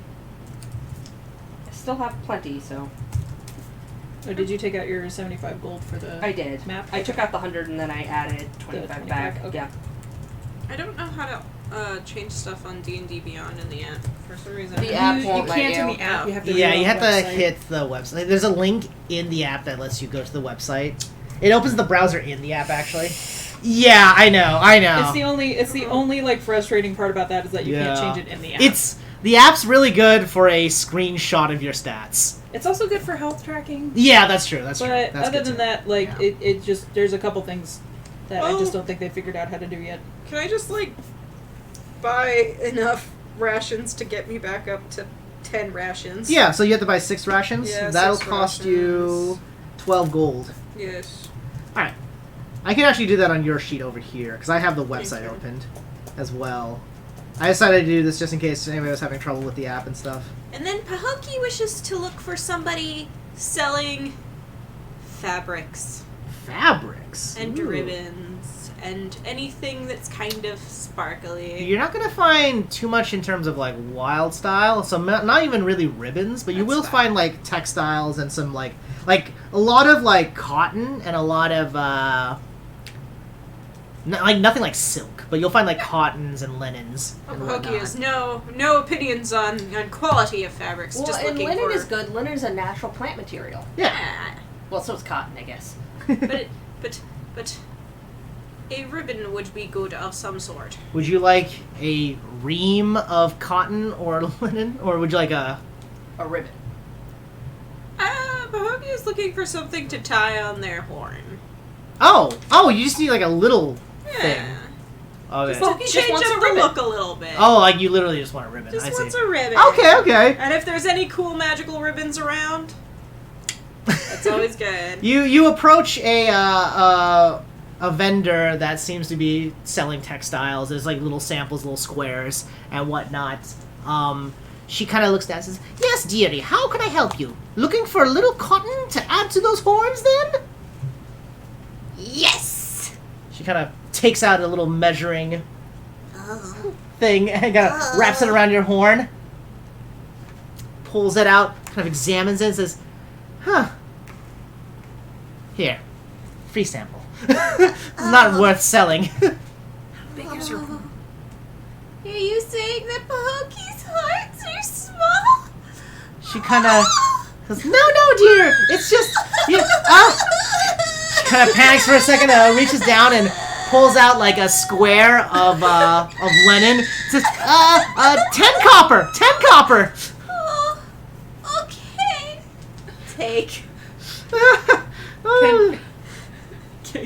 I still have plenty, so Or did you take out your 75 gold for the I did. map? I took out the 100 and then I added 25 back. 25, okay. Yeah. I don't know how to change stuff on D&D Beyond in the app. For some reason. The app you won't let can't you. in the app. You have to Yeah, do it you on have the to website. hit the website. There's a link in the app that lets you go to the website. It opens the browser in the app, actually. Yeah, I know. It's the only like frustrating part about that is that you can't Yeah. change it in the app. The app's really good for a screenshot of your stats. It's also good for health tracking. Yeah, that's true. That's true. But That's other good than too. that, like Yeah. it just there's a couple things that I Well- just don't think they figured out how to do yet. Can I just buy enough rations to get me back up to 10 rations? Yeah, so you have to buy 6 rations. Yeah, That'll 6 cost you 12 gold. Yes. Alright. I can actually do that on your sheet over here, because I have the Thank website you. opened as well. I decided to do this just in case anybody was having trouble with the app and stuff. And then Pahokee wishes to look for somebody selling fabrics Fabrics. and Ooh. ribbons and anything that's kind of sparkly. You're not going to find too much in terms of, wild style. So not even really ribbons, but you That's will fine. find, textiles and some, like a lot of, cotton and a lot of, nothing like silk. But you'll find, cottons and linens and Pahokee whatnot. has no opinions on quality of fabrics. Well, just and looking linen for. is good. Linen is a natural plant material. Yeah. Ah, Well, so is cotton, I guess. but a ribbon would be good of some sort. Would you like a ream of cotton or linen? Or would you like a... A ribbon. Pahokee is looking for something to tie on their horn. Oh, you just need, a little thing. Yeah. Okay. Just to Just change wants a up the ribbon. look a little bit. Oh, you literally just want a ribbon. Just I wants see. a ribbon. Okay. And if there's any cool magical ribbons around, that's always good. You approach a vendor that seems to be selling textiles. There's little samples, little squares, and whatnot. She kind of looks down and says, "Yes, dearie, how can I help you? Looking for a little cotton to add to those horns, then?" Yes! She kind of takes out a little measuring Oh. thing and kind of wraps it around your horn. Pulls it out, kind of examines it, and says, "Huh. Here, free sample. Not worth selling." Big is your Are you saying that Pahokee's hearts are small? She kind of says, "No, dear. It's just she kind of panics for a second, reaches down and pulls out a square of linen. Says, 10 copper, 10 copper." Oh, okay. Take.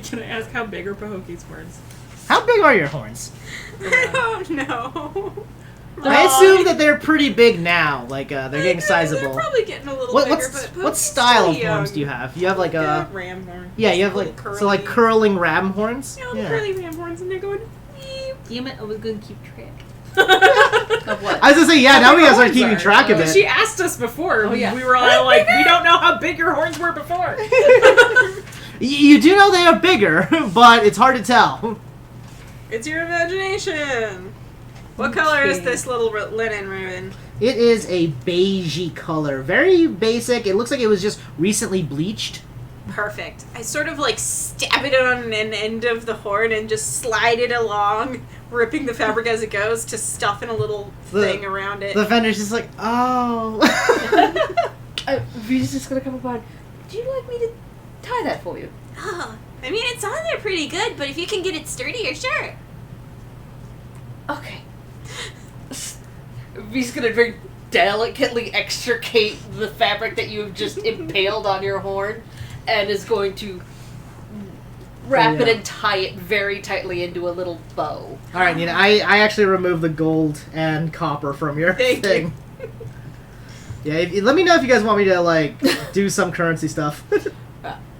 Can I ask how big are Pahokee's horns? How big are your horns? I don't know. I assume that they're pretty big now. Like they're getting sizable. They're probably getting a little What bigger. what's But what Poke's style of still horns young. do you have? You have like a ram horn. yeah. You have Little like so like curling ram horns. You know, the curly ram horns, and they're going. Beep. Damn it! I was gonna keep track. Of what? I was gonna say yeah. Now we gotta start Horns keeping are. track of She it. asked us before. Oh, yeah. We were all like, we don't know how big your horns were before. You do know they are bigger, but it's hard to tell. It's your imagination. What color is this little linen ribbon? It is a beigey color, very basic. It looks like it was just recently bleached. Perfect. I sort of like stab it on an end of the horn and just slide it along, ripping the fabric as it goes to stuff in a little thing around it. The vendor's just like, oh. V's just gonna come up on. Do you like me to tie that for you? Oh, I mean, it's on there pretty good, but if you can get it sturdier, sure. Okay. V's gonna very delicately extricate the fabric that you've just impaled on your horn, and is going to wrap it and tie it very tightly into a little bow. All right, Nina. I actually removed the gold and copper from your Thank thing. Yeah, let me know if you guys want me to like do some currency stuff.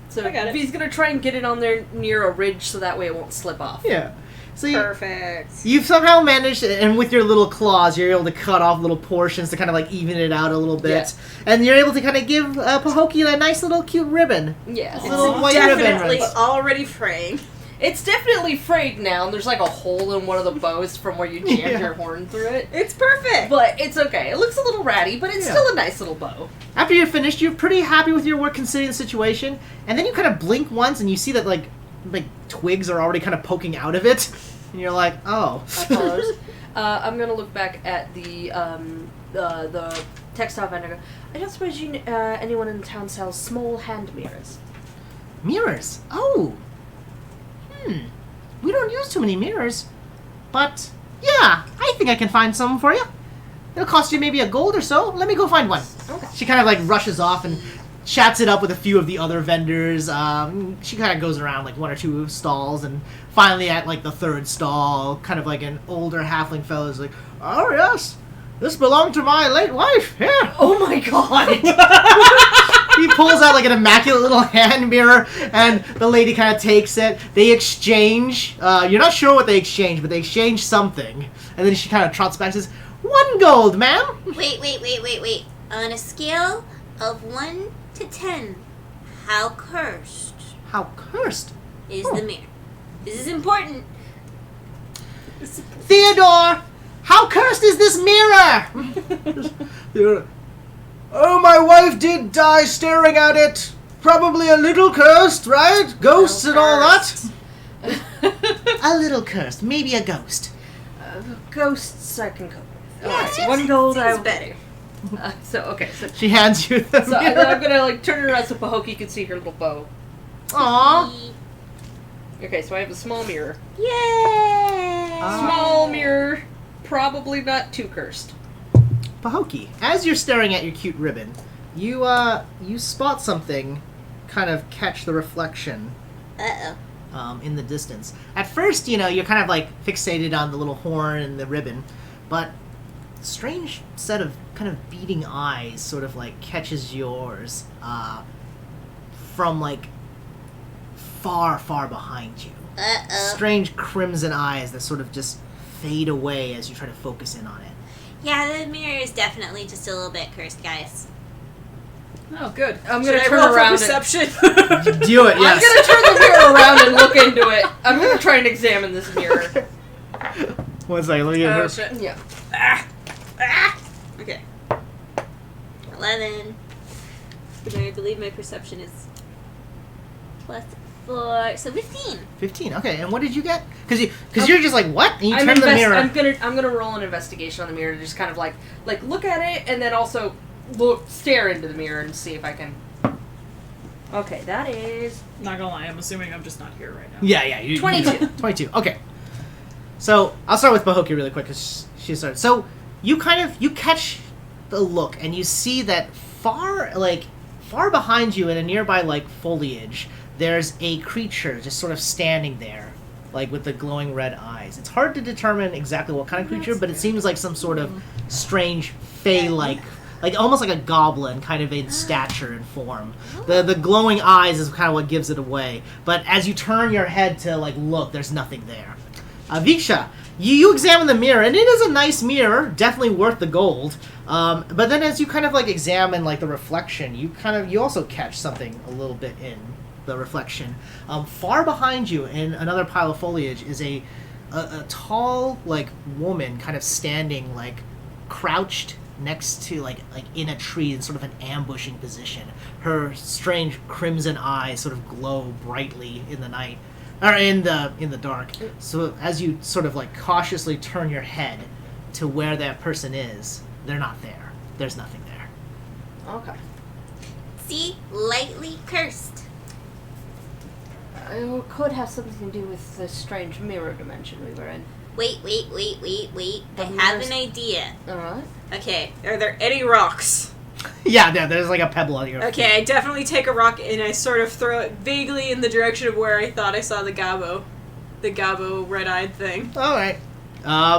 So I got it. V's gonna try and get it on there near a ridge so that way it won't slip off. Yeah. So Perfect. you've somehow managed, and with your little claws, you're able to cut off little portions to kind of like even it out a little bit, Yeah. and you're able to kind of give Pahokee a nice little cute ribbon. Yeah. It's little white ribbon. Definitely Right? already fraying. It's definitely frayed now, and there's like a hole in one of the bows from where you jammed Yeah. your horn through it. It's perfect. But it's okay. It looks a little ratty, but it's Yeah. still a nice little bow. After you're finished, you're pretty happy with your work considering the situation, and then you kind of blink once and you see that like twigs are already kind of poking out of it, and you're like, oh. That follows. I'm gonna look back at the textile vendor. I don't suppose anyone in the town sells small hand mirrors. Mirrors. Oh. We don't use too many mirrors, but yeah, I think I can find some for you. It'll cost you maybe a gold or so. Let me go find one. Okay. She kind of like rushes off and chats it up with a few of the other vendors. She kind of goes around like one or two stalls, and finally at like the third stall, kind of like an older halfling fellow is like, "Oh yes, this belonged to my late wife. Here." Oh my god! He pulls out like an immaculate little hand mirror, and the lady kind of takes it. They exchange. You're not sure what they exchange, but they exchange something. And then she kind of trots back and says, 1 gold, ma'am. Wait. On a scale of 1 to 10, how cursed How cursed. is the mirror? This is important. Theodore, how cursed is this mirror? Oh, my wife did die staring at it. Probably a little cursed, right? Ghosts and all that. A little cursed, maybe a ghost. Ghosts I can cope with. Yeah, Alright, seems- 1 gold I seems will better. So She hands you the So mirror. then I'm gonna like turn it around so Pahokee can see her little bow. Aww. Okay, so I have a small mirror. Yay! Small mirror, probably not too cursed. Pahokee, as you're staring at your cute ribbon, you spot something kind of catch the reflection Uh-oh. in the distance. At first, you're kind of like fixated on the little horn and the ribbon, but a strange set of kind of beating eyes sort of like catches yours from like far, far behind you. Uh-oh. Strange crimson eyes that sort of just fade away as you try to focus in on it. Yeah, the mirror is definitely just a little bit cursed, guys. Oh, good. I'm Should gonna I turn roll for around. perception? Do it, yes. I'm gonna turn the mirror around and look into it. I'm gonna try and examine this mirror. 1 second, let me get Oh her. shit. Yeah. Okay. 11. But I believe my perception is +4, so 15. 15. Okay, and what did you get? Because you're just like, what? And you I'm turn the mirror. I'm gonna roll an investigation on the mirror to just kind of like look at it and then also stare into the mirror and see if I can. Okay, that is Not gonna lie, I'm assuming I'm just not here right now. Yeah. 22. 22. Okay. So I'll start with Pahokee really quick because she started. So you catch the look and you see that far behind you in a nearby like foliage, there's a creature just sort of standing there, like with the glowing red eyes. It's hard to determine exactly what kind of creature, but it seems like some sort of strange fey-like, like almost like a goblin kind of in stature and form. The glowing eyes is kind of what gives it away. But as you turn your head to like look, there's nothing there. Viksha, you examine the mirror, and it is a nice mirror, definitely worth the gold. But then as you kind of like examine like the reflection, you also catch something a little bit in the reflection. Far behind you in another pile of foliage is a tall like woman kind of standing like crouched next to like in a tree in sort of an ambushing position. Her strange crimson eyes sort of glow brightly in the night. Or in the dark. So as you sort of like cautiously turn your head to where that person is, they're not there. There's nothing there. Okay. See? Lightly cursed. It could have something to do with the strange mirror dimension we were in. Wait. The I have mirrors- an idea. Alright. Okay, are there any rocks? Yeah, there's like a pebble on your Okay, I definitely take a rock and I sort of throw it vaguely in the direction of where I thought I saw the Gabo red-eyed thing. All right.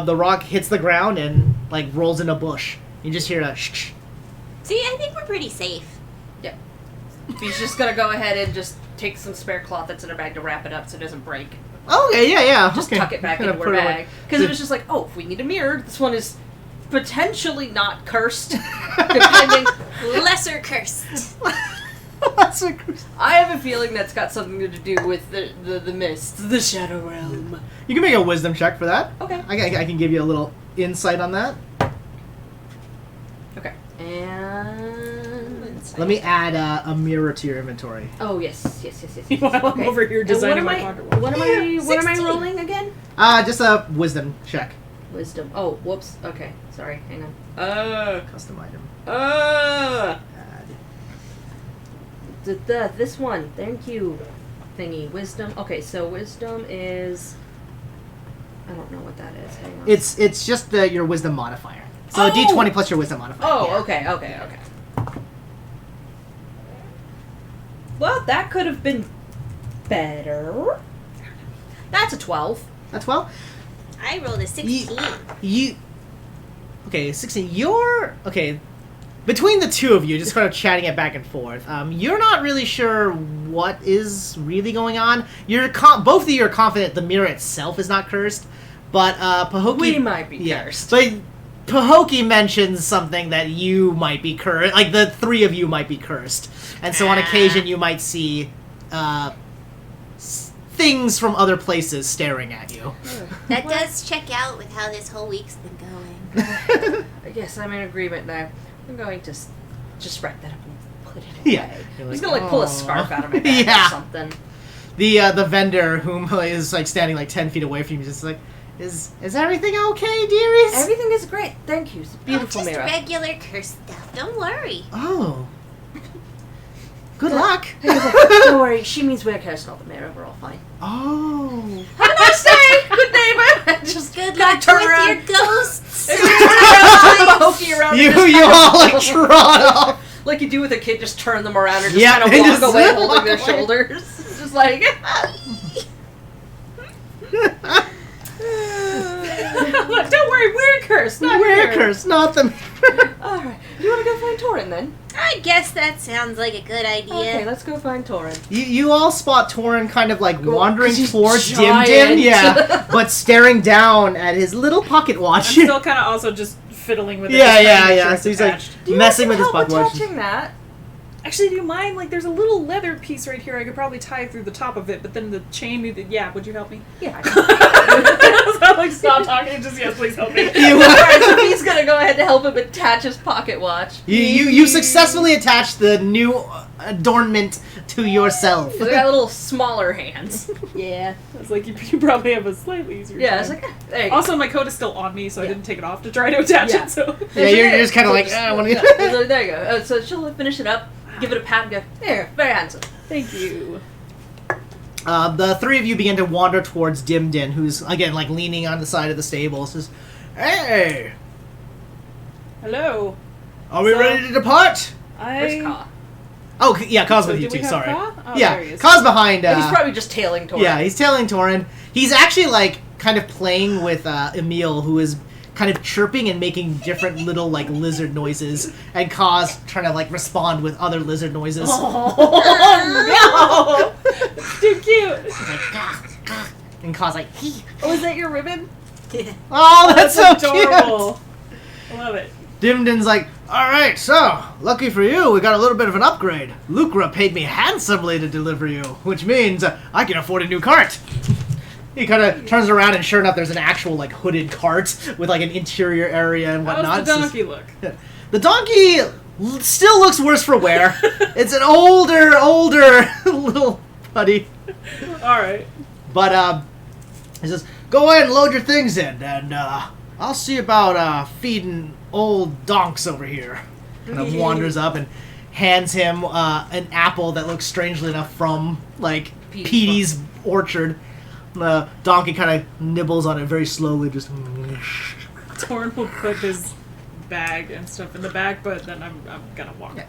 The rock hits the ground and like rolls in a bush. You just hear a shh. See, I think we're pretty safe. Yeah. He's just gonna go ahead and just take some spare cloth that's in her bag to wrap it up so it doesn't break. Okay, yeah. Just okay. tuck it back Kinda into her put it bag. away. Because it was just like, oh, if we need a mirror, this one is potentially not cursed. Depending. Lesser cursed. That's a cr- I have a feeling that's got something to do with the mist, the shadow realm. You can make a wisdom check for that. Okay. I can give you a little insight on that. Okay. And Let me add a mirror to your inventory. oh yes. While I'm Okay. over here And designing what my am I? Conjure What am I? What am I 16. rolling again? Just a wisdom check. Wisdom. Oh, whoops. Okay. Sorry. Hang on. Custom item. Uh, Add. This one. Thank you. Thingy. Wisdom. Okay. So wisdom is. I don't know what that is. Hang on. It's just your wisdom modifier. So a d20 plus your wisdom modifier. Oh. Yeah. Okay. Well, that could have been better. That's a 12. That's well. I rolled a 16. You okay? 16. You're okay. Between the two of you, just kind of chatting it back and forth. You're not really sure what is really going on. Both of you are confident the mirror itself is not cursed, but Pahokee. We might be cursed. But Pahokee mentions something that you might be cursed. Like the three of you might be cursed, and so on occasion you might see things from other places staring at you. That does check out with how this whole week's been going. Yes, I'm in agreement now. I'm going to just wrap that up and put it away. Yeah. You're He's like, gonna pull "Aw." a scarf out of my bag Yeah. or something. The vendor whom is like standing like 10 feet away from you is just like, is everything okay, dearies? Everything is great. Thank you. It's a beautiful just mirror. regular cursed stuff. Don't worry. Oh. Good luck. Don't worry. She means we're cursed, not the mirror. We're all fine. Oh. Have a nice day. Good neighbor. Just Good kinda luck turn with around. your ghosts. Turn around, hokey around. You and just you kinda all like follow. trot off. Like you do with a kid, just turn them around and just Yeah, kind and of walk just away walk holding their away. shoulders. Just like... Look, don't worry, we're cursed, not We're here. cursed, not the mirror. Alright. You want to go find Torin then? I guess that sounds like a good idea. Okay, let's go find Torin. You all spot Torin kind of like wandering 'cause he's towards giant. Dimdim, yeah, but staring down at his little pocket I'm watch. still kind of also just fiddling with it. Yeah, just trying to make sure yeah. it's So he's like attached. Do you messing want with his some help pocket watch. attaching that? Actually, do you mind? Like, there's a little leather piece right here. I could probably tie through the top of it, but then the chain. Yeah, would you help me? Yeah. So I'm like, stop talking. Just yes, please help me. Alright, so he's gonna go ahead and help him attach his pocket watch. You successfully attached the new adornment to yourself. He's got little smaller hands. Yeah. I was like, you probably have a slightly easier Yeah, time. it's like, there you go. Also, my coat is still on me, so I didn't take it off to try to attach Yeah. it. So Yeah, you're just kind of like, I want Yeah, to. so there you go. So she'll finish it up, give it a pat, and go, there, very handsome. thank you. The three of you begin to wander towards Dimdin, who's again like leaning on the side of the stable. Says, "Hey, Hello. are we So- ready to depart?" Where's I Ka? Oh, yeah, Kaw's with So you do we too, have sorry. Kaw? Oh, Yeah, there he is. Kaw's behind... He's probably just tailing toward. Yeah, he's tailing Torin. He's actually, like, kind of playing with Emil, who is kind of chirping and making different little, like, lizard noises. And Kaw's trying to, like, respond with other lizard noises. Oh, no! It's too cute. He's like, gah, gah. And Kaw's like, hee. Oh, is that your ribbon? Oh, that's so cute! adorable. I love it. Dimdin's like, alright, so, lucky for you, we got a little bit of an upgrade. Lucra paid me handsomely to deliver you, which means I can afford a new cart. He kind of turns around and sure enough, there's an actual, like, hooded cart with, like, an interior area and whatnot. How's the donkey look? The donkey still looks worse for wear. It's an older little buddy. Alright. But, he says, go ahead and load your things in, and, I'll see about, feeding old donks over here. Kind of wanders up and hands him, an apple that looks strangely enough from, like, Petey's orchard. The donkey kind of nibbles on it very slowly, just... Torn will put his bag and stuff in the bag, but then I'm gonna walk. Yeah.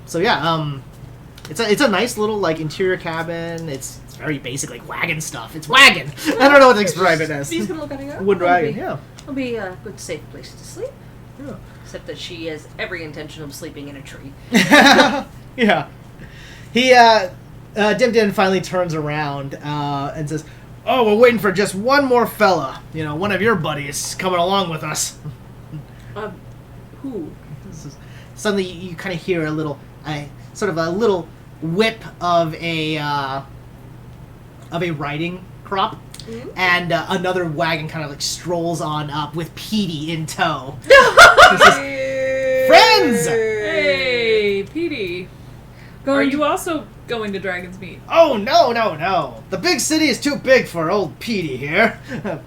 So it's a nice little, like, interior cabin. It's very basic, like, wagon stuff. It's wagon! I don't know what to describe it as. He's gonna look at her. Wood wagon, yeah. It'll be a good, safe place to sleep. Yeah. Except that she has every intention of sleeping in a tree. Yeah. He, Dimdim finally turns around, and says, oh, we're waiting for just one more fella. You know, one of your buddies coming along with us. Who? Suddenly you kind of hear a little, sort of a little whip of a riding crop. Mm-hmm. And another wagon kind of like strolls on up with Petey in tow. Friends! Hey, Petey. Are you also going to Dragonsmeet? Oh, no. The big city is too big for old Petey here.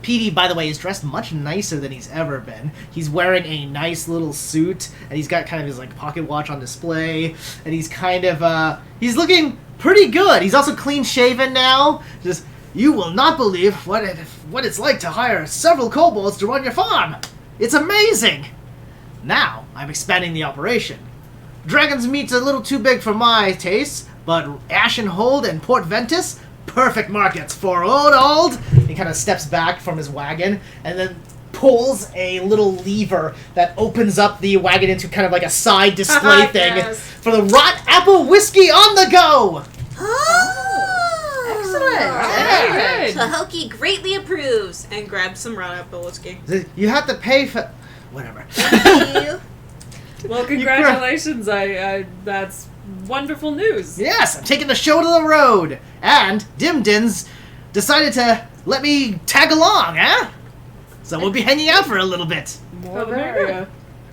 Petey, by the way, is dressed much nicer than he's ever been. He's wearing a nice little suit, and he's got kind of his, like, pocket watch on display, and he's kind of, he's looking pretty good. He's also clean-shaven now. Just, you will not believe what it's like to hire several kobolds to run your farm. It's amazing. Now, I'm expanding the operation. Dragonsmeet's a little too big for my taste, but Ashenhold and Port Ventus, perfect markets for old. He kind of steps back from his wagon and then pulls a little lever that opens up the wagon into kind of like a side display thing Yes. for the Rot Apple Whiskey on the go. Oh, Excellent. Very good. Tahoki greatly approves and grabs some Rot Apple whiskey. You have to pay for... Whatever. Thank you. Well, congratulations. I that's wonderful news. Yes, I'm taking the show to the road. And Dimdins decided to let me tag along, eh? So we'll be hanging out for a little bit. More the merrier.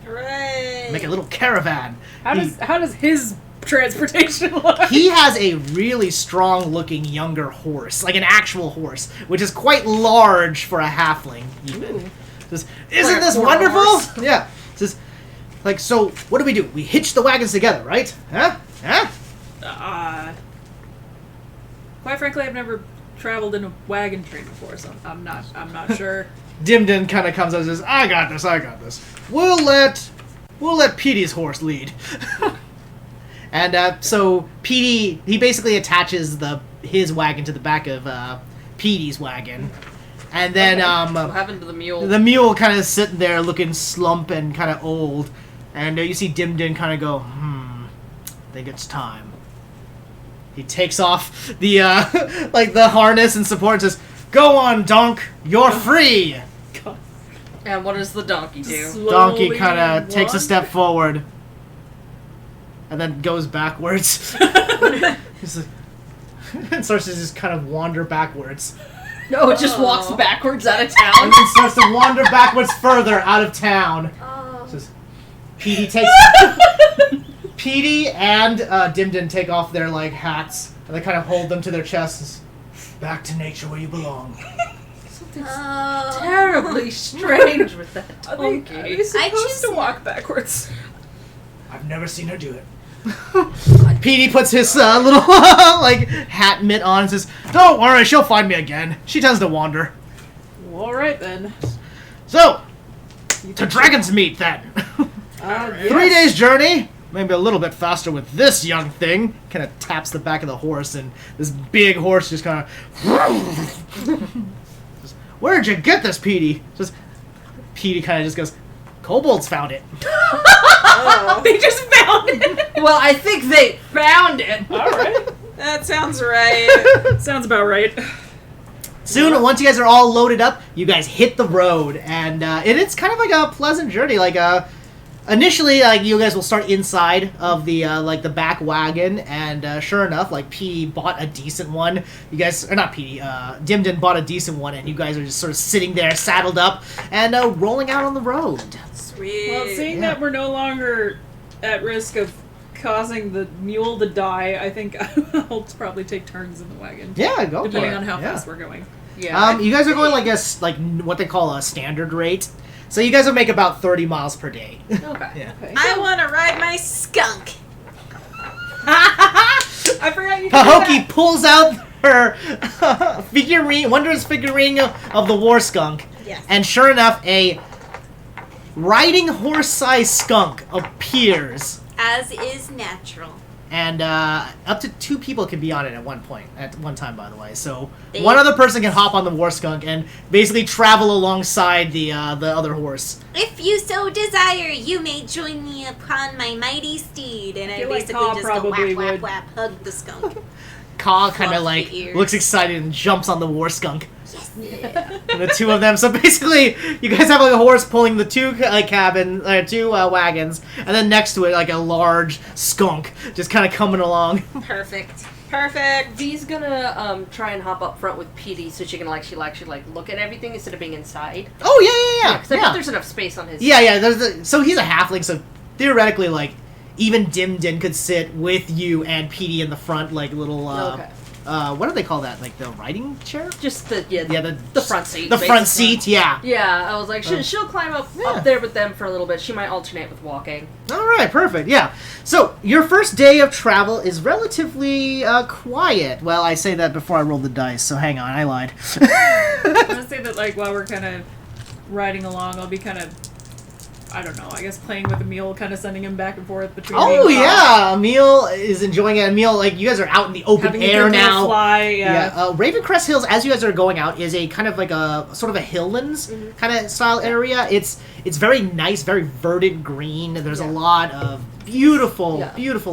Hooray. Make a little caravan. How does his transportation look? He has a really strong-looking younger horse, like an actual horse, which is quite large for a halfling, even. Ooh. Says, isn't Like a this quarter wonderful? horse. Yeah. Says, like, so, what do? We hitch the wagons together, right? Huh? Quite frankly, I've never traveled in a wagon train before, so I'm not sure. Dimdin kind of comes out and says, I got this. We'll let Petey's horse lead. And so Petey, he basically attaches his wagon to the back of Petey's wagon. And then What happened to the mule? the mule kind of sitting there looking slump and kind of old. And you see Dimdin kind of go, I think it's time. He takes off the like the harness and support and says, go on, Donk, you're free. And what does the donkey do? Donkey kind of takes a step forward and then goes backwards. He's like, and starts to just kind of wander backwards. No, it just walks backwards out of And town. then starts to wander backwards further out of town. Oh. Says, Petey and Dimdin take off their like hats and they kind of hold them to their chests. Back to nature where you belong. Oh. Terribly strange with that Are you donkey. supposed choose to not- walk backwards? I've never seen her do it. Petey puts his little like hat mitt on and says, don't worry, she'll find me again. She tends to wander. Well, all right then. So, to Dragonsmeet then. 3 3 days journey. maybe a little bit faster with this young thing. Kind of taps the back of the horse, and this big horse just kind of. Where'd you get this, Petey? Petey kind of just goes, kobolds found it. They just found it. Well, I think they found it. All right. That sounds right. Sounds about right. Soon, once you guys are all loaded up, you guys hit the road, and it's kind of like a pleasant journey. Like, initially, like, you guys will start inside of the the back wagon, and sure enough, like, Petey bought a decent one. You guys, or not Petey, Dimden bought a decent one, and you guys are just sort of sitting there, saddled up, and rolling out on the road. Sweet. Well, seeing that we're no longer at risk of causing the mule to die, I think I'll probably take turns in the wagon. Yeah, go for it. Depending on how Yeah. fast we're going. Yeah. You guys are going like what they call a standard rate. So you guys will make about 30 miles per day. Okay. Yeah. Okay. I want to ride my skunk. I forgot you. Pahoki pulls out her figurine, wondrous figurine of the war skunk, Yes. and sure enough, a riding horse-sized skunk appears, As is natural. and up to 2 people can be on it at one time. By the way, so They- one other person can hop on the war skunk and basically travel alongside the other horse. If you so desire, you may join me upon my mighty steed. And I feel like basically Ka just go probably whap, whap, would. whap, hug the skunk. Ka kind Fluff of like the ears. looks excited and jumps on the war skunk. Yes. And the 2 of them. So basically, you guys have like a horse pulling the 2 2 wagons, and then next to it like a large skunk just kind of coming along. Perfect. Perfect. V's gonna try and hop up front with Petey so she can actually look at everything instead of being inside. Oh yeah, Because I think there's enough space on his. Yeah. So he's a halfling, so theoretically, like even Dimdin could sit with you and Petey in the front, like little. Okay. What do they call that? Like the riding chair? Just the The front seat. The front basically. seat, yeah. Yeah, I was like, she'll climb up there with them for a little bit. She might alternate with walking. All right, perfect. Yeah. So your first day of travel is relatively quiet. Well, I say that before I rolled the dice, so hang on, I lied. I want to say that, like, while we're kind of riding along, I'll be kind of, I don't know, I guess playing with Emil, kind of sending him back and forth between. Oh me and yeah, Emil is enjoying it. Emil, like you guys are out in the open having air a good little now. Fly, yeah. Ravencrest Hills, as you guys are going out, is a kind of like a sort of a hilllands kind of style area. It's very nice, very verdant green. There's a lot of beautiful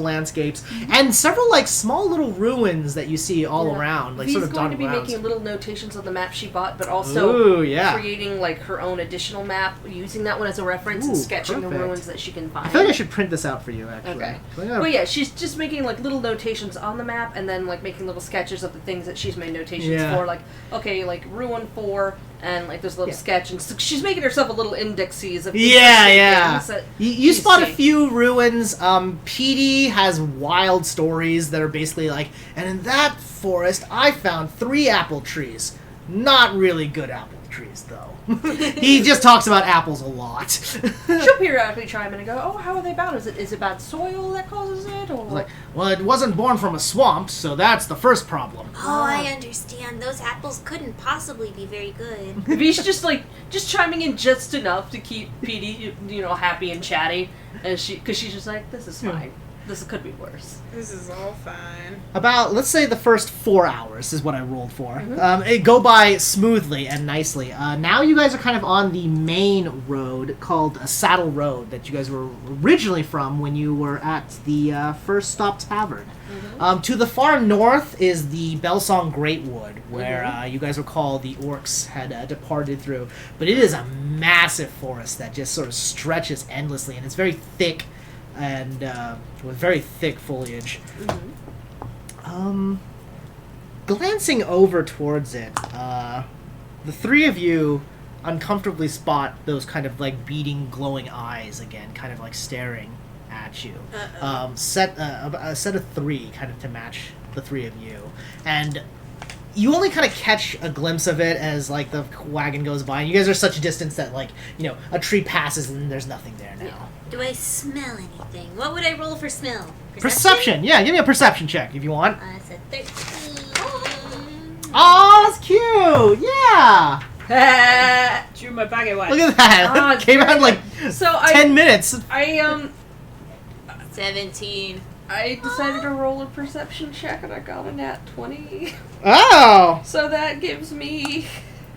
landscapes and several like small little ruins that you see all around, like V's sort of going dotted to be around. making little notations on the map she bought, but also Ooh, yeah. creating like her own additional map, using that one as a reference and Ooh, sketching the perfect. ruins that she can find. I feel like I should print this out for you, actually. Okay. So I gotta- But yeah, she's just making like little notations on the map, and then like making little sketches of the things that she's made notations Yeah. for. Like, okay, like ruin 4, and like there's a little Yeah. sketch, and so she's making herself a little indexes of Yeah, interesting yeah. things that You she's spot a seeing. few ruins. Petey has wild stories that are basically like, and in that forest, I found 3 apple trees. Not really good apple trees, though. He just talks about apples a lot. She'll periodically chime in and go, "Oh, how are they bound? Is it bad soil that causes it, or Like, well, it wasn't born from a swamp, so that's the first problem. Oh, I understand. Those apples couldn't possibly be very good. V's just chiming in just enough to keep Petey, happy and chatty, and because she's just like, this is fine. This could be worse. This is all fine. About, let's say, the first 4 hours is what I rolled for. It go by smoothly and nicely. Now you guys are kind of on the main road called a Saddle Road that you guys were originally from when you were at the First Stop Tavern. To the far north is the Belsong Greatwood, where you guys recall the orcs had departed through. But it is a massive forest that just sort of stretches endlessly, and it's very thick and with very thick foliage. Glancing over towards it, the 3 of you uncomfortably spot those kind of like beating, glowing eyes again, kind of like staring at you. A set of 3, kind of to match the 3 of you, and you only kind of catch a glimpse of it as like the wagon goes by, and you guys are such a distance that like a tree passes and there's nothing there now. Do I smell anything? What would I roll for smell? Perception, yeah, give me a perception check if you want. It's a 13. Oh, that's cute! Yeah! Chew my pocket watch. Look at that! Ah, Came out in like so 10 minutes. I 17. I decided to roll a perception check and I got a nat 20. Oh! So that gives me...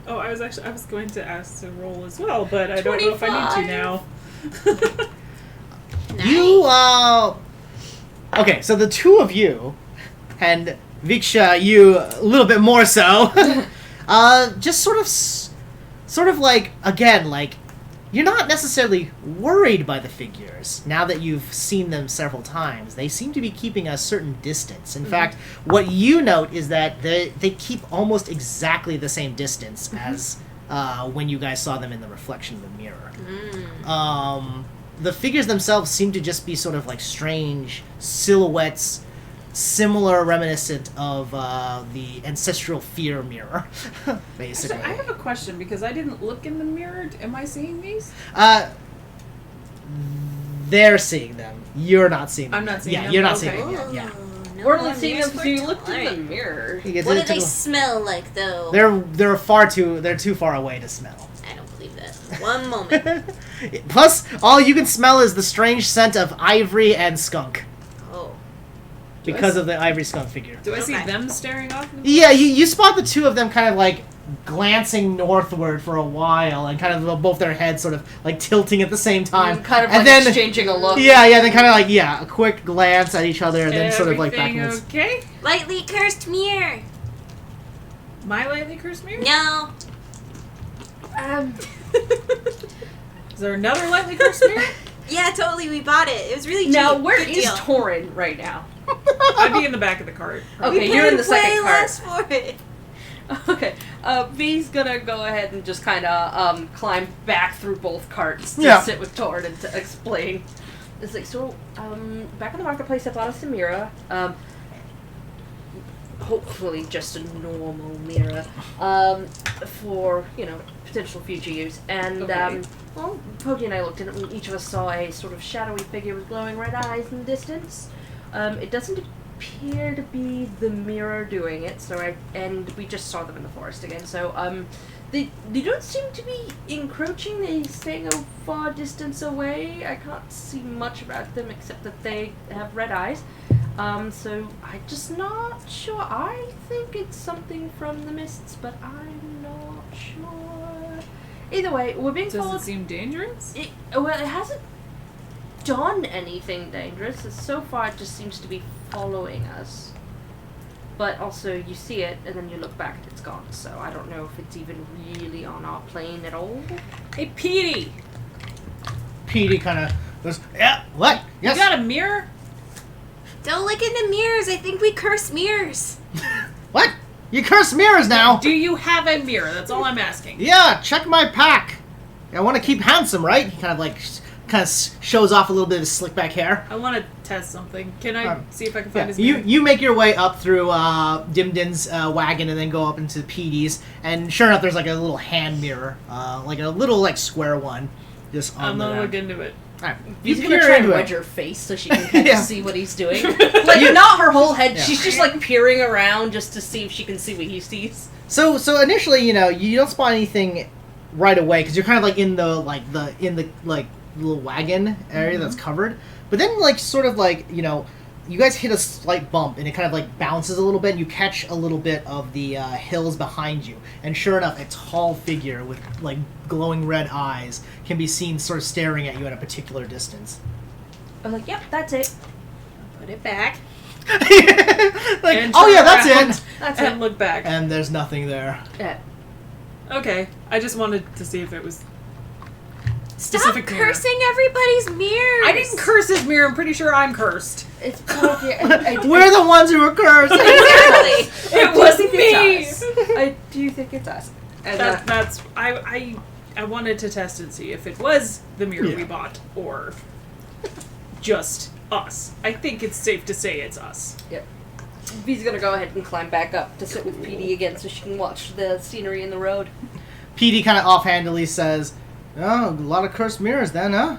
Oh, I was going to ask to roll as well, but I don't know if I need to now. You, okay, so the two of you, and Viksha, you a little bit more so, just sort of like, again, like, you're not necessarily worried by the figures now that you've seen them several times. They seem to be keeping a certain distance. In fact, what you note is that they keep almost exactly the same distance as when you guys saw them in the reflection of the mirror. The figures themselves seem to just be sort of like strange silhouettes, similar, reminiscent of the ancestral fear mirror, basically. Actually, I have a question because I didn't look in the mirror. Am I seeing these? They're seeing them. You're not seeing them. I'm not seeing them? Yeah, you're not Okay. seeing them. Yeah. No We're only more seeing mirrors them because for you looked in the tonight. mirror. You get What to- do they smell like, though? They're too far away to smell. I don't believe that. One moment. Plus, all you can smell is the strange scent of ivory and skunk Oh. because of the ivory skunk figure. Do I see Okay. them staring off? Yeah, you spot the two of them kind of like glancing northward for a while, and kind of both their heads sort of like tilting at the same time. Kind of and like then, exchanging a look. Yeah, then kind of like a quick glance at each other, and then sort of like back. Everything And okay? Lightly cursed mirror. My lightly cursed mirror? No. Is there another lightly cursed mirror? Yeah, totally. We bought it. It was really cheap. Now, where Good is deal. Torin right now? I'd be in the back of the cart. Okay, We you're in paid the second way cart. less for it. Okay, V's gonna go ahead and just kind of climb back through both carts to Yeah. sit with Torin and to explain. It's like, so, back in the marketplace, I bought a Samira. Hopefully just a normal mirror. For, potential future use. And, Okay. well, Poggy and I looked at it, and each of us saw a sort of shadowy figure with glowing red eyes in the distance. It doesn't appear to be the mirror doing it, and we just saw them in the forest again, so, they don't seem to be encroaching, they're staying a far distance away. I can't see much about them except that they have red eyes. So I'm just not sure. I think it's something from the mists, but I'm not sure. Either way, we're being Does followed. it seem dangerous? It hasn't done anything dangerous. So far, it just seems to be following us. But also, you see it, and then you look back, and it's gone. So I don't know if it's even really on our plane at all. Hey, Petey! Petey kind of goes, yeah, what? Yes. You got a mirror? Don't look in the mirrors. I think we curse mirrors. What? You curse mirrors now? Do you have a mirror? That's all I'm asking. Yeah, check my pack. I want to keep handsome, right? He kind of shows off a little bit of his slick back hair. I want to test something. Can I see if I can find Yeah, his mirror? you make your way up through Dimdin's wagon and then go up into Petey's, and sure enough, there's like a little hand mirror, like a little like square one, just on I'm the gonna back. look into it. All right. He's You gonna peer try and into wedge it. her face so she can kind of Yeah. see what he's doing. Like, not her whole head. Yeah. She's just like peering around just to see if she can see what he sees. So initially, you don't spot anything right away because you're kind of like in the little wagon area that's covered. But then sort of you guys hit a slight bump and it kind of like bounces a little bit and you catch a little bit of the hills behind you. And sure enough, a tall figure with like glowing red eyes can be seen sort of staring at you at a particular distance. I was like, yep, that's it. Put it back. And oh yeah, turn that's around it. That's and it. look back. And there's nothing there. Yeah. Okay, I just wanted to see if it was. Stop Specific mirror. cursing everybody's mirrors. I didn't curse his mirror. I'm pretty sure I'm cursed. It's probably. I We're the ones who were cursed. Exactly. It was think me. it's us. I do think it's us. And, That's I wanted to test and see if it was the mirror we Yeah. bought or just us. I think it's safe to say it's us. Yep. V's gonna go ahead and climb back up to sit with PD again so she can watch the scenery in the road. Petey kind of offhandedly says, "Oh, a lot of cursed mirrors then, huh?"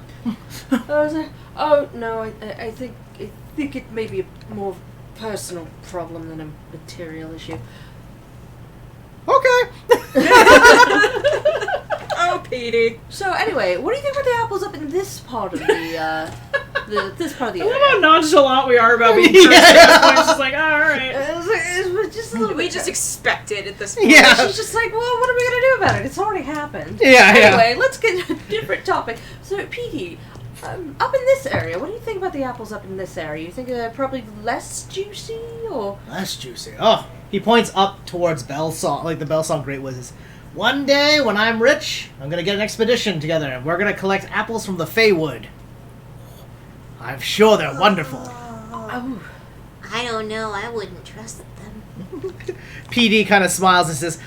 I was like, oh no, I think it may be a more personal problem than a material issue. Okay. Oh, Petey. So anyway, what do you think about the apples up in this part of the this part of the I love area. how nonchalant we are about being cursed at this point. It's just like, all right. It was just a little We bit. just expect it at this point. Yeah. She's just like, well, what are we gonna do about it? It's already happened. Yeah, Anyway, let's get to a different topic. So, Petey, up in this area, what do you think about the apples up in this area? You think they're probably less juicy, or? Less juicy. Oh, he points up towards Bellsong, like the Bellsong Great Wizards. One day, when I'm rich, I'm gonna get an expedition together, and we're gonna collect apples from the Feywood. I'm sure they're wonderful. Oh. I don't know. I wouldn't trust them. PD kind of smiles and says,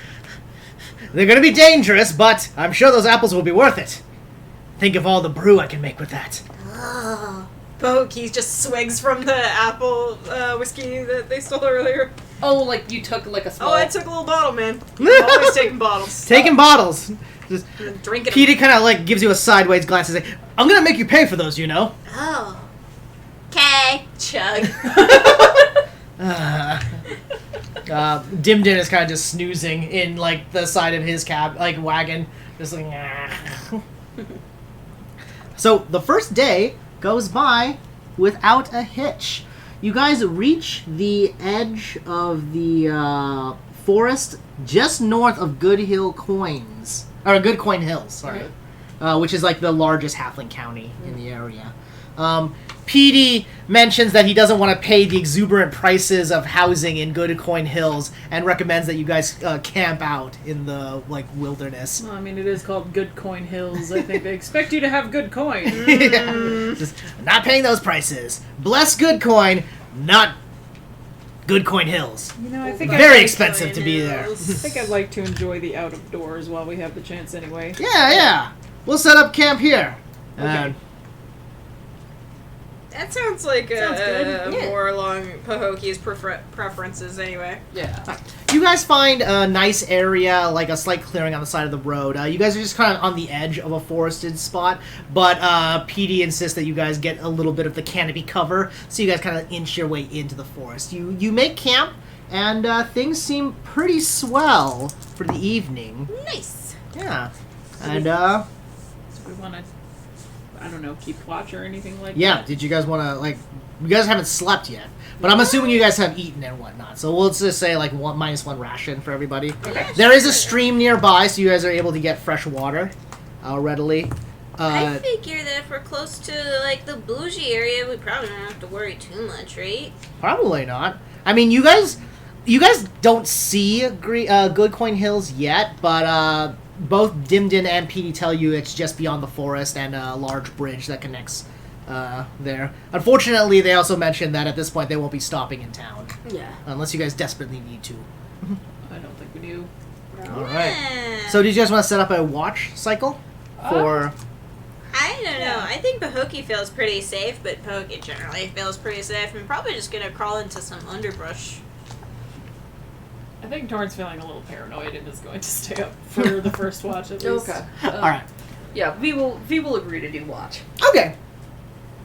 "They're gonna be dangerous, but I'm sure those apples will be worth it. Think of all the brew I can make with that." Oh. Pokey just swigs from the apple whiskey that they stole earlier. Oh, like you took like a small. Oh, I took a little bottle, man. I'm always taking bottles. Taking bottles. Just, And drinking PD kind of like gives you a sideways glance and says, "I'm gonna make you pay for those, you know." Oh. Okay. Chug. Dimdim is kind of just snoozing in like the side of his cab, like wagon, just like. So the first day goes by without a hitch. You guys reach the edge of the forest just north of Good Hill Coins, or Good Coin Hills, sorry, which is like the largest halfling county in the area. PD mentions that he doesn't want to pay the exuberant prices of housing in Good Coin Hills and recommends that you guys camp out in the like wilderness. Well, I mean, it is called Good Coin Hills. I think they expect you to have good coin. Yeah. Just not paying those prices. Bless Good Coin, not Good Coin Hills. You know, I think Very I'd expensive to be there. I think I'd like to enjoy the out of doors while we have the chance anyway. Yeah. We'll set up camp here. Okay. That sounds like Sounds good. Yeah. more along Pahokie's preferences anyway. Yeah. You guys find a nice area, like a slight clearing on the side of the road. You guys are just kind of on the edge of a forested spot, but PD insists that you guys get a little bit of the canopy cover, so you guys kind of inch your way into the forest. You make camp, and things seem pretty swell for the evening. Nice. Yeah. And, So we want to, I don't know, keep watch or anything like yeah, that? did you guys want to, like, you guys haven't slept yet, but I'm assuming you guys have eaten and whatnot, so we'll just say, like, -1 ration for everybody. Okay. There is a stream nearby, so you guys are able to get fresh water readily. I figure that if we're close to like the bougie area, we probably don't have to worry too much, right? Probably not. I mean, you guys don't see Good Coin Hills yet, but both Dimdim and PD tell you it's just beyond the forest and a large bridge that connects there. Unfortunately, they also mentioned that at this point they won't be stopping in town Yeah. unless you guys desperately need to. I don't think we do. All right. Yeah. So, did you guys want to set up a watch cycle for? I don't know. Yeah. I think Pahokee feels pretty safe, but Pahokee generally feels pretty safe. I'm probably just gonna crawl into some underbrush. I think Torrance feeling a little paranoid and is going to stay up for the first watch at least. Okay. All right. Yeah, we will agree to do watch. Okay.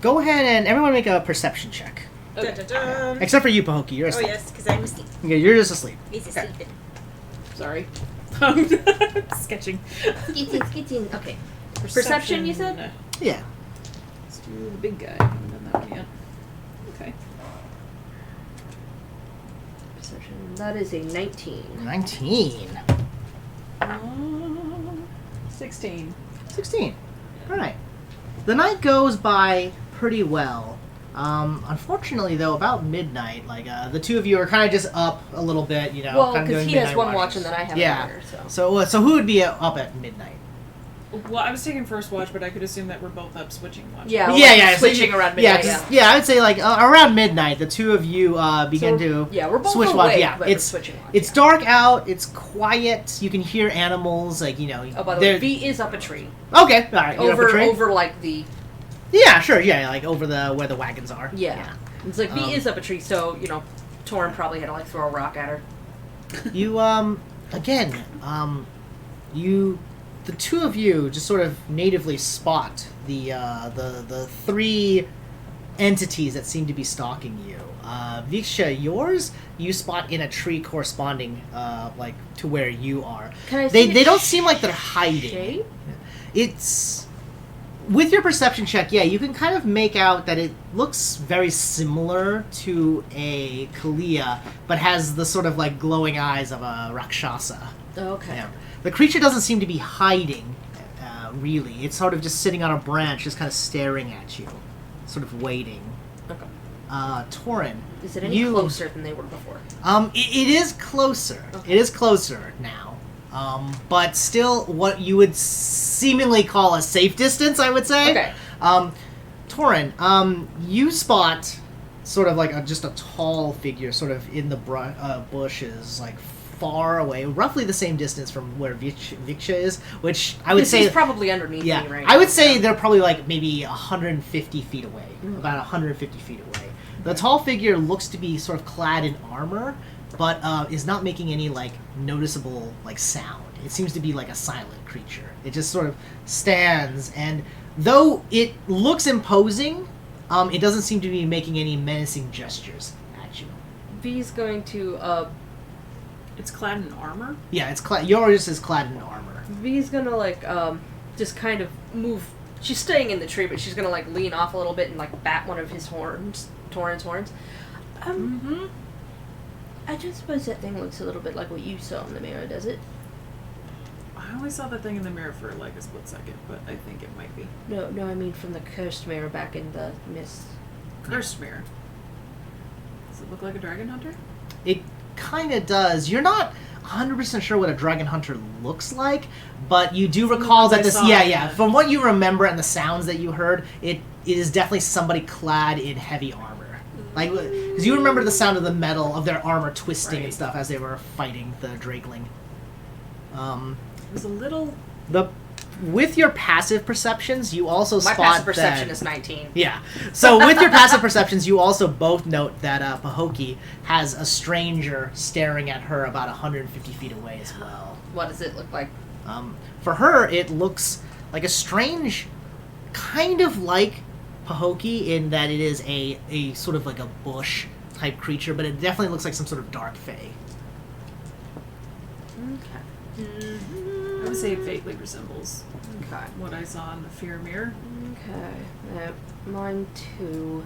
Go ahead and everyone make a perception check. Okay. Dun-dun-dun. Except for you, Pahokee. You're Oh asleep. yes, because I'm asleep. Yeah, you're just asleep. He's Okay. asleep. Sorry. Sketching. Skitting. Okay. Perception, you said? Yeah. Let's do the big guy. I haven't done that one yet. Okay. Perception. That is a 19. 19. 16. 16. Alright. The night goes by pretty well. Unfortunately, though, about midnight, like, the two of you are kind of just up a little bit, you know, Well, kind of because doing he has midnight one watches. watch and then I have Yeah. another, so. So who would be up at midnight? Well, I was taking first watch, but I could assume that we're both up switching watch. Yeah, so switching you- around Yeah, midnight, 'cause- yeah, I would say, like, around midnight, the two of you begin to Yeah, we're both switch awake, watch. Yeah, but it's we're switching watch. it's dark out, it's quiet, you can hear animals, like, you know. Oh, by the way, they're- V is up a tree. Okay, alright, you're up a Over, tree? over like the. Yeah, sure, yeah, like over where the wagons are. Yeah. It's like V Um, is up a tree, so, you know, Torin probably had to, like, throw a rock at her. You, again, the two of you just sort of natively spot the three entities that seem to be stalking you. Viksha, yours, you spot in a tree corresponding, like, to where you are. Can I see They its don't seem like they're hiding. shape? It's with your perception check, yeah, you can kind of make out that it looks very similar to a Kalia, but has the sort of like glowing eyes of a Rakshasa. Okay. Yeah. The creature doesn't seem to be hiding, really. It's sort of just sitting on a branch, just kind of staring at you, sort of waiting. Okay. Torin. Is it any closer than they were before? It is closer. Okay. It is closer now. But still what you would seemingly call a safe distance, I would say. Okay. Torin, you spot sort of like just a tall figure sort of in the bushes, like far away, roughly the same distance from where Viksha is, which I would say... He's probably underneath me right now. I would say they're probably like maybe 150 feet away, about 150 feet away. The tall figure looks to be sort of clad in armor, but is not making any like noticeable like sound. It seems to be like a silent creature. It just sort of stands, and though it looks imposing, it doesn't seem to be making any menacing gestures at you. V's going to It's clad in armor? Yeah, it's clad. Yours is clad in armor. V's gonna like just kind of move. She's staying in the tree, but she's gonna like lean off a little bit and like bat one of his horns, Torin's horns. I don't suppose that thing looks a little bit like what you saw in the mirror, does it? I only saw that thing in the mirror for like a split second, but I think it might be. No, I mean from the cursed mirror back in the mist. Cursed mirror. Does it look like a dragon hunter? It kind of does. You're not 100% sure what a dragon hunter looks like, but you do recall that this... Yeah. From what you remember and the sounds that you heard, it is definitely somebody clad in heavy armor. Like, because you remember the sound of the metal of their armor twisting and stuff as they were fighting the Drakeling. It was a little... With your passive perceptions, you also spot My passive perception that, is 19. Yeah. So with your passive perceptions, you also both note that Pahokee has a stranger staring at her about 150 feet away as well. What does it look like? For her, it looks like a strange, kind of like Pahokee in that it is a sort of like a bush type creature, but it definitely looks like some sort of dark fae. Okay. I would say it vaguely resembles Okay. what I saw in the fear mirror. Okay. Mine too.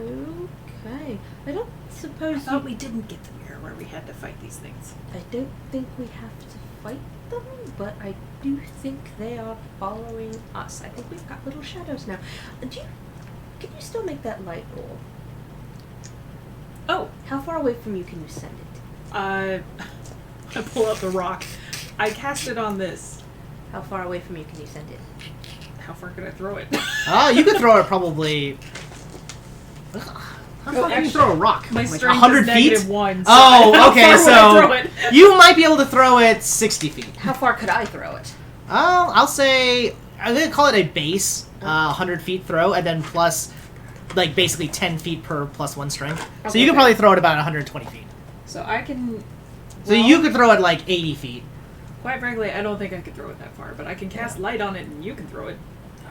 Okay. I don't I suppose thought we didn't get the mirror where we had to fight these things. I don't think we have to fight them, but I do think they are following us. I think we've got little shadows now. Can you still make that light roll? Oh, How far away from you can you send it? I pull out the rock. I cast it on this. How far away from you can you send it? How far could I throw it? You could throw it probably... How far can you throw a rock? My Like strength 100 is feet? -1. So Oh, how okay, far would I so throw it? you might be able to throw it 60 feet. How far could I throw it? I'll say... I'm going to call it a base 100 feet throw, and then plus, like, basically 10 feet per +1 strength. So Okay, you could okay. probably throw it about 120 feet. So I can... So you could throw it, like, 80 feet. Quite frankly, I don't think I could throw it that far, but I can cast light on it and you can throw it.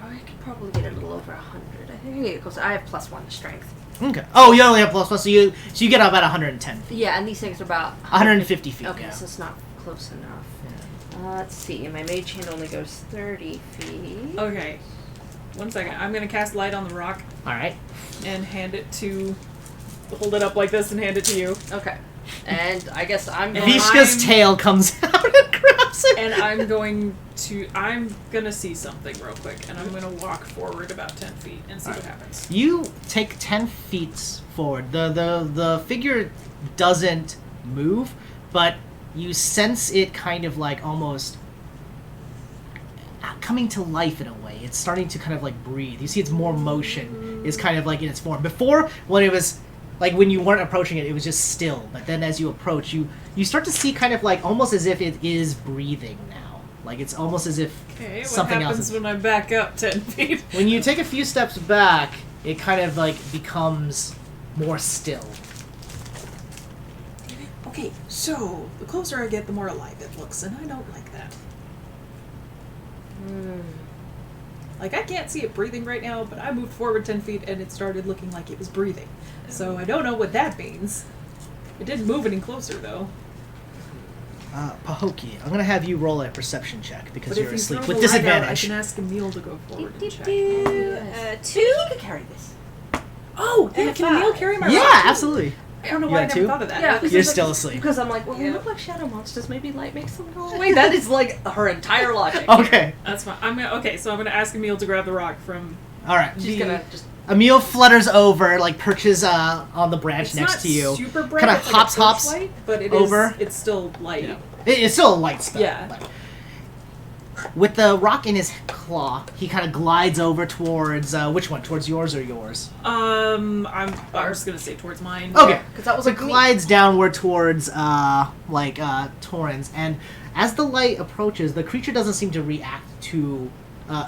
I could probably get a little over 100. I think I can get close. I have +1 to strength. Okay. Oh, you only have +1, so you get about 110 feet. Yeah, and these things are about 150 feet, Okay, yeah. so it's not close enough. Let's see. My mage hand only goes 30 feet. Okay. 1 second. I'm going to cast light on the rock Alright. and hand it to... Hold it up like this and hand it to you. Okay. And I guess I'm And going... Vishka's tail comes out and grabs it. And I'm gonna see something real quick, and I'm gonna walk forward about 10 feet and see what happens. You take 10 feet forward. The figure doesn't move, but you sense it kind of like almost coming to life in a way. It's starting to kind of like breathe. You see its more motion is kind of like in its form. Before, when it was like when you weren't approaching it, it was just still. But then as you approach, you start to see kind of like almost as if it is breathing now. Like it's almost as if Okay, what something else happens is... when I back up 10 feet? When you take a few steps back, it kind of like becomes more still. Okay, so the closer I get, the more alive it looks, and I don't like that. Like, I can't see it breathing right now, but I moved forward 10 feet and it started looking like it was breathing. So I don't know what that means. It didn't move any closer, though. Pahokee, I'm gonna have you roll a perception check because But you're if you asleep throw with the light out, I disadvantage. can ask Emil to go forward and check. Two. He could carry this. Oh, yeah, And a can Emil 5. carry my Yeah, rock? absolutely. I don't know You why I got never two? thought of that. Yeah, Okay. You're still asleep. Because I'm like, well, we Yeah. look like shadow monsters. Maybe light makes them go away. That is like her entire logic. Okay. That's fine. So I'm gonna ask Emil to grab the rock from. All right. She's gonna just. Emil flutters over, like perches on the branch It's next not to you. super bright. Kinda it's hops, like a hops torchlight, but it over. It's still light. Yeah. It's still a light spell. Yeah. but- With the rock in his claw, he kind of glides over towards which one? Towards yours or yours? I'm just gonna say towards mine. Okay. Because that was So like it glides downward towards Torrens, and as the light approaches, the creature doesn't seem to react to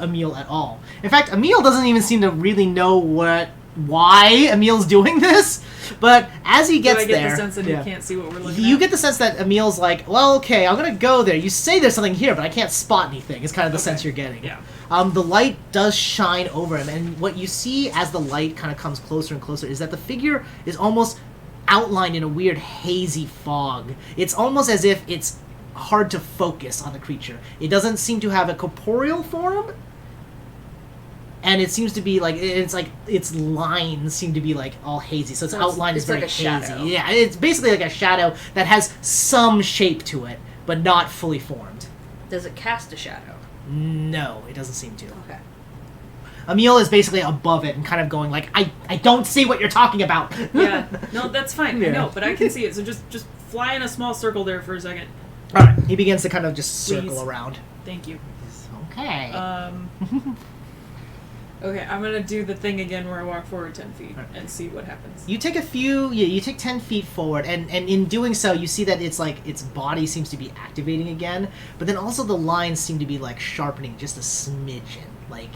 Emil at all. In fact, Emil doesn't even seem to really know why Emil's doing this. But as he gets Do I get there, the sense that yeah. he can't see what we're looking You at? get the sense that Emil's like, well, okay, I'm gonna go there. You say there's something here, but I can't spot anything. Is kind of the sense you're getting. Yeah. The light does shine over him, and what you see as the light kind of comes closer and closer is that the figure is almost outlined in a weird hazy fog. It's almost as if it's hard to focus on the creature. It doesn't seem to have a corporeal form, and it seems to be like its lines seem to be like all hazy. So its So it's- outline is it's very like a hazy. shadow. Yeah, it's basically like a shadow that has some shape to it, but not fully formed. Does it cast a shadow? No, it doesn't seem to. Okay. Emil is basically above it and kind of going like, I don't see what you're talking about. Yeah. No, that's fine. Yeah. I know, but I can see it. So just fly in a small circle there for a second. All right, he begins to kind of just circle Please. around. Thank you. Okay. Okay, I'm gonna do the thing again where I walk forward 10 feet Alright. and see what happens. You take you take 10 feet forward, and in doing so, you see that it's like its body seems to be activating again, but then also the lines seem to be like sharpening just a smidgen. Like,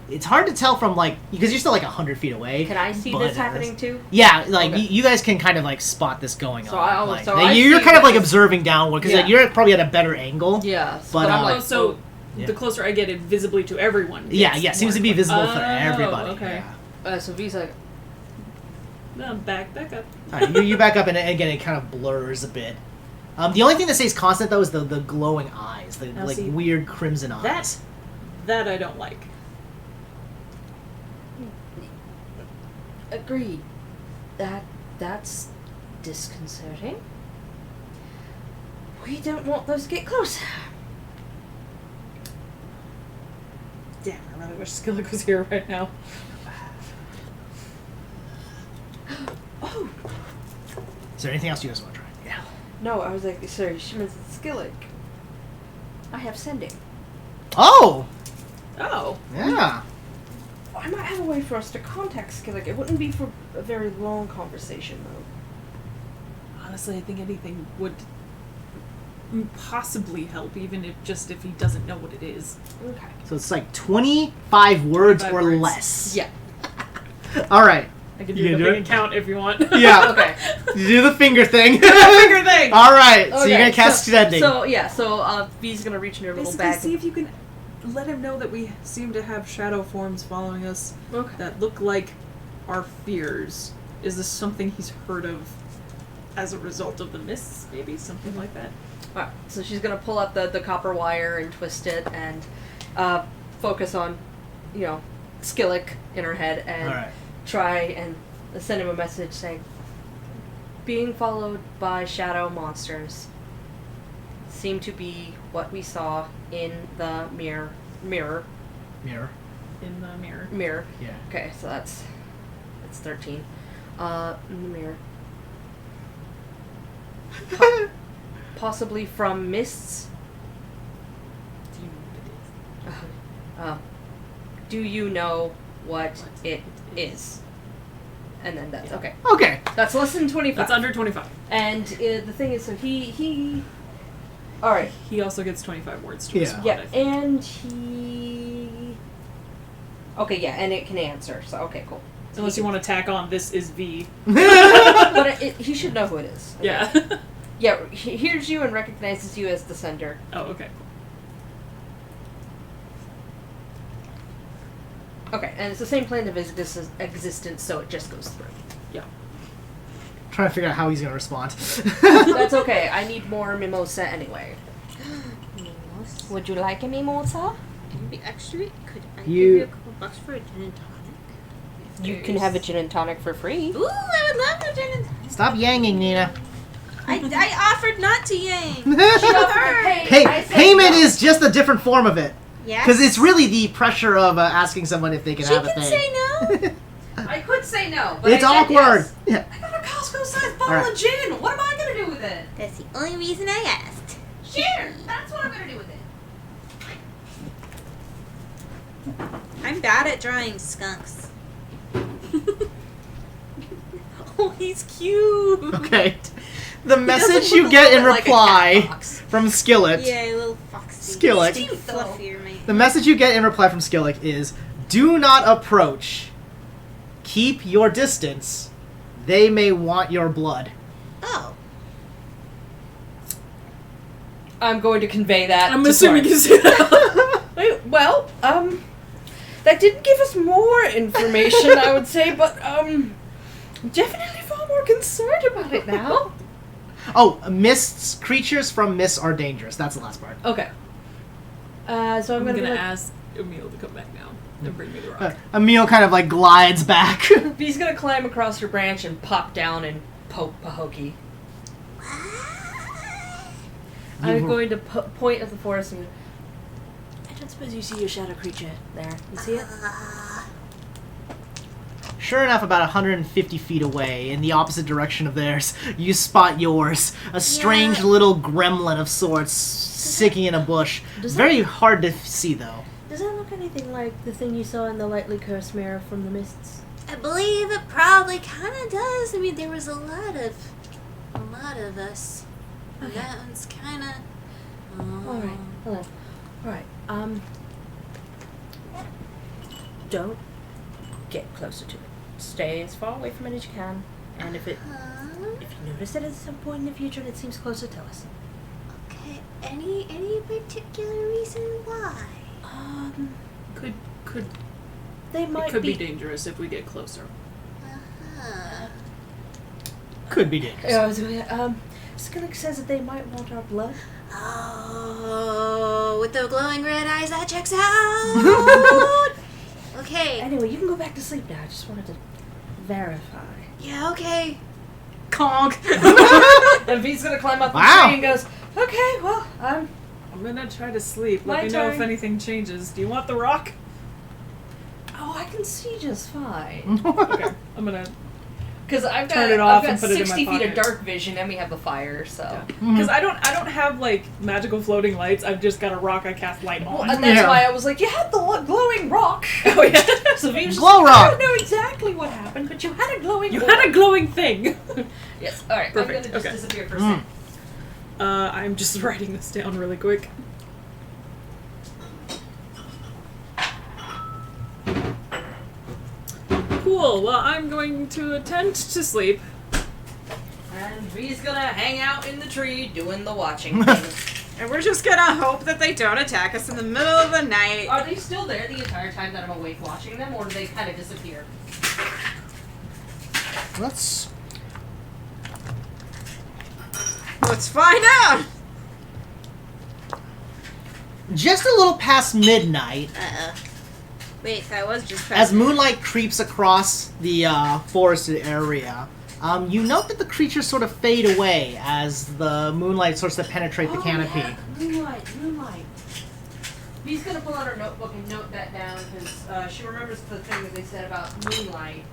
it's hard to tell from like, because you're still like 100 feet away. Can I see but this happening too? Yeah, like Okay. you guys can kind of like spot this going So on. Like, I you're see kind of like this. observing downward because Yeah. you're probably at a better angle. Yeah. But, I'm uh, like, Oh, so yeah. the closer I get it visibly to everyone. Yeah, it's yeah, seems more to be visible for Oh, everybody. okay. Yeah. so V's like, No, back up. All right, you back up, and again, it kind of blurs a bit. The only thing that stays constant, though, is the glowing eyes, the Now like see, weird crimson eyes. That I don't like. agreed. That's disconcerting. We don't want those to get closer. Damn, I really wish Skillick was here right now. Oh Is there anything else you guys want to try? Yeah. no, I was like, sorry, she meant Skillick. I have sending. Oh! Oh. Yeah. I might have a way for us to contact Skillick. It wouldn't be for a very long conversation though. Honestly, I think anything would possibly help, even if he doesn't know what it is. Okay. So it's like 25 words 25 or words. less. Yeah. All right. I can You do gonna the do thing it? and count if you want. Yeah. Okay. You do the finger thing. Finger thing. All right. So you're Okay, gonna cast sending. So yeah, so V's gonna reach in her little Basically, bag. see if you can let him know that we seem to have shadow forms following us Okay. that look like our fears. Is this something he's heard of as a result of the mists? Maybe something like that. Alright, so she's gonna pull out the copper wire and twist it and focus on, Skillick in her head and All right. try and send him a message saying, being followed by shadow monsters seem to be what we saw in the mirror. Mirror. In the mirror. Mirror. Yeah. Okay, so that's 13. In the mirror. Possibly from mists. Do you know what it is? Do you know what it is? And then that's okay. Okay. That's less than 25. That's under 25. And the thing is, so he. All right. He also gets 25 words to Yeah. respond. Yeah, I think. and he. Okay, yeah, and it can answer. So okay, cool. So Unless you want to tack on, this is V. but he should know who it is. Okay. Yeah. Yeah, he hears you and recognizes you as the sender. Oh, okay. Okay, and it's the same plane of existence, so it just goes through. Yeah. trying to figure out how he's going to respond. That's okay. I need more mimosa anyway. Would you like a mimosa? Actually, could I You- give you a couple bucks for a gin and tonic? You can have a gin and tonic for free. Ooh, I would love a gin and tonic. Stop yanging, Nina. I offered not to yang. Payment is just a different form of it. Yes. Because it's really the pressure of asking someone if they can She have a can thing. say no. I could say no, but It's I said awkward. yes. Yeah. I got a Costco-sized bottle Alright. of gin. What am I gonna do with it? That's the only reason I asked. Sure, that's what I'm gonna do with it. I'm bad at drawing skunks. Oh, he's cute. Okay. The message doesn't you look get a in little bit like a reply cat fox. from Skillet. Yeah, a little foxy. Skillet. He's fluffier, man. The message you get in reply from Skillet is, do not approach. Keep your distance. They may want your blood. Oh. I'm going to convey that. I'm to assuming Clark. you see that. Well, that didn't give us more information, I would say, but definitely far more concerned about it now. Oh, mists, creatures from mists are dangerous. That's the last part. Okay. So I'm I'm gonna, gonna be like, ask Emil to come back now and bring me the rock. Emil kind of like glides back. He's gonna climb across her branch and pop down and poke Pahokee. I'm going to point at the forest and I don't suppose you see your shadow creature there. You see it? Sure enough, about 150 feet away, in the opposite direction of theirs, you spot yours. A strange little gremlin of sorts, sticking in a bush. Does Very hard to see, though. Does that look anything like the thing you saw in the lightly cursed mirror from the mists? I believe it probably kind of does. I mean, there was a lot of us. Okay. That one's kind of. Alright, hold on. Alright, don't get closer to it. Stay as far away from it as you can, and if you notice it at some point in the future and it seems closer, tell us. Okay. Any particular reason why? Could They might it could be dangerous if we get closer. Uh-huh. Could be dangerous. Skillick says that they might want our blood. Oh, with the glowing red eyes, that checks out. Okay. Anyway, you can go back to sleep now. I just wanted to verify. Yeah. Okay. Conk. And V's gonna climb up the Wow. tree and goes, okay, well, I'm gonna try to sleep. My Let me know if turn. anything changes. Do you want the rock? oh, I can see just fine. Okay, I'm gonna. Because I've got, Turn it off I've got and put it in 60 my feet of pocket. dark vision, and we have the fire, so. Because I don't have like magical floating lights. I've just got a rock I cast light on. Well, and that's Yeah. why I was like, you had the glowing rock. Oh yeah. So V was just Glow like, I rock. don't know exactly what happened, but you had a glowing You orb. had a glowing thing. Yes, alright, Perfect, I'm gonna just okay. disappear for a second. I'm just writing this down really quick. Cool. Well, I'm going to attempt to sleep. And V's gonna hang out in the tree doing the watching thing. And we're just gonna hope that they don't attack us in the middle of the night. Are they still there the entire time that I'm awake watching them, or do they kind of disappear? Let's find out. just a little past midnight, Wait, that was just as moonlight creeps across the forested area. You note that the creatures sort of fade away as the moonlight starts to penetrate the canopy. Yeah. Moonlight. V's gonna pull out her notebook and note that down, because she remembers the thing that they said about moonlight.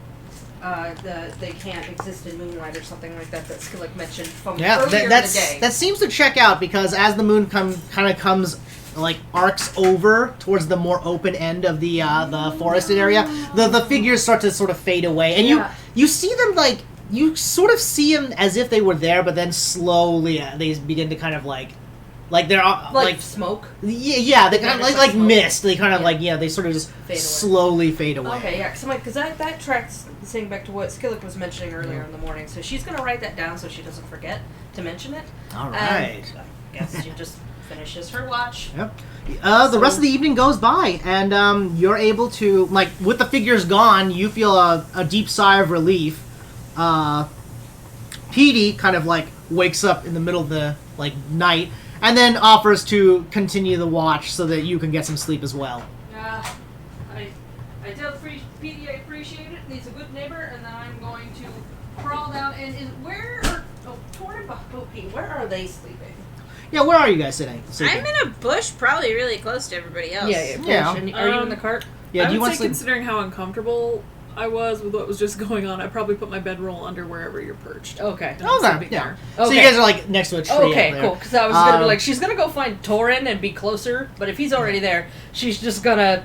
They can't exist in moonlight or something like that Skillick mentioned from Yeah, earlier in the day. that seems to check out because as the moon kind of comes, like arcs over towards the more open end of the forested area, the figures start to sort of fade away, and Yeah. you see them like you sort of see them as if they were there, but then slowly they begin to kind of like they're like smoke. yeah, they kind of like smoke. mist. They kind of Yeah. they sort of just Fade away. slowly fade away. Okay, yeah, because that tracks saying back to what Skillick was mentioning earlier in the morning. So she's gonna write that down so she doesn't forget to mention it. All And right. I guess she just finishes her watch. Yep. The rest of the evening goes by, and you're able to, like, with the figures gone, you feel a deep sigh of relief. Petey kind of like wakes up in the middle of the like night and then offers to continue the watch so that you can get some sleep as well. I tell Petey I appreciate it, and he's a good neighbor, and then I'm going to crawl down, and Tor and Bahopi, where are they sleeping? Yeah, where are you guys sitting? I'm in a bush, probably really close to everybody else. Yeah. And are you in the cart? Yeah, I do you would want say, to sleep? considering how uncomfortable I was with what was just going on, I'd probably put my bedroll under wherever you're perched. Okay. And I'm Okay, sleeping yeah. there. So you Okay. guys are like next to a tree. Okay, out there. cool. Because I was gonna be Um, like, she's gonna go find Torin and be closer, but if he's already there, she's just gonna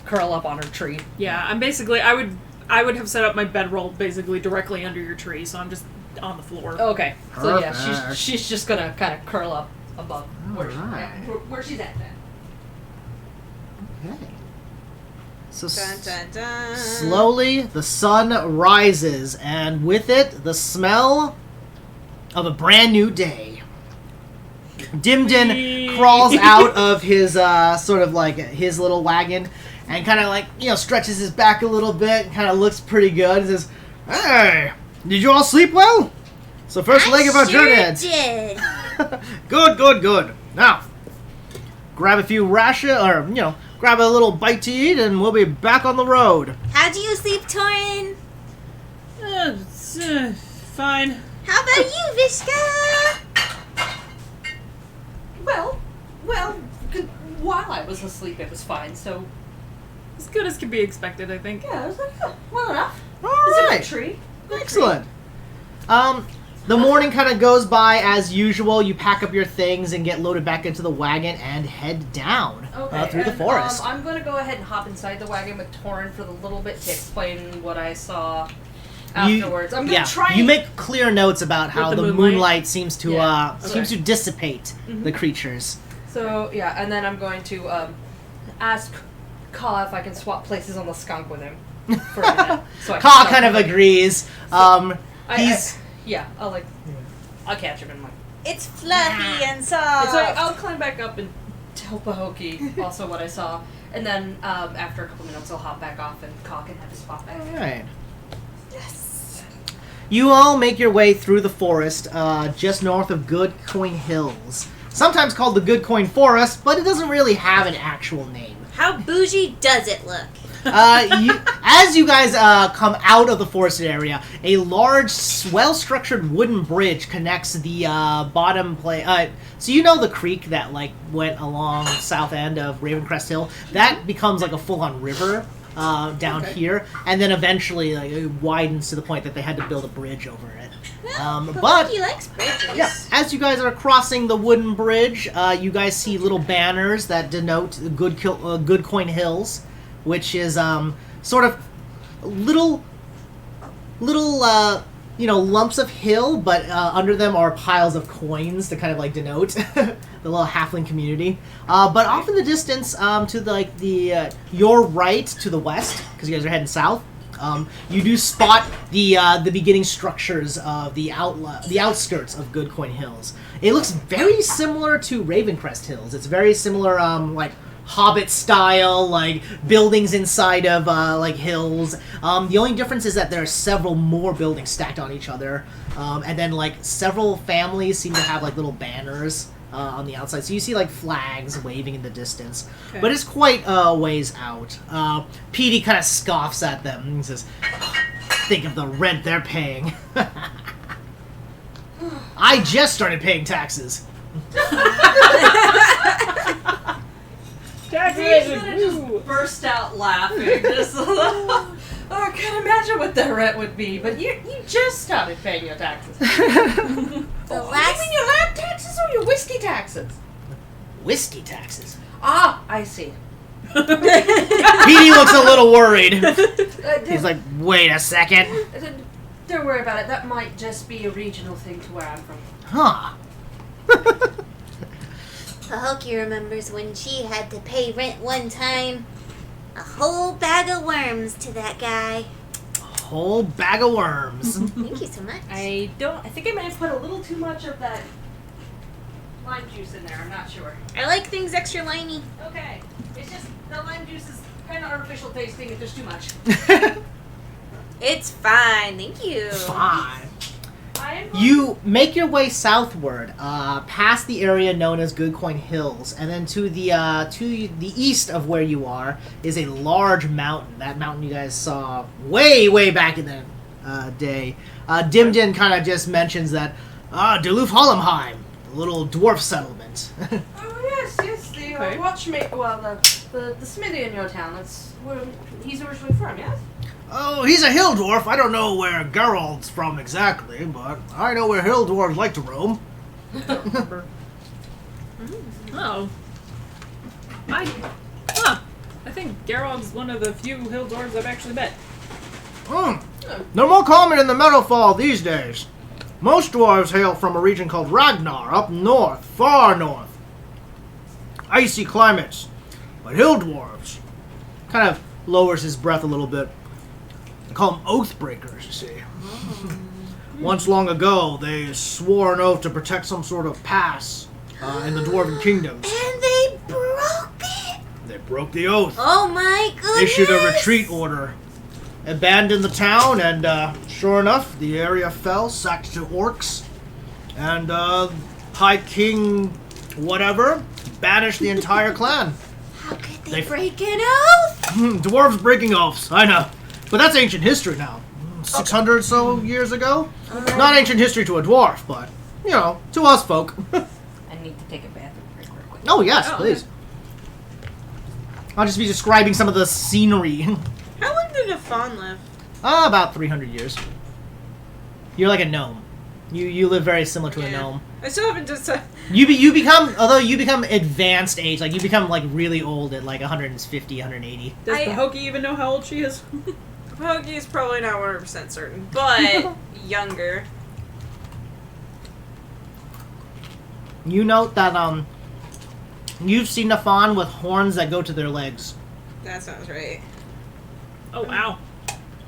curl up on her tree. Yeah, I'm basically I would have set up my bedroll basically directly under your tree, so I'm just on the floor. Okay. So yeah, Perfect. she's just gonna kind of curl up above Alright. where she's at then. Okay. So Dun, dun, dun. slowly the sun rises, and with it the smell of a brand new day. Dimden crawls out of his sort of like his little wagon and kind of like, you know, stretches his back a little bit and kind of looks pretty good and says, "Hey, did you all sleep well? So first leg of our journey ends." did. Good. Now, grab a few grab a little bite to eat and we'll be back on the road. How do you sleep, Torin? It's, fine. How about you, Vishka? Well, while I was asleep, it was fine. So As good as can be expected, I think. yeah, I was like, oh, well enough. All It's a right. good tree. Good Excellent. The morning kind of goes by as usual. You pack up your things and get loaded back into the wagon and head down Okay, through the and, forest. I'm going to go ahead and hop inside the wagon with Torin for the little bit to explain what I saw afterwards. I'm going to try. You make clear notes about how With the the moonlight, moonlight? seems to Yeah, seems to dissipate the creatures. So yeah, and then I'm going to ask Ka if I can swap places on the skunk with him for a minute. So I Ka can kind of agrees. I'll catch him in my. It's fluffy and soft. So I'll climb back up and tell Pahoki also what I saw, and then after a couple minutes I'll hop back off and Ka can have his spot back. All right. Yes. You all make your way through the forest just north of Good Coin Hills. Sometimes called the Good Coin Forest, but it doesn't really have an actual name. How bougie does it look? As you guys come out of the forested area, a large, well-structured wooden bridge connects the bottom play. So you know the creek that like went along the south end of Ravencrest Hill? That becomes like a full-on river down here, and then eventually like, it widens to the point that they had to build a bridge over it. But he likes bridges. yeah, as you guys are crossing the wooden bridge, you guys see little banners that denote Good Coin Hills, which is sort of little lumps of hill, but under them are piles of coins to kind of like denote the little halfling community. But off in the distance, to your right to the west, because you guys are heading south, you do spot the beginning structures of the outskirts of Good Coin Hills. It looks very similar to Ravencrest Hills. It's very similar, like Hobbit style, like buildings inside of like hills. The only difference is that there are several more buildings stacked on each other, and then like several families seem to have like little banners on the outside. So you see like flags waving in the distance, Okay. but it's quite a ways out. Petey kind of scoffs at them and says, "Think of the rent they're paying." I just started paying taxes. He's gonna just burst out laughing. Just, oh, I can't imagine what the rent would be, but you just started paying your taxes. You mean your lab taxes or your whiskey taxes? Whiskey taxes. Ah, I see. Petey looks a little worried. He's like, wait a second. Don't worry about it. That might just be a regional thing to where I'm from. Huh. Pahoki remembers when she had to pay rent one time. A whole bag of worms to that guy. Whole bag of worms. Thank you so much. I think I might have put a little too much of that lime juice in there. I'm not sure. I like things extra limey. Okay. It's just the lime juice is kind of artificial tasting if there's too much. It's fine, thank you. Fine. I You make your way southward, past the area known as Goodcoin Hills, and then to the east of where you are is a large mountain. That mountain you guys saw way back in the day. Dimdin kind of just mentions that Duluth Hollenheim, the little dwarf settlement. Oh yes, the Okay. watchmaker. Well, the smithy in your town. That's where he's originally from. Yes. Oh, he's a hill dwarf. I don't know where Geralt's from exactly, but I know where hill dwarves like to roam. Oh. I think Geralt's one of the few hill dwarves I've actually met. They're more common in the Meadowfall these days. Most dwarves hail from a region called Ragnar, up north, far north. Icy climates. But hill dwarves kind of lowers his breath a little bit. They call them oath breakers, you see. Once long ago, they swore an oath to protect some sort of pass in the Dwarven kingdoms. And they broke it. They broke the oath, Oh my goodness. issued a retreat order, abandoned the town, and sure enough, the area fell, sacked to orcs, and High King whatever banished the entire clan. How could They- they break an oath? Dwarves breaking oaths, I know. But that's ancient history now. 600 or so years ago? Not ancient history to a dwarf, but, you know, to us folk. I need to take a bathroom break real quick. Oh, yes, Oh, please. I'll just be describing some of the scenery. How long did a fawn live? About 300 years. You're like a gnome. You live very similar to a Yeah. gnome. I still haven't just. You become advanced age, like you become like really old at like 150, 180. Does I- Pahokee even know how old she is? Pokey is probably not 100% certain, but younger. You note that you've seen a fawn with horns that go to their legs. That sounds right. Oh wow.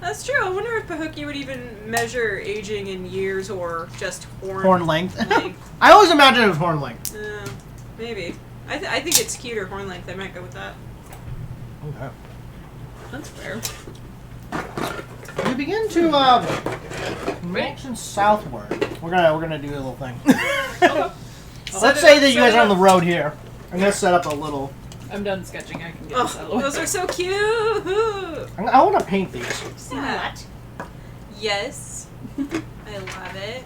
That's true. I wonder if Pahokee would even measure aging in years or just Horn length. length. I always imagine it was horn length. Maybe. I think it's cuter horn length. I might go with that. Okay. That's fair. You begin to motion southward. We're gonna do a little thing. Let's say that you guys are on the road here. I'm gonna set up a little. I'm done sketching. I can get this out of the Oh, way. those are so cute. I want to paint these. Yeah. Yes. I love it.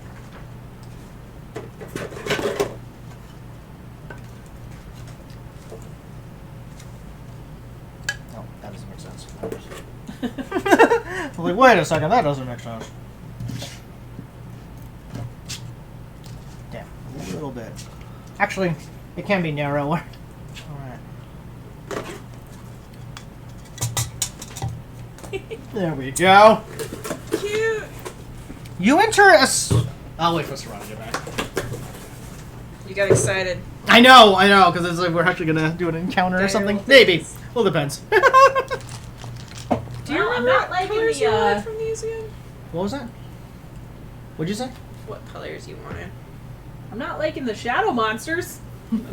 Oh, that doesn't make sense. I'm like, wait a second, that doesn't make sense. Damn, a little bit. Actually, it can be narrower. Alright. There we go. Cute. You enter a. I'll wait for us to run it back. You got excited. I know, because it's like we're actually gonna do an encounter or Yeah, something. you're- Maybe. Well, depends. Do you Well, I'm remember not what liking colors the, you wanted from these again? What was that? What'd you say? What colors you wanted? I'm not liking the shadow monsters.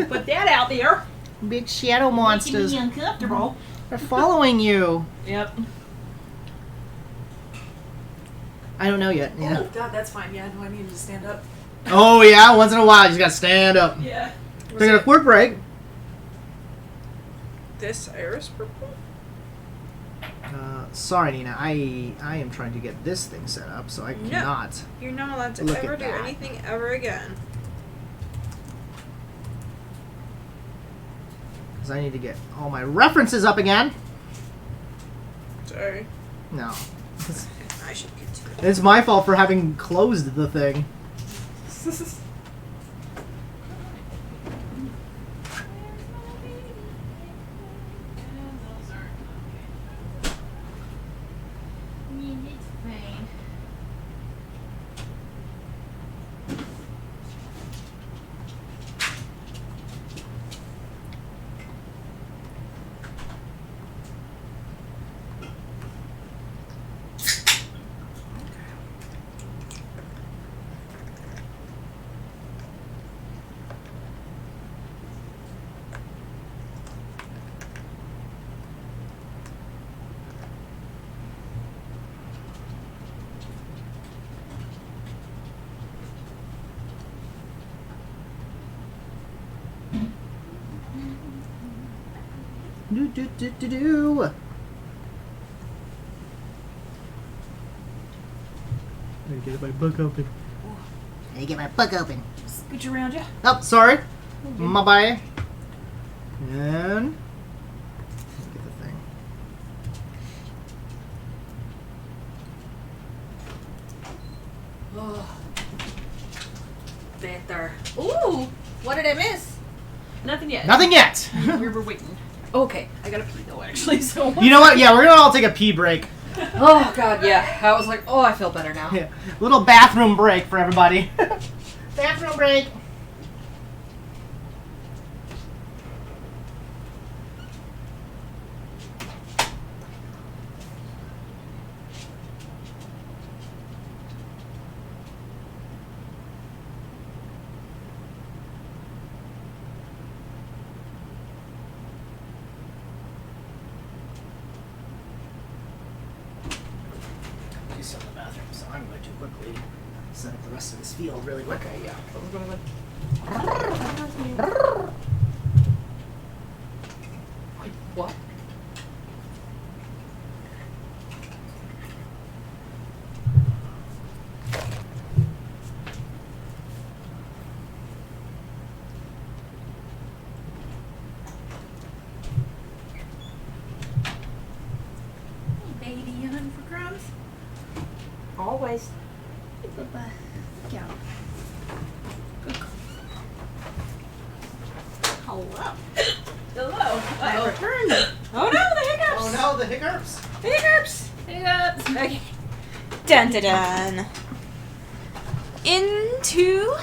Put that out there. Big shadow monsters. Making me uncomfortable. They're following you. Yep. I don't know yet. Yeah. Oh, God, that's fine. Yeah, no, I needed to stand up. Oh yeah, once in a while you just gotta stand up. Yeah. Taking a quick break. This iris purple? Sorry, Nina. I am trying to get this thing set up, so I No. cannot. You're not allowed to Look ever at do that. anything ever again. Because I need to get all my references up again. Sorry. No. I should get to it. It's my fault for having closed the thing. Do. Let me get my book open. Let me get my book open. Scooch around you. Oh, sorry. My bye. And get the thing. Oh. Better. Ooh! What did I miss? Nothing yet. Nothing yet. We were waiting. Okay, I gotta pee though, actually. So You know what? Yeah, we're gonna all take a pee break. Oh god, yeah. I was like, oh, I feel better now. Yeah, little bathroom break for everybody. Bathroom break. She's still in the bathroom, so I'm going to quickly set up the rest of this field really quick. Okay, yeah. Wait, what? Baby, you hunting for crumbs? Always. Hey, Bubba. Look out. Good girl. Hello. Hello. I Uh-oh. returned. Oh no, the hiccups. Oh no, the hiccups! Hiccups. Hiccups. Okay. Dun dun dun. Into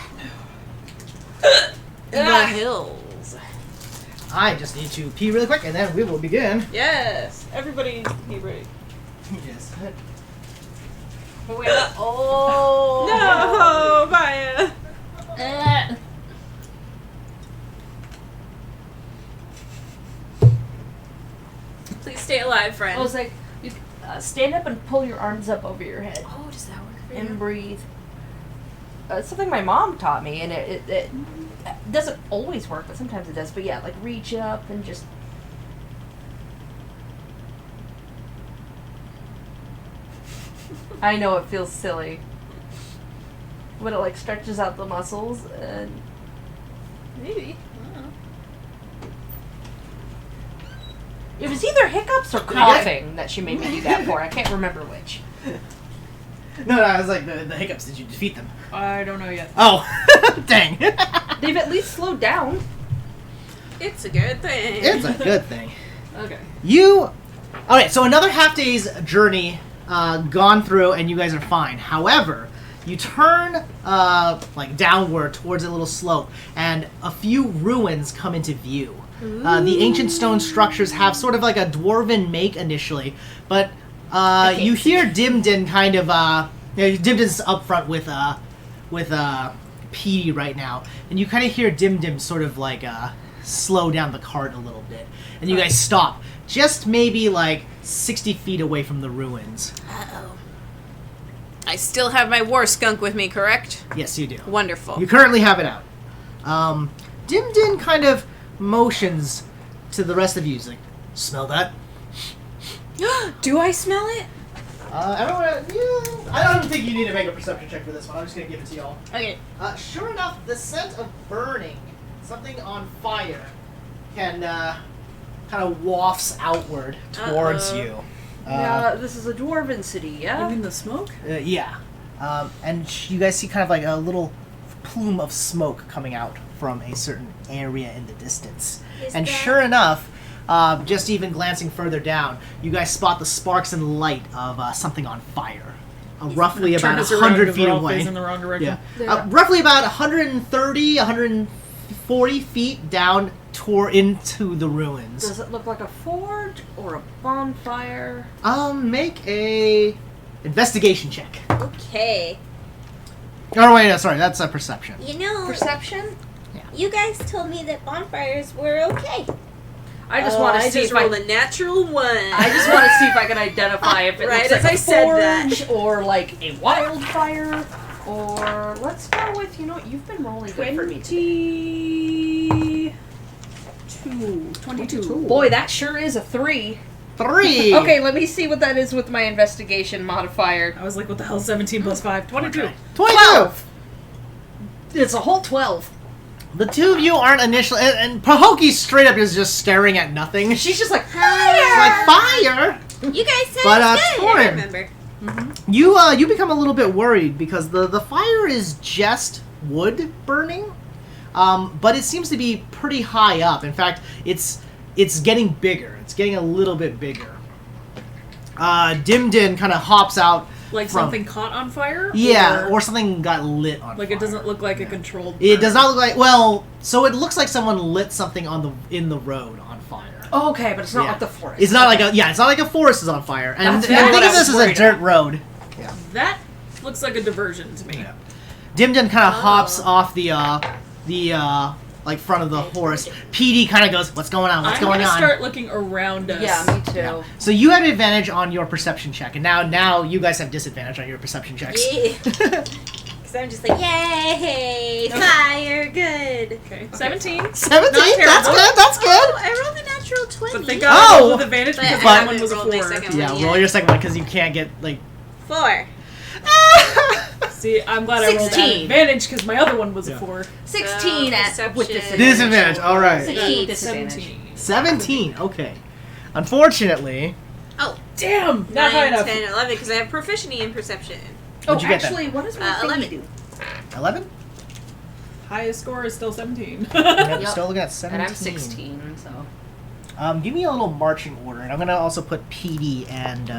the hills. I just need to pee really quick and then we will begin. Yes. Everybody pee break. Yes. But we're not. Oh! No, Maya. Please stay alive, friend. I was like, you stand up and pull your arms up over your head Oh, does that work for and you? breathe. It's something my mom taught me, and it doesn't always work, but sometimes it does. But yeah, like reach up and just. I know it feels silly, but it like stretches out the muscles and. Maybe. I don't know. It was either hiccups or coughing that she made me do that for. I can't remember which. No, I was like, the hiccups, did you defeat them? I don't know yet. Oh, dang. They've at least slowed down. It's a good thing. It's a good thing. Okay. Alright, so another half day's journey gone through and you guys are fine. However, you turn like downward towards a little slope and a few ruins come into view. The ancient stone structures have sort of like a dwarven make initially, but you hear Dimden kind of Dimden's up front with Petey right now, and you kind of hear Dimdim sort of like slow down the cart a little bit, and you guys stop just maybe like 60 feet away from the ruins. Uh-oh. I still have my war skunk with me, correct? Yes, you do. Wonderful. You currently have it out. Dimdin kind of motions to the rest of you. He's like, smell that? Do I smell it? Everyone, yeah, I don't think you need to make a perception check for this one. I'm just going to give it to y'all. Okay. Sure enough, the scent of burning, something on fire, can kind of wafts outward towards Uh-oh. you. Yeah, this is a dwarven city, yeah? You mean the smoke? Yeah. And you guys see kind of like a little plume of smoke coming out from a certain area in the distance. And sure enough, just even glancing further down, you guys spot the sparks and light of something on fire. Roughly about 100 feet away. In the wrong direction. Yeah. Roughly about 130, 140 feet down into the ruins. Does it look like a forge or a bonfire? Make a investigation check. Okay. Oh wait, no, sorry, that's a perception. You know, Perception? you guys told me that bonfires were okay. I just want to I see just if I... rolled a natural one. I just want to see if I can identify if it Right looks like as a I said that. forge or like a wildfire, or let's go with, you know what, you've been rolling good for me today. 22. 22. Boy, that sure is a 3. 3. Okay, let me see what that is with my investigation modifier. I was like, what the hell? 17 plus 5. 22. Okay. 22. It's a whole 12. The two of you aren't initially, and Pahokee straight up is just staring at nothing. She's just like, She's like, fire! You guys said But, it's good. I Torin. remember. You become a little bit worried because the fire is just wood burning, but it seems to be pretty high up. In fact, it's getting bigger. It's getting a little bit bigger. Dimdin kind of hops out. Like from- something caught on fire? Yeah, or something got lit on Like fire. it doesn't look like a controlled It burn. does not look like. Well, so it looks like someone lit something in the road on fire. oh, okay, but it's not Yeah. like the forest. It's not like it's not like a forest is on fire. And That's think what of I this was as a worried dirt about. road. That looks like a diversion to me. Yeah. Dimdin kind of hops off the like front of the horse. PD kind of goes, "What's going on? What's I'm going gonna on?" start looking around us. Yeah, me too. Yeah. So you have advantage on your perception check, and now you guys have disadvantage on your perception checks. Yeah. Because I'm just like, yay, fire, good. Okay. 17. 17. Not That's terrible. good. That's good. Oh, I rolled a natural 20. But thank God I rolled with advantage But because I that haven't one was a rolled my 4. second Yeah, one roll yet. your second one because you can't get like. 4. See, I'm glad I rolled at 16. advantage because my other one was Yeah. a 4. 16 at with Perception. disadvantage. Disadvantage. All right. 16 disadvantage. 17. 17. Okay. Unfortunately, Oh, Damn! Not high 9, enough. 10, 11, because I have proficiency in perception. Oh, What'd you get then? actually, what does my thingy 11. do? 11. Highest score is still 17. Yep, Yep. Still looking at 17. And I'm 16, so. Give me a little marching order, and I'm gonna also put PD and.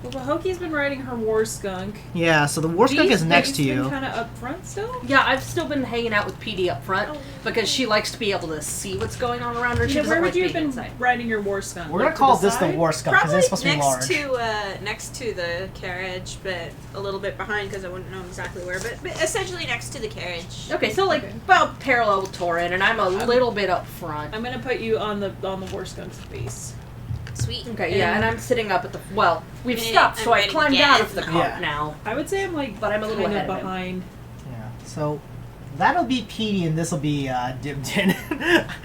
Well, Pahokie's been riding her war skunk. Yeah, so the war skunk is next to you. Kind of up front still. Yeah, I've still been hanging out with PD up front Oh. because she likes to be able to see what's going on around her. She Yeah, doesn't where like would you have being been inside. riding your war skunk? We're gonna Like, to call this the side? war skunk because Probably it's supposed to be large. next to the carriage, but a little bit behind because I wouldn't know exactly where. But essentially next to the carriage. Okay, so like Okay. about parallel with Torin, and I'm a little bit up front. I'm gonna put you on the war skunk's base. Sweet. Okay, yeah, and I'm sitting up at the. Well, we've Yeah, stopped, I'm so I ready climbed to out get of the it. cart Yeah. now. I would say I'm like, But I'm a little kind ahead of of him. behind. Yeah. So that'll be PD, and this will be Dimdin.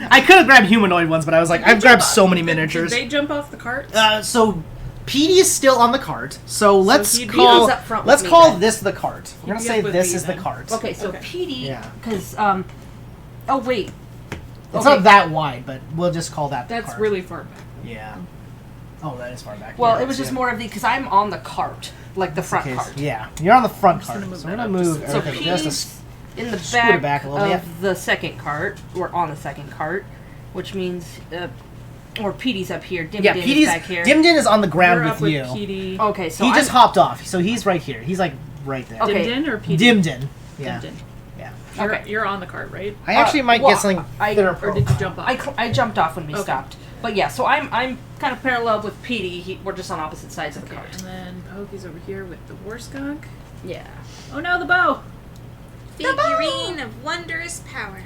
I could have grabbed humanoid ones, but I was like, I've grabbed so many miniatures. Did they jump off the cart? So PD is still on the cart. So let's he'd be call up front with let's me call then. this the cart. We're gonna He'd be say up with this me is the then. cart. Okay, so Okay. PD, Yeah. because oh wait, It's okay. not that wide, but we'll just call that the That's cart. really far back. Yeah. Oh, that is far back. Well, Yeah, it was just yeah. more of the because I'm on the cart, like the front Okay, cart. Yeah, you're on the front just cart. gonna move So we're that gonna up move just So everything just a PD's in the scoot it back, back a little of bit. the second cart. We're on the second cart, which means, or PD's up here. Dimdin Yeah, is PD's back here. Dimdin is on the ground You're with up with you. PD. Okay, so He I'm, just hopped off, so he's right here. He's like right there. Okay. Dimdin or PD? Dimdin. Yeah. Dimdin. Yeah. You're, Okay. you're on the cart, right? I actually might well, get something I- thinner Or did you jump off? I jumped off when we Okay. stopped, but yeah. So I'm kind of parallel with PD. We're just on opposite sides of the Okay, cart. and then Pokey's over here with the war skunk. Yeah. Oh no, the bow! Figurine of wondrous power.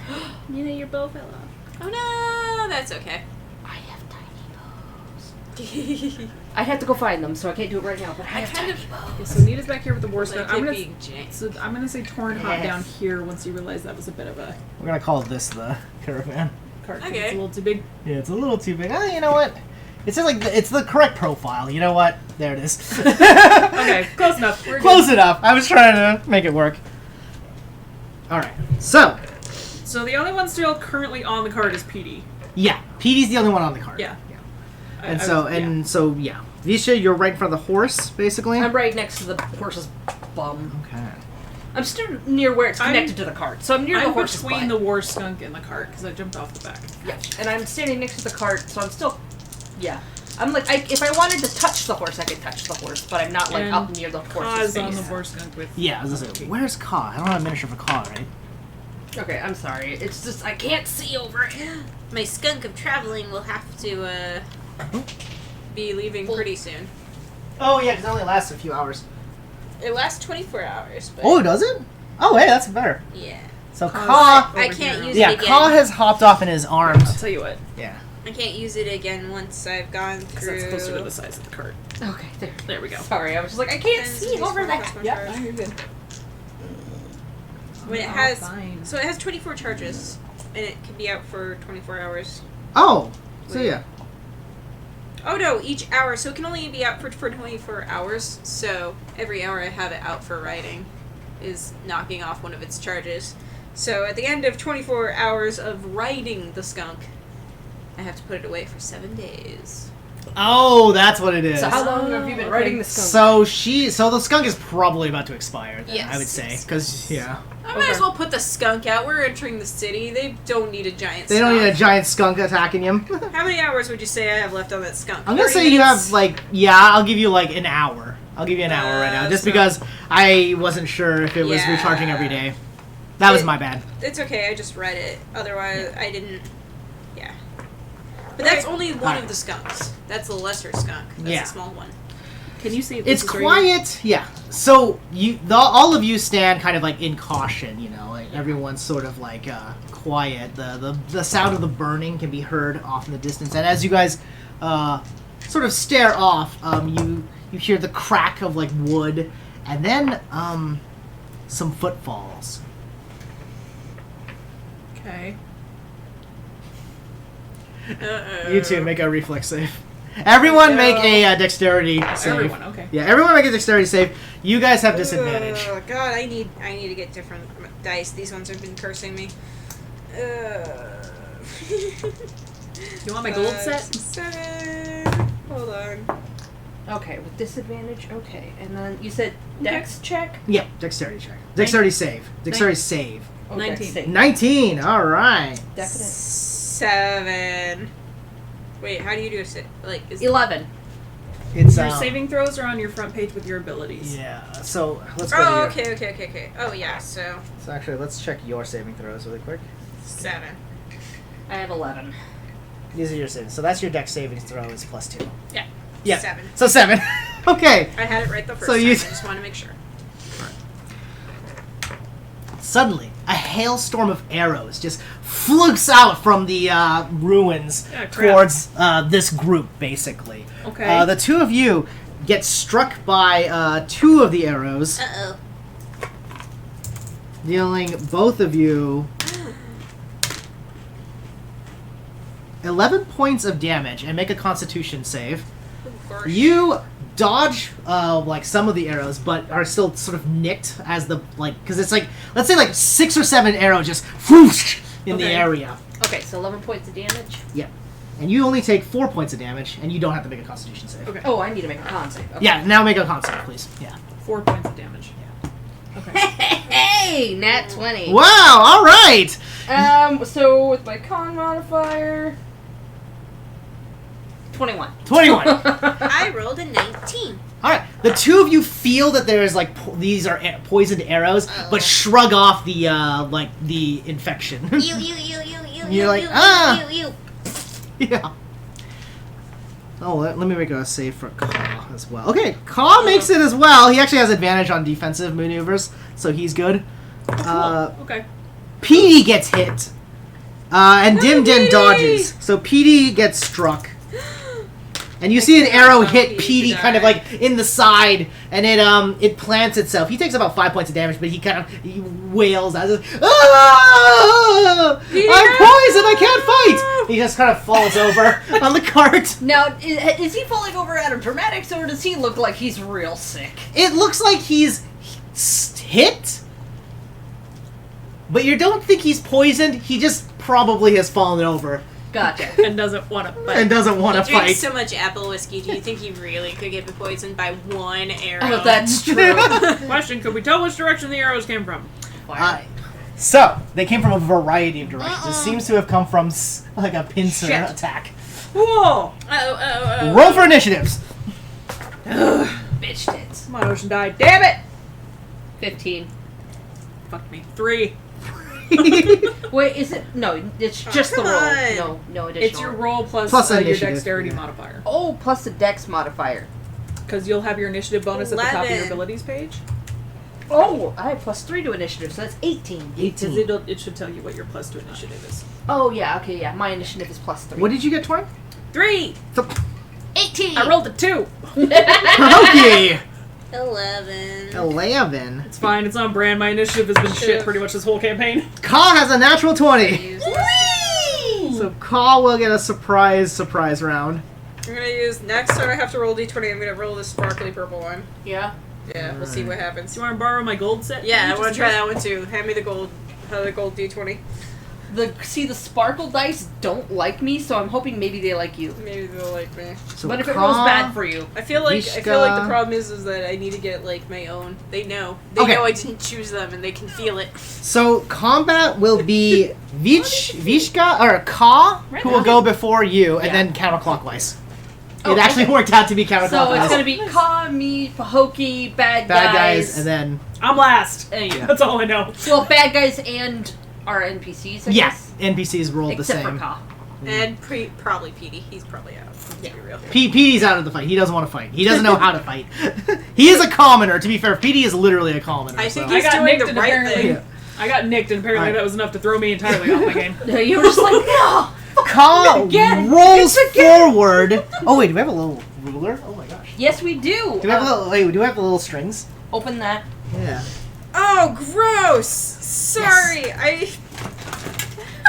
You know, your bow fell off. Oh no, that's okay. I have tiny bows. I have to go find them, so I can't do it right now. But I have tiny bows. Okay, so Nita's back here with the war skunk. Like I'm it gonna being giant. so I'm gonna say Torn hop Yes. down here once you realize that was a bit of a We're gonna call this the caravan. cart. 'cause Okay. It's a little too big. Yeah, it's a little too big. Oh, you know what? It's just like it's the correct profile. You know what? There it is. Okay, close enough. We're Close good. enough. I was trying to make it work. All right. So So the only one still currently on the cart is PD. yeah, PD's the only one on the cart. Yeah. And so yeah, Visha, you're right in front of the horse, basically. I'm right next to the horse's bum. Okay. I'm still near where it's I'm- connected to the cart, so I'm near the I'm horse's between butt. the war skunk and the cart because I jumped off the back. Yeah, and I'm standing next to the cart, so I'm still. Yeah, I'm like, if I wanted to touch the horse, I could touch the horse, but I'm not like And up near the horse's Kaz on the face. war skunk with. Yeah, I was gonna say, where's Ka? I don't have a miniature for Ka, right? Okay, I'm sorry. It's just I can't see over it. My skunk of traveling will have to be leaving pretty soon. Oh yeah, because it only lasts a few hours. It lasts 24 hours, but Oh, does it? Oh, hey, that's better. yeah. So Ka's Ka, over I can't here. use yeah, it again. Ka has hopped off and is armed. I'll tell you what. Yeah. I can't use it again once I've gone Because through. that's closer to the size of the cart. Okay, there. There we go. Sorry, I was just like I can't Friends see use over one that. plus one Yeah, charge. you're good. When it Oh, has, fine. so it has 24 charges. and it can be out for 24 hours. Oh, so Wait. yeah. Oh no, each hour, so it can only be out for 24 hours, so every hour I have it out for riding is knocking off one of its charges. So at the end of 24 hours of riding the skunk, I have to put it away for 7 days. Oh, that's what it is. So how long have you been riding the skunk? So the skunk is probably about to expire. Then, Yes, I would say, yes, because yeah, I might as well put the skunk out. We're entering the city. They don't need a giant they skunk. don't need a giant skunk attacking him. How many hours would you say I have left on that skunk? I'm gonna 30 say you minutes? have I'll give you like an hour. I'll give you an hour right now, just so- because I wasn't sure if it was Yeah. recharging every day. That was my bad. It's okay, I just read it. Otherwise, I didn't. Yeah. But that's only one of the skunks. That's the lesser skunk. That's Yeah. the small one. Can you see if It's this is right here? quiet, yeah. So all of you stand kind of like in caution, you know. Like everyone's sort of like quiet. The sound of the burning can be heard off in the distance, and as you guys sort of stare off, you hear the crack of like wood, and then some footfalls. Okay. You two make a reflex save. Everyone make a dexterity save. Everyone, okay. Yeah, everyone make a dexterity save. You guys have disadvantage. Oh God, I need to get different dice. These ones have been cursing me. You want my gold set? 7. Hold on. Okay, with disadvantage. Okay, and then you said dex check. Yeah, dexterity check. Dexterity save. Dexterity save. Oh, 19. dex save. 19. All right. Decadent. 7. Wait, how do you do a sit? Like, is 11. It's Your saving throws are on your front page with your abilities. Yeah. So let's go. to Oh, your, okay. Oh, yeah. So So actually, let's check your saving throws really quick. 7. I have 11. These are your savings. So that's your dex saving throw is +2. Yeah. Yeah. 7. So 7. Okay. I had it right the first So time. you- I just want to make sure. Suddenly, a hailstorm of arrows just flukes out from the ruins Yeah, crap. towards this group, basically. Okay. The two of you get struck by 2 of the arrows, Uh-oh. dealing both of you 11 points of damage, and make a Constitution save. Of course. You dodge like some of the arrows, but are still sort of nicked as the because it's like, let's say like 6 or 7 arrows just whoosh in the Okay. area. Okay, so 11 points of damage. Yeah, and you only take 4 points of damage, and you don't have to make a Constitution save. Okay. Oh, I need to make a con save. Okay. Yeah, now make a con save, please. Yeah. 4 points of damage. Okay. Hey, nat 20. Wow. All right. So with my con modifier, 21. 21. I rolled a 19. All right. The two of you feel that there's like these are poisoned arrows, but shrug off the like the infection. You. You're like, you, ah! you. Yeah. Oh, let me make a save for Caw as well. Okay, Caw makes it as well. He actually has advantage on defensive maneuvers, so he's good. Okay. Petey gets hit, and Dim Dim dodges. So Petey gets struck. And you see an arrow hit Petey kind of like in the side, and it plants itself. He takes about 5 points of damage, but he wails as ah! I'm poisoned, I can't fight! He just kind of falls over on the cart. Now, is he falling over out of dramatics, or does he look like he's real sick? It looks like he's hit, but you don't think he's poisoned. He just probably has fallen over Gotcha. And doesn't want to fight. and doesn't want to He drinks fight. so much apple whiskey. Do you think he really could get poisoned by one arrow? Oh, that's true. Question, could we tell which direction the arrows came from? So, they came from a variety of directions. It seems to have come from like a pincer Shit. attack. Whoa! Oh. Roll for initiatives. Bitch tits. Come on, Ocean Die. Damn it! 15. Fuck me. 3. Wait, is it? No, it's just the come roll. on. No additional. It's your roll plus your initiative, dexterity yeah. modifier. Oh, plus the dex modifier. Because you'll have your initiative bonus at the top of your 11. abilities page. Oh, I have plus 3 to initiative, so that's 18. Because 18. it should tell you what your plus to initiative is. Oh, yeah, okay, yeah. My initiative is plus 3. What did you get, Twine? 3! 18! I rolled a 2! Okay. 11. 11. It's fine. It's on brand. My initiative has been shit pretty much this whole campaign. Ka has a natural 20. Use- So Ka will get a surprise round. I'm gonna use next time I have to roll d20. I'm gonna roll this sparkly purple one. Yeah. Yeah, we'll see what happens. Do you want to borrow my gold set? Yeah, I Just want in to try case? that one too. Hand me the gold d20. The sparkle dice don't like me, so I'm hoping maybe they like you. Maybe they'll like me. So But if it Ka- rolls bad for you, I feel like Vishka. the problem is that I need to get like my own. They know. They Okay. know I didn't choose them, and they can feel it. So combat will be Vishka or Ka, Right who will now. go before you, and Yeah. then counterclockwise. Oh, It actually okay. worked out to be counterclockwise. so it's gonna be Ka, me, Pahokee, bad bad guys, guys, and then I'm last. and you. That's all I know. Well, bad guys and our NPCs. I yeah, guess. NPCs rolled Except the for same. Ka. And probably Petey. He's probably out. Let's be real. Petey's out of the fight. He doesn't want to fight. He doesn't know how to fight. He is a commoner. To be fair, Petey is literally a commoner. I think so. he's I got doing nicked the and right apparently thing. Yeah. I got nicked, and apparently Alright. that was enough to throw me entirely off my game. You were just like, no. Ka Again. rolls It's again. forward. Oh wait, do we have a little ruler? Oh my gosh. Yes, we do. Do we have a little? Wait, do we have the little strings? Open that. Yeah. Oh, gross! Sorry, I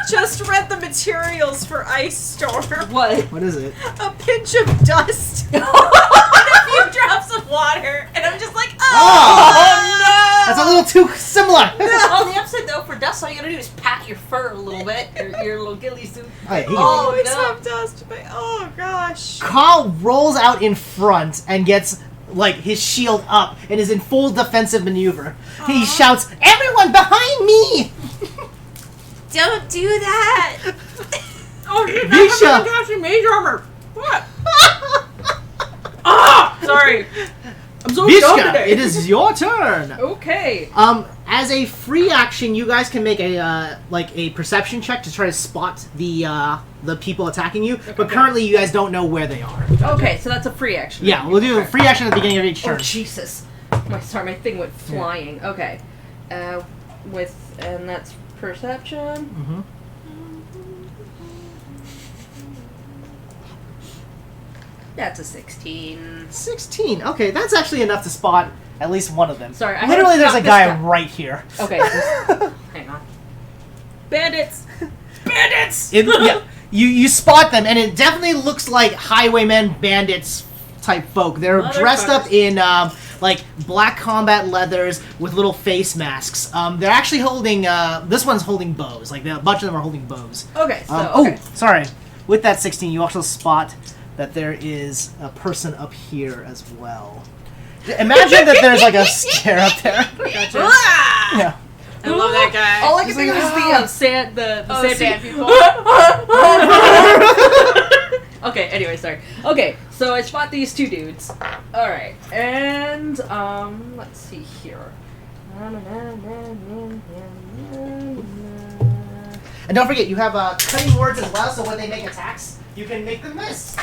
just read the materials for Ice Storm. What? What is it? A pinch of dust and a few drops of water, and I'm just like, oh, That's a little too similar. On the upside though, for dust, all you gotta do is pat your fur a little bit, your little ghillie suit. Alright, he Oh, can- it's have dust, but oh gosh. Ka rolls out in front and gets like his shield up and is in full defensive maneuver. He shouts, "Everyone behind me!" Don't do that. Oh, shit, Visha. I'm casting mage armor. What? Ah! Sorry. I'm so dumb Vishka, today. it is your turn. Okay. As a free action, you guys can make a perception check to try to spot the people attacking you. But currently, you guys don't know where they are. Okay, so that's a free action. Yeah, we'll do a free action at the beginning of each Oh turn. Jesus! My thing went flying. Okay, and that's perception. Mhm. That's a 16. 16. Okay, that's actually enough to spot at least one of them. Sorry, I Literally, had there's a not guy this guy. right here. Okay, just, hang on. Bandits. Bandits. Yeah, you spot them, and it definitely looks like highwaymen, bandits type folk. They're dressed up in like black combat leathers with little face masks. They're actually holding. This one's holding bows. Like a bunch of them are holding bows. Okay, so Oh, sorry. With that 16, you also spot that there is a person up here as well. Imagine that there's like a scare up there. Gotcha. Ah! Yeah. I love that guy. all I can He's think like, of is the sand, the sand people. Okay, anyway, sorry. Okay, so I spot these two dudes. Alright, and, let's see here. And don't forget, you have cutting words as well, so when they make attacks, you can make them miss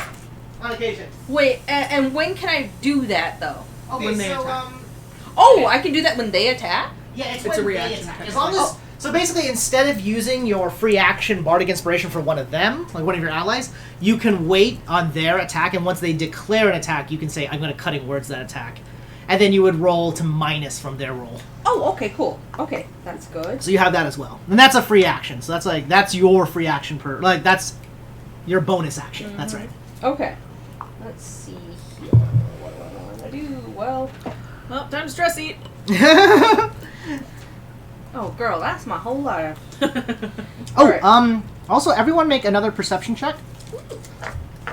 on occasion. Wait, and when can I do that, though? Okay, When they so attack. Oh, I can do that when they attack? yeah, it's It's when a reaction they attack. type As long of as so basically, instead of using your free action bardic inspiration for one of them, like one of your allies, you can wait on their attack, and once they declare an attack, you can say, "I'm going to cutting words that attack," and then you would roll to minus from their roll. Oh, okay, cool. Okay, that's good. So you have that as well, and that's a free action. So that's your free action that's your bonus action. That's right. Okay. Let's see here. What do I want to do? Well, Well, time to stress eat. oh, girl, that's my whole life. Oh, Alright. also, everyone make another perception check.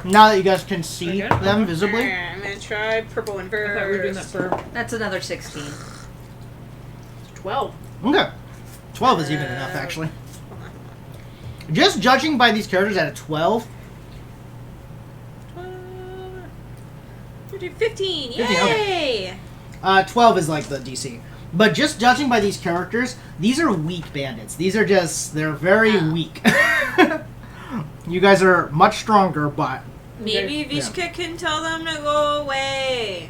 Now that you guys can see Okay. them visibly. Alright, I'm gonna try purple and I thought we were doing that first. for That's another 16. 12. Okay. 12 is even enough, actually. Just judging by these characters at a 12, 15, 15, yay! 12 is like the DC. But just judging by these characters, these are weak bandits. They're very weak. You guys are much stronger, but Maybe Vishka can tell them to go away.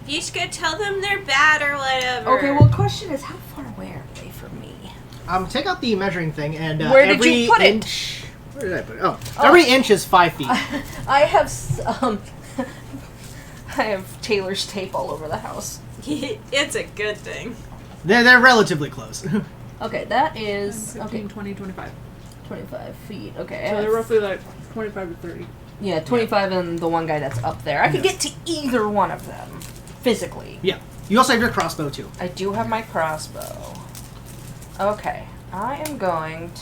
Vishka, tell them they're bad or whatever. Okay, well, question is, how far away are they from me? take out the measuring thing and Where did every you put it? inch. Where did I put it? Oh, every inch is 5 feet. I have, have tailor's tape all over the house. It's a good thing. They're relatively close. Okay, that is 15, 20, 25. 25 feet. Okay. So they're roughly like 25 to 30. Yeah, 25 and the one guy that's up there. I could get to either one of them physically. Yeah. You also have your crossbow too. I do have my crossbow. Okay, I am going to.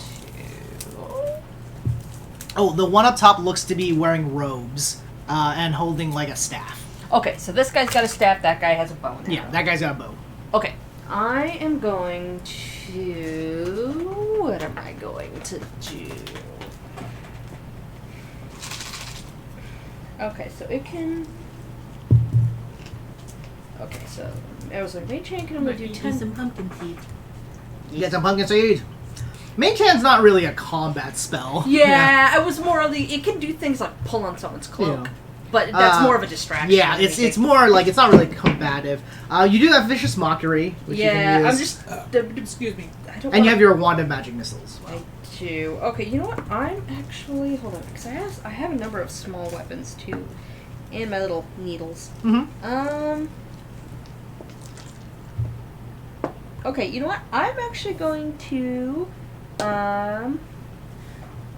Oh, the one up top looks to be wearing robes and holding like a staff. Okay, so this guy's got a staff. That guy has a bow and Yeah, arrow. that guy's got a bow. Okay, I am going to. What am I going to do? Okay, so it can. Okay, so I was like, Mage Hand can only do 10. some pumpkin seed. You get some pumpkin seeds. Mage Hand's not really a combat spell. Yeah, I was more of the. It can do things like pull on someone's cloak, Yeah. but that's more of a distraction. Yeah, than it's anything. more like it's not really combative. You do have vicious mockery, which you Yeah, can use. I'm just. Excuse me. I don't and you wanna- have your wand of magic missiles as well. I do. Okay, you know what? I'm actually hold on because I have a number of small weapons too, and my little needles. Mm-hmm. Okay, you know what? I'm actually going to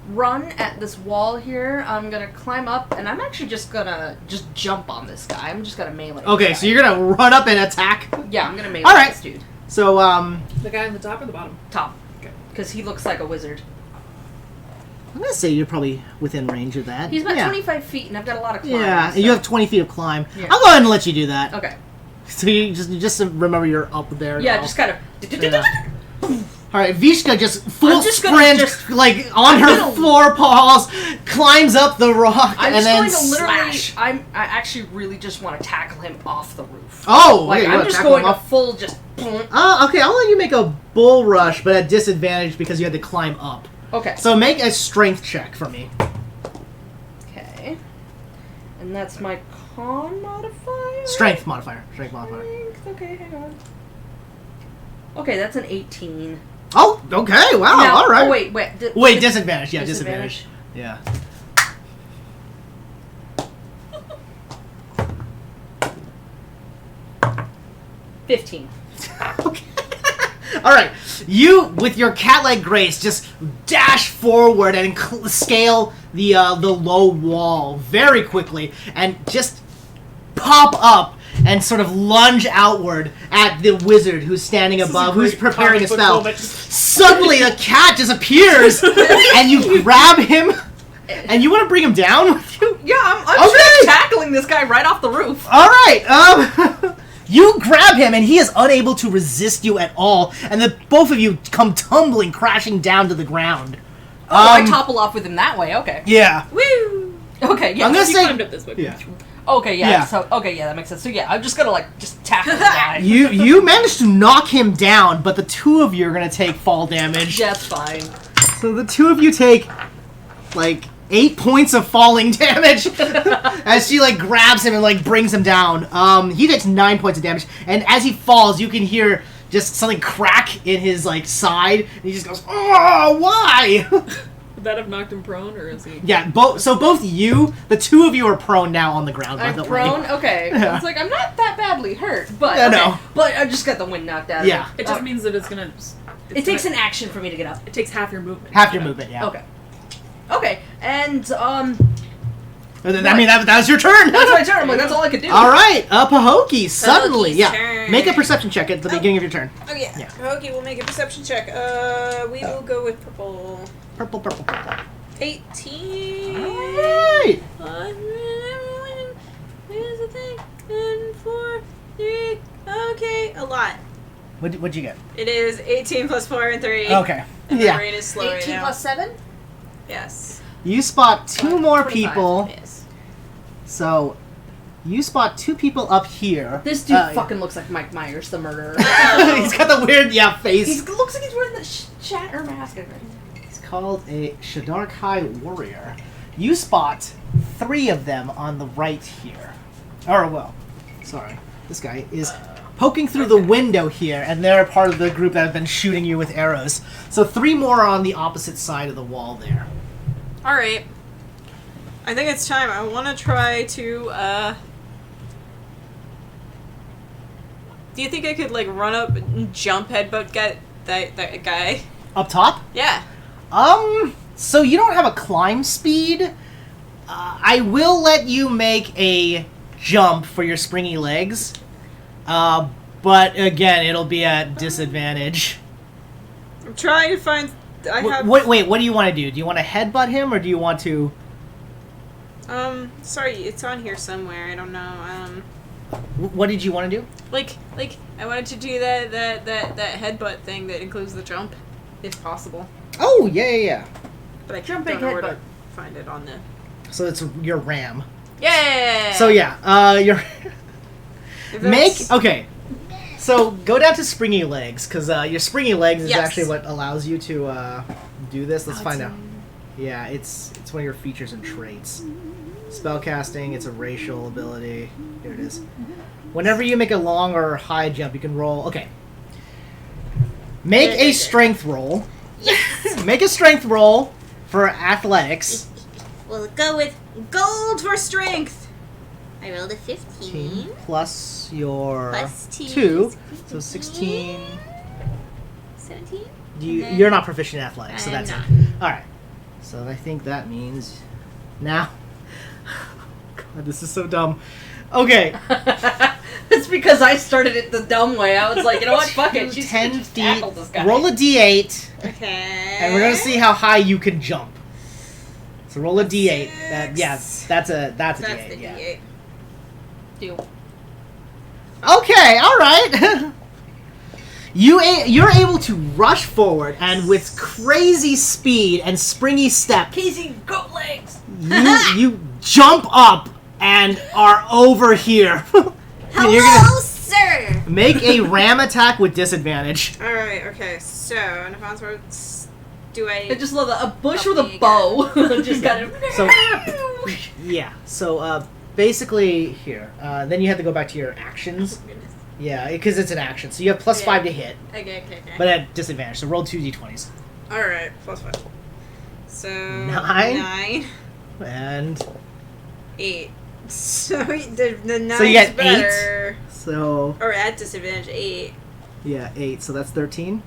run at this wall here. I'm gonna climb up, and I'm actually just gonna jump on this guy. I'm just gonna melee. Okay, this so guy. you're gonna run up and attack. Yeah, I'm gonna melee All right. this dude. So The guy on the top or the bottom? Top. Okay. Because he looks like a wizard. I'm gonna say you're probably within range of that. He's about yeah. 25 feet, and I've got a lot of climbing. Yeah, and you have 20 feet of climb. Yeah. I'll go ahead and let you do that. Okay. So you just remember you're up there. Yeah, now. just kind of. Yeah. All right, Vishka just full I'm just gonna sprint, just- like on her gonna- four paws, climbs up the rock, I'm and just then going to literally. slash. I actually really just want to tackle him off the roof. Oh, Like okay, you I'm wanna just tackle going him to up? full just. Okay, I'll let you make a bull rush, but at disadvantage because you had to climb up. Okay. So make a strength check for me. Okay. And that's my con modifier. Strength modifier. Strength modifier. Strength. Okay, hang on. Okay, that's an 18. Oh, okay. Wow. Now- all right. Oh wait. Wait, disadvantage. Yeah, disadvantage. Yeah. $15. Okay. All right, you with your cat-like grace just dash forward and scale the low wall very quickly, and just pop up and sort of lunge outward at the wizard who's standing above, who's preparing a spell. Suddenly, the cat just appears, and you grab him, and you want to bring him down with you. Yeah, I'm Okay. just tackling this guy right off the roof. All right, you grab him, and he is unable to resist you at all, and the both of you come tumbling, crashing down to the ground. I topple off with him that way. Okay. Yeah. Woo! Okay. Yeah. I'm gonna He say- climbed up this way. Yeah. Okay. Yeah. Yeah. So. Okay. Yeah, that makes sense. So yeah, I'm just gonna just tackle the guy. You managed to knock him down, but the two of you are gonna take fall damage. That's fine. So the two of you take like 8 points of falling damage as she like grabs him and like brings him down. He takes 9 points of damage, and as he falls, you can hear just something crack in his like side, and he just goes, "Oh, why?" Would that have knocked him prone, or is he? Yeah, both you, the two of you are prone now on the ground. By I'm the prone. way. Okay. Yeah. It's like I'm not that badly hurt, but Yeah, okay. no. But I just got the wind knocked out of Yeah. me. It just means that it's gonna. It takes an action for me to get up. It takes half your movement. Half your movement. Yeah. Okay. Okay. And I mean that was your turn. that's my turn. I'm like, that's all I could do. All right, Pahokee, suddenly, Pahokey's yeah. turn. Make a perception check at the beginning of your turn. Oh yeah. Yeah. Okay, we'll make a perception check. We will go with purple. Purple, purple, purple. 18. Alright. Here's the thing. 10, 4, 3. Okay, a lot. What'd you get? It is 18 plus 4 and 3. Okay. And Yeah. my brain is slow right 18 now. plus 7? Yes. You spot two more 25. people. Yes. So, you spot two people up here. This dude Yeah. fucking looks like Mike Myers, the murderer. He's got the weird, face. He looks like he's wearing the shatter mask. He's called a Shadarkai warrior. You spot three of them on the right here. Sorry. This guy is poking through the window here, and they're part of the group that have been shooting you with arrows. So three more are on the opposite side of the wall there. Alright. I think it's time. I want to try to, Do you think I could like run up and jump headbutt get that guy? Up top? Yeah. So you don't have a climb speed. I will let you make a jump for your springy legs. But again, it'll be at disadvantage. I'm trying to find. I have. Wait, what do you want to do? Do you want to headbutt him, or do you want to... Sorry, it's on here somewhere. I don't know. What did you want to do? Like, I wanted to do that headbutt thing that includes the jump, if possible. Oh, yeah. But I Jumping don't know where to headbutt. find it on the. So it's your ram. Yeah. So yeah, your... If that's- Okay. So go down to springy legs, because your springy legs is Yes. actually what allows you to do this. Let's Oh, find it's out. Yeah, it's one of your features and traits. Spellcasting, it's a racial ability. Here it is. Whenever you make a long or high jump, you can roll. Okay. Make a strength roll. Make a strength roll for athletics. We'll go with Gold for strength. I rolled a 15. Plus your Plus 2. 2. So 16. 17? You're not proficient in athletics, so I am that's not. it. Alright. So I think that means... Now... God, this is so dumb. Okay. It's because I started it the dumb way. I was like, you know what? Fuck it. She's 10 just feet. tackle this guy. Roll a d8, Okay. and we're going to see how high you can jump. So roll a d8. That's a That's d8. the Yeah. D8. Okay, alright. You're able to rush forward, and with crazy speed and springy step, Casey, goat legs. you jump up and are over here. Hello, You're gonna sir! make a ram attack with disadvantage. All right. Okay. So, in advance words, do I I? just love that. A bush Help with a me bow. Just kind of. So, yeah. So, basically, here. Then you have to go back to your actions. Yeah, because it's an action. So you have plus Yeah. 5 to hit, Okay. but at disadvantage. So roll 2 d20s. All right. +5. So 9. And 8. So the 9 So you get 8? better. so, Or at disadvantage 8. yeah, 8. So that's 13.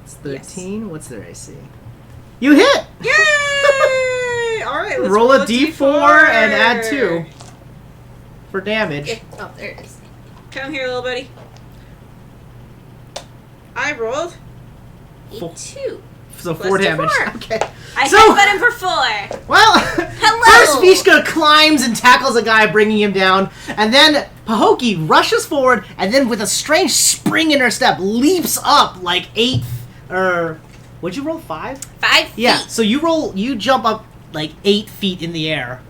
It's Yes. 13. What's their AC? You hit! Yay! All right. Let's Roll a d4 and add 2 for damage. Oh, there it is. Come here, little buddy. I rolled. Four. 2. So Plus 4 two, damage. 4. Okay. I So- headbutt him for 4. Well, Hello! first Vishka climbs and tackles a guy, bringing him down, and then Pahoki rushes forward, and then with a strange spring in her step, leaps up like 8, or what'd you roll, 5? 5 feet. Yeah, so you jump up like 8 feet in the air,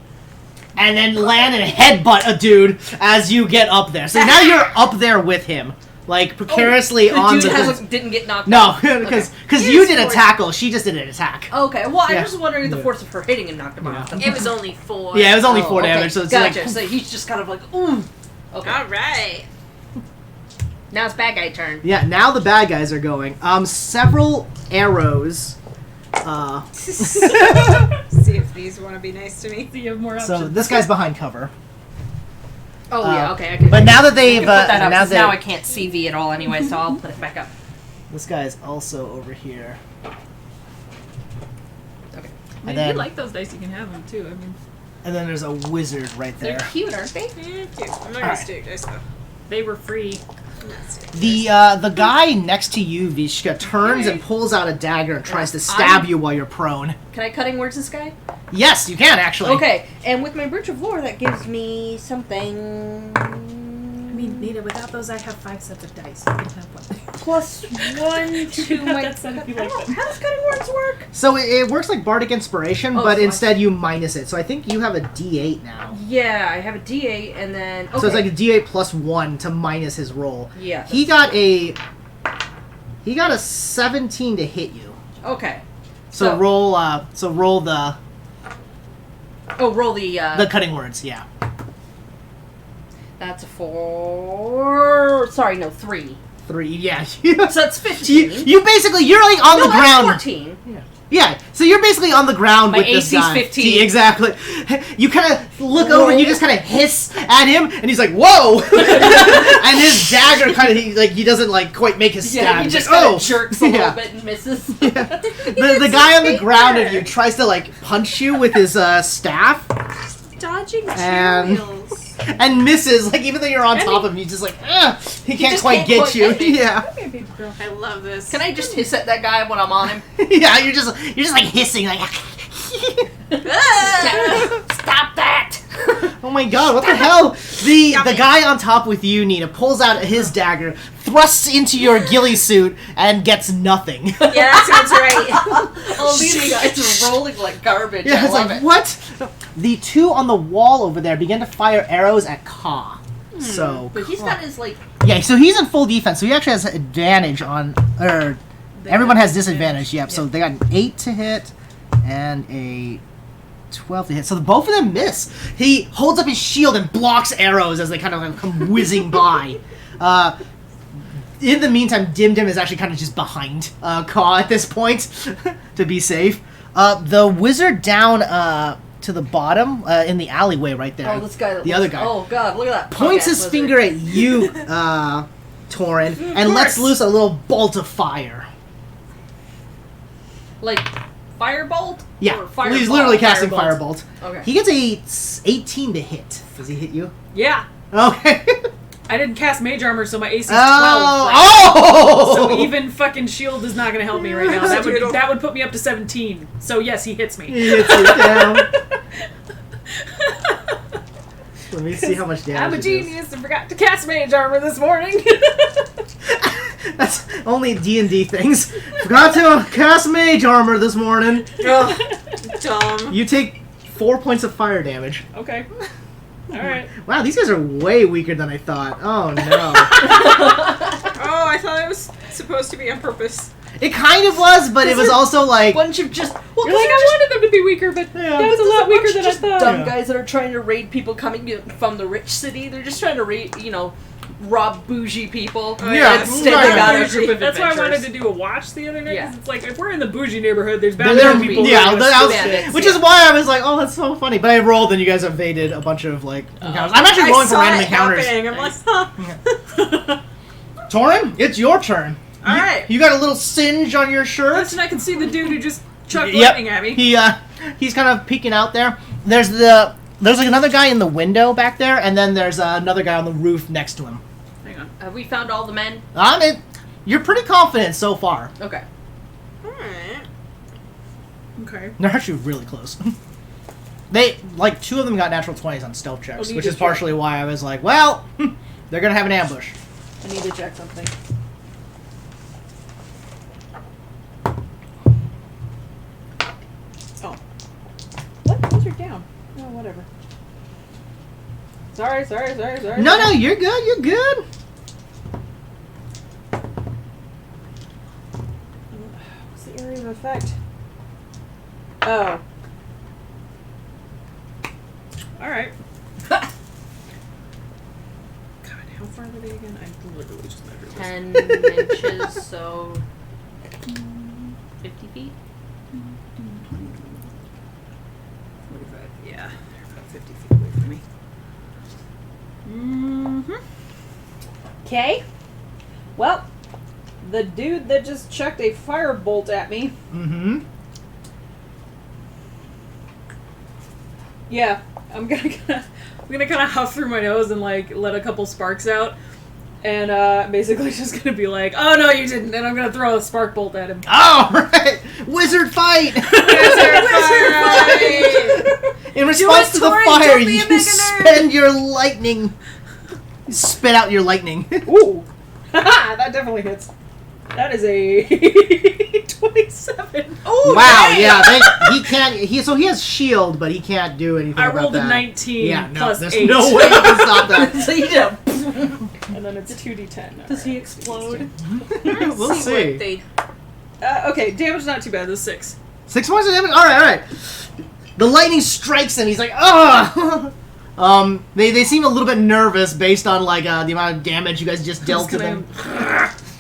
and then land and headbutt a dude as you get up there. So now you're up there with him, like precariously The on dude the... didn't get knocked No, out. because Okay. you did a tackle, she just did an attack. Okay, well, Yeah. I was just wondering if the Yeah. force of her hitting and knocked him Yeah. off. It was only 4. Yeah, it was only 4 okay. damage, so it's gotcha. like... So he's just kind of like, ooh. Okay. All right. Now it's bad guy turn. Yeah, now the bad guys are going. Several arrows. See if these want to be nice to me. So you have more options. So this guy's behind cover. Oh yeah, okay. I can, But now that I they've can put that up, now 'cause that now I can't see V at all anyway, so I'll put it back up. this guy's also over here. Okay. I mean, and if you then- like those dice, you can have them too. I mean, And then there's a wizard right They're there. cute, aren't they? Cute. I'm not gonna Alright. stick this though. they were free. I'm not stick The guy next to you, Vishka, turns and pulls out a dagger and tries to stab you while you're prone. Can I cutting words this guy? Yes, you can actually. Okay, and with my Bridge of Lore, that gives me something. I mean, Nita, without those, I have 5 sets of dice. You can have one. Plus 1 to have my. that set if you like them. How does cutting words work? So it works like bardic inspiration, Oh, but so I- instead you minus it. So I think you have a D8 now. Yeah, I have a D8 and then. Okay. So it's like a D8 plus 1 to minus his roll. Yeah. He got a 17 to hit you. Okay. So roll the Oh, roll the. cutting words, yeah. That's a 4. Sorry, no, 3. 3, yeah. So that's 15. you basically, you're like on No, the that's ground. 14. Yeah, Yeah, so you're basically on the ground My with this AC's guy. 15. Exactly. You kind of look over and you just kind of hiss at him, and he's like, "Whoa!" And his dagger kind of he doesn't quite make his stab. Yeah, he He's just like, kind "Oh!" of jerks a little bit and misses. The guy on the ground of you tries to punch you with his staff Dodging And- Cheerios. and misses. Even though you're on top of him, he's just like, "Ugh!" He can't just quite can't get quite you. get me. Yeah, I love this. Can I just hiss at that guy when I'm on him? yeah. You're just hissing like. Stop that! Oh my god, what the hell? The guy on top with you, Nina, pulls out his dagger, thrusts into your ghillie suit, and gets nothing. Yeah, that sounds right. All these guys are rolling like garbage. Yeah, I it's love like, it. what? The two on the wall over there begin to fire arrows at Ka. So, But he's got his yeah, so he's in full defense, so he actually has advantage on, or everyone has disadvantage, yep, so they got an 8 to hit, and a 12 to hit, so both of them miss. He holds up his shield and blocks arrows as they kind of come whizzing by. In the meantime, Dim Dim is actually kind of just behind Ka at this point, to be safe. The wizard down to the bottom, in the alleyway right there. Oh, this guy. The other guy. Oh god, look at that. Points his punk-ass finger lizard. at you, Torin, and lets loose a little bolt of fire. Like firebolt. Yeah, Or fireball? he's literally casting Firebolt. firebolt. Okay. He gets a 18 to hit. Does he hit you? Yeah. Okay. I didn't cast mage armor, so my AC is 12. Oh! So even fucking shield is not going to help me right now. Doodle. That would put me up to 17. So yes, he hits me. He hits you down. Let me see how much damage. I'm a it is. genius and forgot to cast mage armor this morning. That's only D&D things. Forgot to cast mage armor this morning. Ugh, dumb. You take 4 points of fire damage. Okay. All right. Wow, these guys are way weaker than I thought. Oh no. Oh, I thought it was supposed to be on purpose. It kind of was, but it was also like... Bunch of just. Well, You're like, I wanted them to be weaker, but Yeah. that's a There's lot weaker bunch than of I just thought. dumb Yeah. guys that are trying to raid people coming from the rich city. They're just trying to raid, rob bougie people. Yeah, Instead, right. they got a Bougie. group of That's why I wanted adventurers. to do a watch the other night. 'Cause Yeah. it's like if we're in the bougie neighborhood, there's bound There to would be be, people. yeah, who are that gonna was- steal bandits, which yeah. is why I was like, oh, that's so funny. But I rolled, and you guys evaded a bunch of encounters. I'm actually rolling for saw random it encounters. happening. I'm like, huh. Torin, it's your turn. All right. You got a little singe on your shirt. Listen, I can see the dude who just chucked Yep. lightning at me. He's kind of peeking out there. There's like another guy in the window back there, and then there's another guy on the roof next to him. Hang on. Have we found all the men? You're pretty confident so far. Okay. Alright. Okay. They're actually really close. Two of them got natural 20s on stealth checks, need which to is check. partially why I was like, well, they're gonna have an ambush. I need to check something. Oh. What? Those are down. Oh, whatever. Sorry. No, you're good. You're good. What's the area of effect? Oh. Alright. God, how far were they again? I literally just measured this. 10 inches, so 50 feet. 45. Yeah, they're about 50 feet away from me. Okay. Well, the dude that just chucked a firebolt at me. Mm-hmm. Yeah, I'm gonna kind of huff through my nose and let a couple sparks out, and basically just gonna be like, "Oh no, you didn't!" And I'm gonna throw a spark bolt at him. All right, wizard fight. In response to the Torin, fire, don't be a you mega nerd. spend your lightning. You spit out your lightning. Ooh, that definitely hits. That is a 27. Oh Wow, yeah, he can't. So he has shield, but he can't do anything. I about rolled a that. 19 Yeah, no, plus there's 8. no way you can stop that. So you just. And then it's 2d10. Does he explode? We'll see. What they Okay, damage not too bad. That's 6. 6 points of damage. All right. The lightning strikes him. He's like, ugh. They seem a little bit nervous based on the amount of damage you guys just dealt to them.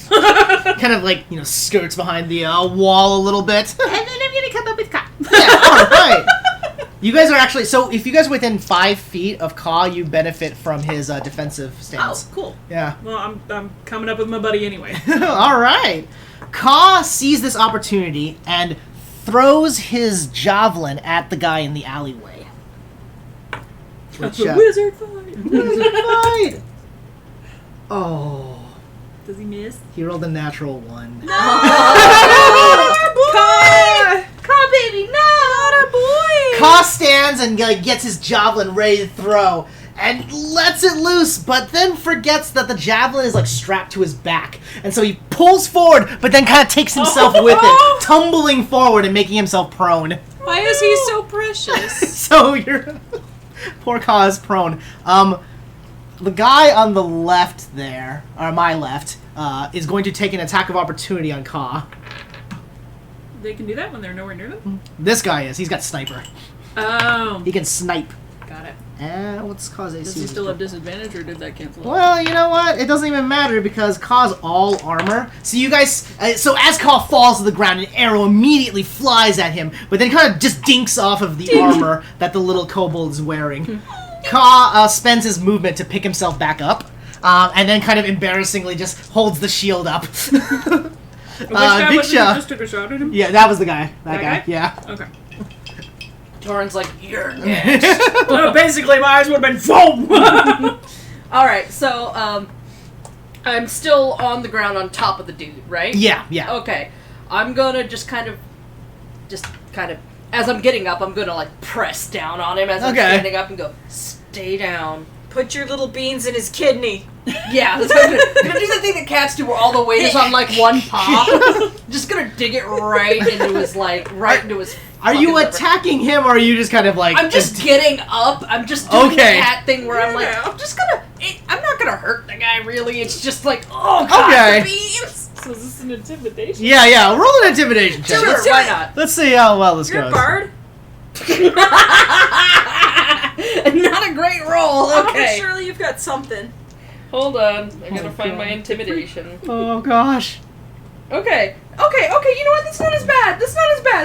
Kind of skirts behind the wall a little bit. And then I'm gonna right. You guys are actually... So, if you guys are within 5 feet of Ka, you benefit from his defensive Oh, stance. cool. Yeah. Well, I'm coming up with my buddy anyway. All right. Ka sees this opportunity and throws his javelin at the guy in the alleyway. Which, Wizard fight. Wizard fight! Oh. Does he miss? He rolled a natural 1. Come, baby, no! Not our boy! Ka stands and gets his javelin ready to throw and lets it loose, but then forgets that the javelin is strapped to his back. And so he pulls forward, but then kind of takes himself with it, tumbling forward and making himself prone. Why is he so precious? So you're... Poor Ka is prone. The guy on the left there, or my left, is going to take an attack of opportunity on Ka. They can do that when they're nowhere near them? This guy is. He's got sniper. Oh. He can snipe. Got it. And what's Ka's AC? Does he still have disadvantage, or did that cancel out? Well, you know what? It doesn't even matter because Ka's all armor. So you guys... so as Ka falls to the ground, an arrow immediately flies at him, but then kind of just dinks off of the armor that the little kobold is wearing. Ka spends his movement to pick himself back up, and then kind of embarrassingly just holds the shield up. Which guy was it who Diksha... just took a shot at him? Yeah, that was the guy. That That guy? Yeah. Okay. Torin's like, you're next. Well, basically, my eyes would have been foam! Alright, so, I'm still on the ground on top of the dude, right? Yeah, yeah. Okay. I'm gonna just kind of, as I'm getting up, I'm gonna, press down on him as I'm Okay. standing up and go, stay down. Put your little beans in his kidney. Yeah, that's what I'm gonna do the thing that cats do where all the weight is on, one paw. Just gonna dig it right into his, into his... Are you fucking liver. attacking him, or are you just kind of I'm just getting up. I'm just doing Okay. the cat thing where I'm Yeah. I'm just gonna... I'm not gonna hurt the guy, really. It's just oh, God, Okay. the beans! So is this an intimidation? Yeah, roll an intimidation check. Sure, Let's, why not? let's see how well this You're a goes. bard? Not a great roll. Oh, Okay. surely you've got something. Hold on. I gotta Oh, find God. my intimidation. Oh, gosh. Okay. You know what? That's not as bad.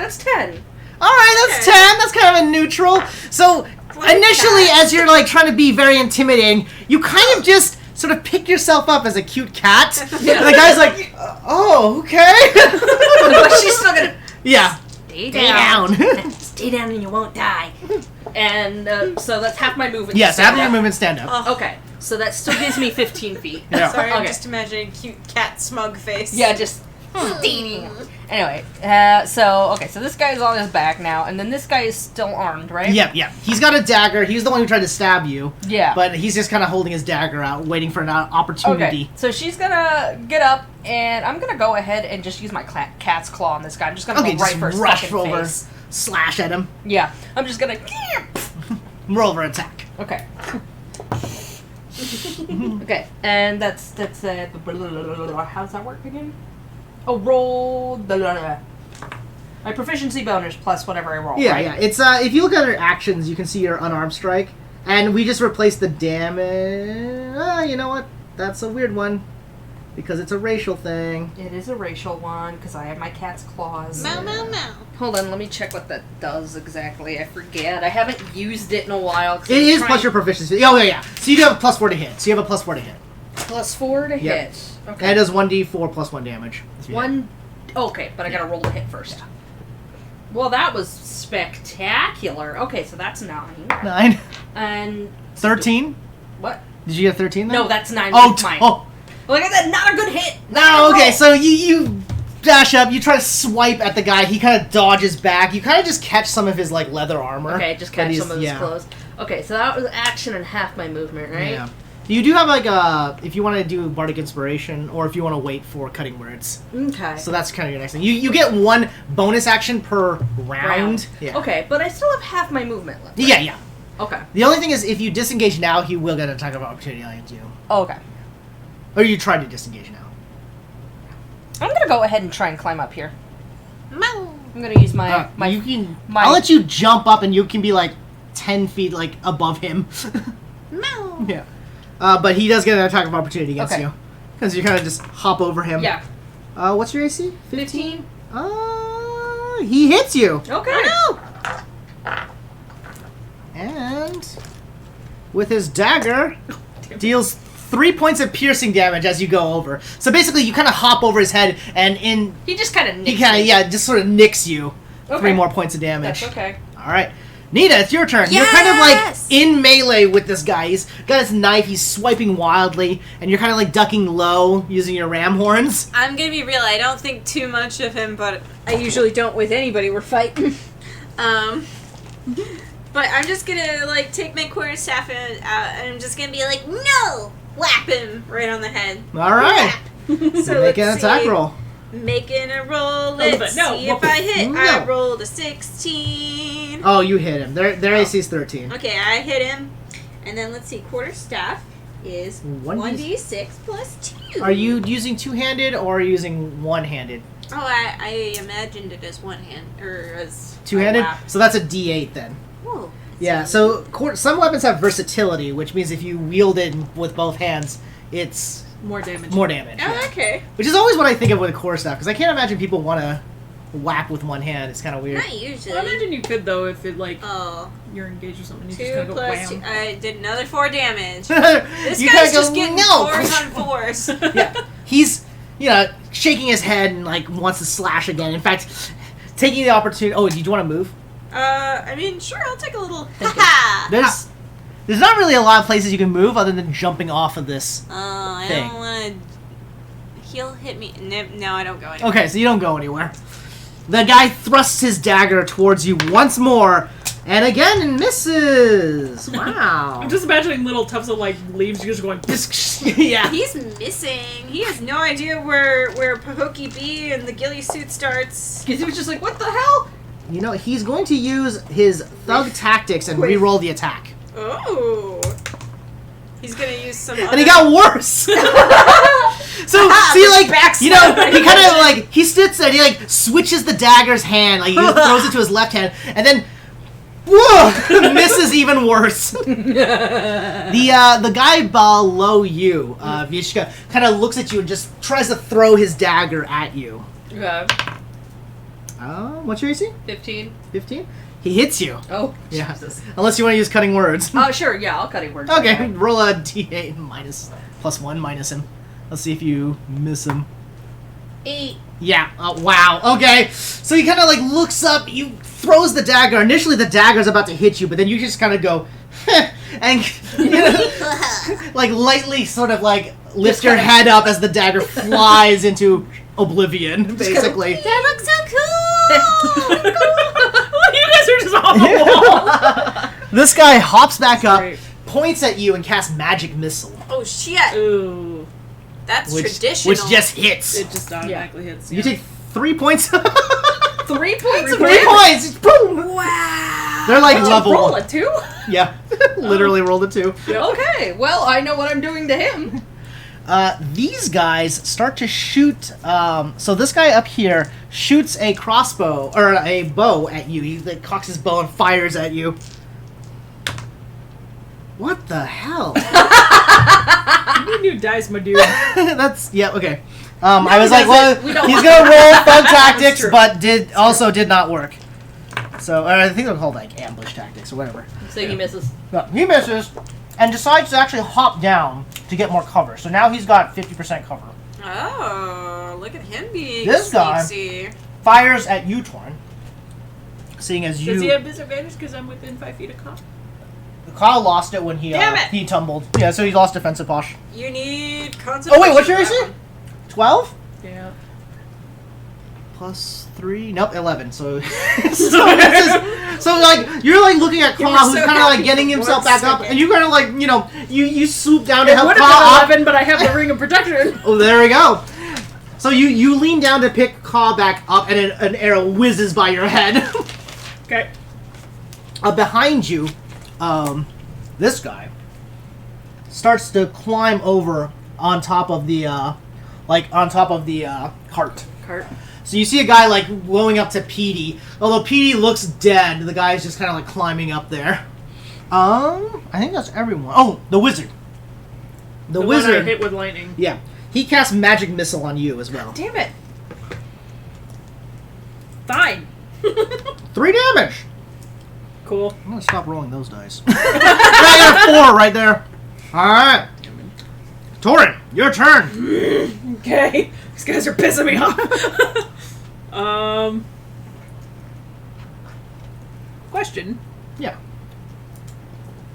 That's 10. Alright, that's Okay. 10. That's kind of a neutral. So, Like initially, that. as you're, trying to be very intimidating, you kind of just sort of pick yourself up as a cute cat. Yeah. And the guy's like, oh, okay. But she's still gonna Yeah. stay down. Stay down and you won't die. And so that's half my movement. Yes, stand after your up. movement, stand up. Okay, so that still gives me 15 feet. Yeah. Sorry, I'm Okay. just imagining cute cat smug face. Yeah, just steaming. Anyway, so this guy is on his back now, and then this guy is still armed, right? Yep. He's got a dagger. He's the one who tried to stab you. Yeah. But he's just kind of holding his dagger out, waiting for an opportunity. Okay, so she's gonna get up, and I'm gonna go ahead and just use my cat's claw on this guy. I'm just gonna Okay, go right just for his rush fucking over, face. slash at him, Yeah, I'm just gonna... roll over attack. Okay. Okay, and that's how does that work again? Oh, roll my proficiency bonus plus whatever I roll. Yeah, right? yeah. It's if you look at your actions, you can see your unarmed strike, and we just replaced the damage. You know what? That's a weird one because it's a racial thing. It is a racial one because I have my cat's claws. Meow, meow, meow. Hold on, let me check what that does exactly. I forget. I haven't used it in a while. 'cause It I'm is trying- plus your proficiency. Oh yeah. So you do have a +4 to hit. So you have a +4 to hit. +4 to Yep. hit. Okay. And it does 1d4 plus 1 damage. if you hit. One. Okay, but I gotta roll to hit first. Well, that was spectacular. Okay, so that's 9. 9. And 13. what? Did you get 13 then? No, that's 9. Oh, with mine. oh. Like I said, not a good hit. No, Not a okay, roll. so you dash up, you try to swipe at the guy, he kind of dodges back, you kind of just catch some of his, leather armor. Okay, just But catch he's- some of his yeah. clothes. Okay, so that was action and half my movement, right? Yeah. You do have, if you want to do Bardic Inspiration, or if you want to wait for Cutting Words. Okay. So that's kind of your next thing. You get 1 bonus action per round. Yeah. Okay, but I still have half my movement left. Yeah, yeah. Okay. The only thing is, if you disengage now, he will get an attack of opportunity on you. Okay. Or you try to disengage now. I'm gonna go ahead and try and climb up here. Meow. I'm gonna use my You can. my- I'll let you jump up, and you can be 10 feet above him. Meow. Yeah. But he does get an attack of opportunity against Okay. you. Because you kind of just hop over him. Yeah. What's your AC? 15. He hits you. Okay. Oh and with his dagger, deals 3 points of piercing damage as you go over. So basically, you kind of hop over his head, and He just kind of he nicks kind of me. just sort of nicks you. Okay. 3 more points of damage. That's okay. All right. Nita, it's your turn. You're kind of Yes! like in melee with this guy. He's got his knife. He's swiping wildly, and you're kind of like ducking low using your ram horns. I'm gonna be real. I don't think too much of him, but I usually don't with anybody we're fighting. But I'm just gonna like take my quarterstaff and I'm just gonna be like, no, whap him right on the head. All right. So Make an let's attack see. roll. Making a roll. but Let's no, see if I hit. no. I rolled a 16. Oh, you hit him. Their AC is 13. Okay, I hit him. And then let's see. Quarterstaff is 1d6 plus 2. Are you using two-handed or are you using one-handed? Oh, I imagined it as one hand or as Two-handed? a whap. So that's a D8 then. Whoa. Yeah, so some weapons have versatility, which means if you wield it with both hands, it's More damage. more damage. Oh, yeah. okay. Which is always what I think of with a quarterstaff, because I can't imagine people want to whap with one hand. It's kind of weird. Not usually. Well, I imagine you could though if it like Oh, you're engaged or something. You 2 just kind of go plus wham. 2. I did another 4 damage. you This kinda guy's go, just getting no! 4s on 4s. Yeah, he's shaking his head and like wants to slash again. In fact, taking the opportunity. Oh, did you want to move? I mean, sure, I'll take a little. Haha! There's not really a lot of places you can move other than jumping off of this. I thing. don't want to. He'll hit me. No, I don't go anywhere. Okay, so you don't go anywhere. The guy thrusts his dagger towards you once more, and again misses. Wow. I'm just imagining little tufts of like leaves just going. Yeah. He's missing. He has no idea where Pahokee B and the ghillie suit starts. Because he was just like, what the hell? He's going to use his thug tactics and re-roll the attack. Oh. He's gonna use some. And he got worse. So see, like, he kind of like he sits there. And he like switches the dagger's hand, like he throws it to his left hand, and then whoa, misses even worse. The guy below you, Vishka, kind of looks at you and just tries to throw his dagger at you. What's your AC? 15. 15. He hits you. Oh, Yeah. Jesus. Unless you want to use cutting words. Oh, sure, yeah, I'll cut it words. Okay, roll a d8 +1 minus him. Let's see if you miss him. 8. Yeah. Wow. Okay. So he kind of like looks up. You throws the dagger. Initially, the dagger's about to hit you, but then you just kind of go, and like lightly sort of like lift your head up as the dagger flies into oblivion. Basically. That looks so cool! You guys are just on the wall. This guy hops back up, Great. points at you, and casts magic missile, Oh shit! Ooh, That's which traditional. just hits. it just automatically hits. You take 3 points. 3 points of 3 damage? points. Boom. Wow. They're like Did level you roll one. a 2? Yeah, literally rolled a 2. Okay, well, I know what I'm doing to him. These guys start to shoot. So this guy up here shoots a crossbow or a bow at you. He like, cocks his bow and fires at you. What the hell? You knew dice, my dude. That's okay. I was like, doesn't. We well, don't he's want gonna roll thug tactics, true. but did not work. So I think they're called like ambush tactics or whatever. So he misses. No, he misses and decides to actually hop down to get more cover. So now he's got 50% cover. Oh, look at him being This guy- sneaky. Fires at you, Torn. Seeing as you, Does he have disadvantage because I'm within 5 feet of Kyle? Kyle lost it when he Damn it! he tumbled. Yeah, so he lost defensive posh. You need concentration. Oh wait, what's your for AC? that one. 12 Yeah. plus 3. Nope, 11. So so like you're like looking at You Kyle, were who's so kind of like happy getting for himself 1 back up, second. and you kind of like you swoop down to It help would Kyle have up. been 11, but I have the ring of protection. Oh, there we go. So you lean down to pick Kyle back up, and an arrow whizzes by your head. Okay. Behind you, this guy starts to climb over on top of the cart. So you see a guy like blowing up to Petey. Although Petey looks dead, the guy's just kind of like climbing up there. I think that's everyone. Oh, the wizard. The One I wizard. hit with lightning. Yeah, he casts magic missile on you as well. Damn it. Fine. 3 damage. Cool. I'm gonna stop rolling those dice. I got 4 right there. Alright. Torin, your turn. Okay. These guys are pissing me off. Question. Yeah.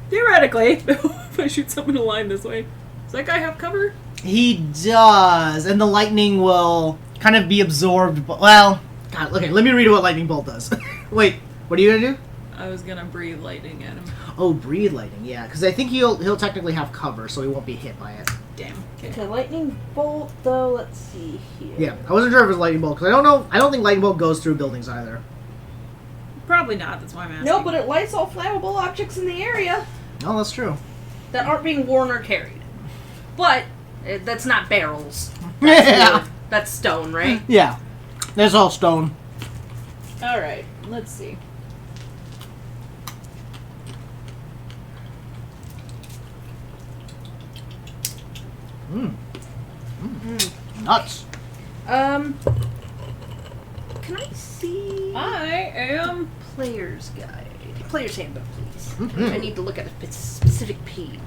Theoretically, if I shoot someone in a line this way, does that guy have cover? He does, and the lightning will kind of be absorbed. Well, God, okay, let me read what lightning bolt does. Wait, what are you gonna do? I was gonna breathe lightning at him. Oh, breathe lightning, yeah, because I think he'll technically have cover, so he won't be hit by it. Damn. Okay, lightning bolt though. Let's see here. Yeah, I wasn't sure if it was lightning bolt because I don't think lightning bolt goes through buildings either. Probably not. That's why I'm asking. No, but it lights all flammable objects in the area Oh, that's true. that aren't being worn or carried. But that's not barrels. Yeah, Wood. That's stone, right? yeah. There's all stone. All right. Let's see. Nuts. Can I see I am. player's guide? Player's handbook, please. Mhm. I need to look at a specific page.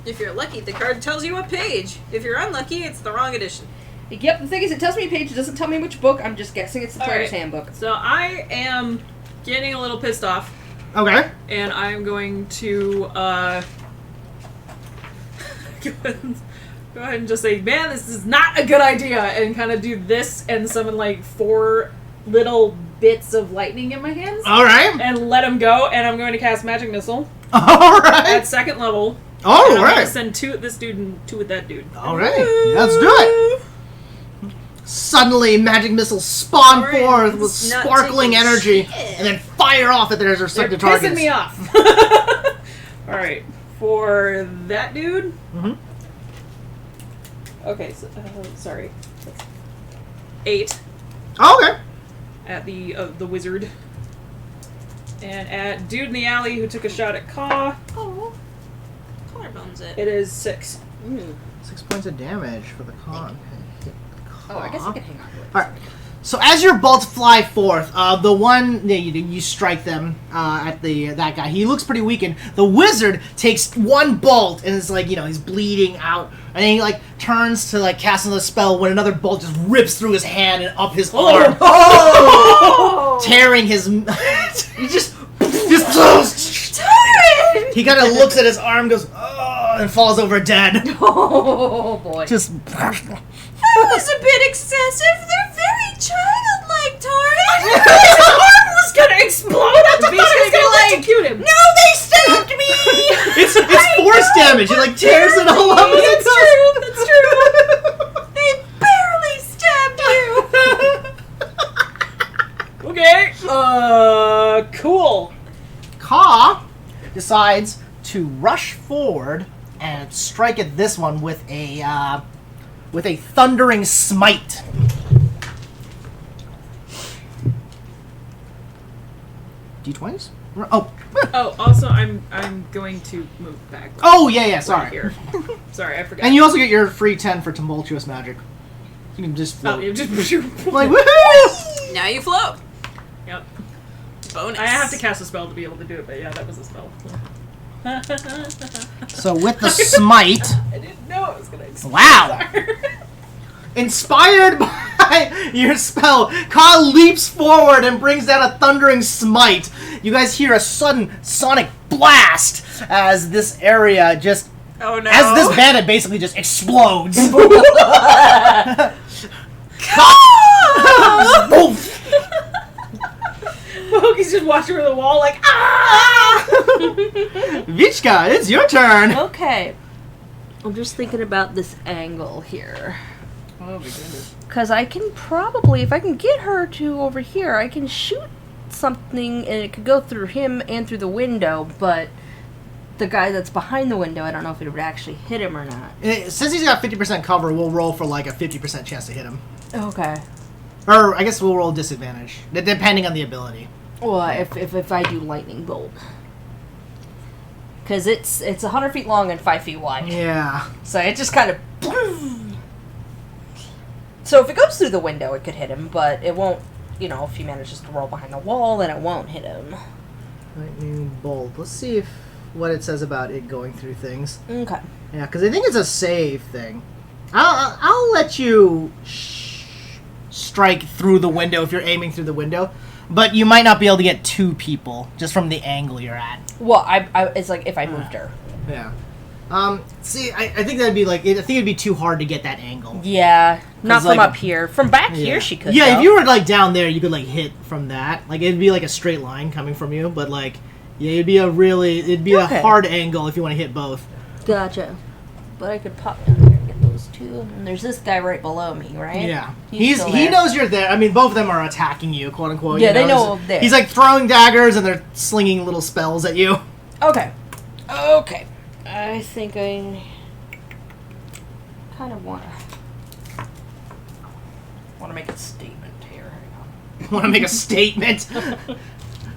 If you're lucky, the card tells you what page. If you're unlucky, it's the wrong edition. Yep, the thing is, it tells me a page. It doesn't tell me which book. I'm just guessing it's the All player's right. handbook. So I am getting a little pissed off, Okay. and I'm going to go ahead and just say, man, this is not a good idea, and kind of do this and summon like 4 little bits of lightning in my hands. All right. And let him go, and I'm going to cast Magic Missile All right. at 2nd level. All and I'm going right. to send 2 at this dude and 2 at that dude. All right. Let's do it. Suddenly, magic missiles spawn Alright, forth with it's not sparkling taking energy, shit. and then fire off at their They're respective pissing targets. me off. Alright, for that dude. Mhm. Okay, so, sorry. 8 Okay. at the wizard. And at dude in the alley who took a shot at Kaw, Oh, collarbones it. it is 6. 6 points of damage for the con. Oh, I guess I can hang on to it. Alright. So as your bolts fly forth, the one you strike them at that guy. He looks pretty weakened. The wizard takes one bolt and is like, he's bleeding out, and then he like turns to like cast another spell when another bolt just rips through his hand and up his arm, tearing his. He just he kind of looks at his arm, goes and falls over dead. Oh boy. Just. That was a bit excessive. They're very childlike, Torin. His arm was gonna explode! I thought I was gonna electrocute him! No, they stabbed me. It's force damage. It like tears it all up. That's true, that's true! They barely stabbed you. Okay, cool. Ka decides to rush forward and strike at this one with a thundering smite. D20s? Oh. Oh, also, I'm going to move back. Oh, yeah, Right sorry. here. Sorry, I forgot. And you also get your free 10 for tumultuous magic. You can just Oh, float. you just Like, woohoo! Now you float. Yep. Bonus. I have to cast a spell to be able to do it, but yeah, that was a spell. So with the smite, I didn't know it was gonna explode. wow! Inspired by your spell, Ka leaps forward and brings down a thundering smite. You guys hear a sudden sonic blast as this area just, Oh no. as this bandit basically just explodes. Oof. He's just watching over the wall like, ah! Vichka, it's your turn. Okay. I'm just thinking about this angle here. Oh my goodness. Because I can probably, if I can get her to over here, I can shoot something and it could go through him and through the window, but the guy that's behind the window, I don't know if it would actually hit him or not. Since he's got 50% cover, we'll roll for like a 50% chance to hit him. Okay. Or I guess we'll roll disadvantage, depending on the ability. Well, if I do lightning bolt. Because it's 100 feet long and 5 feet wide. Yeah. So it just kind of... So if it goes through the window, it could hit him, but it won't if he manages to roll behind the wall, then it won't hit him. Lightning bolt. Let's see what it says about it going through things. Okay. Yeah, because I think it's a save thing. I'll let you strike through the window if you're aiming through the window, but you might not be able to get 2 people just from the angle you're at. Well, it's like if I moved her. Yeah. See, I think that'd be I think it'd be too hard to get that angle. Yeah, not from like- up here. From back Yeah. here, she could. Yeah, though. if you were down there, you could hit from that. It'd be a straight line coming from you, but yeah, it'd be a hard angle if you want to hit both. Gotcha. But I could pop down here and get those 2. And there's this guy right below me, right? Yeah, He's still he there. knows you're there. I mean, both of them are attacking you, quote unquote. Yeah, they know I'm there. He's throwing daggers and they're slinging little spells at you. Okay. I think I kind of want to make a statement here. Hang Want to make a statement?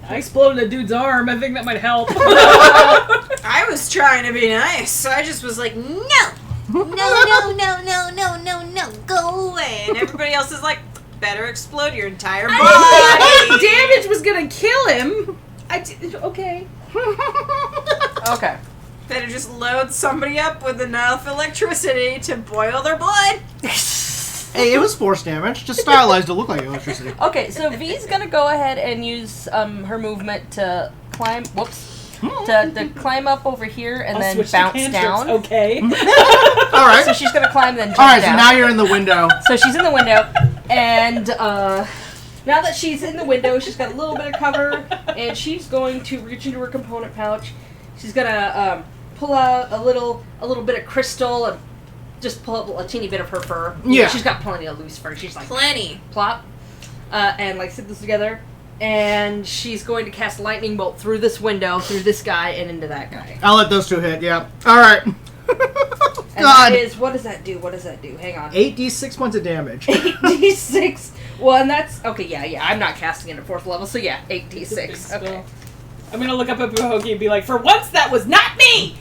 I exploded a dude's arm. I think that might help. I was trying to be nice, so I just was like, no! No, go away. And everybody else is like, better explode your entire body. The damage was gonna kill him. Okay. Okay. Better just load somebody up with enough electricity to boil their blood. Hey, it was force damage, just stylized to look like electricity. Okay, so V's gonna go ahead and use her movement to climb. To climb up over here and I'll then switch to bounce cantrips. down. Okay. Alright. So she's gonna climb then jump Alright, so down. now you're in the window. So she's in the window, and now that she's in the window, she's got a little bit of cover, and she's going to reach into her component pouch. She's gonna pull out a little bit of crystal and just pull up a teeny bit of her fur. Yeah. She's got plenty of loose fur. She's like Plenty. plop, and stick this together. And she's going to cast lightning bolt through this window, through this guy, and into that guy. I'll let those 2 hit, yeah. Alright. And God. that is, what does that do? Hang on. 8d6 points of damage. 8d6. Well, and that's, okay, yeah, I'm not casting it at 4th level, so yeah, 8d6. Okay. I'm gonna look up at Pahokee and be like, for once that was not me!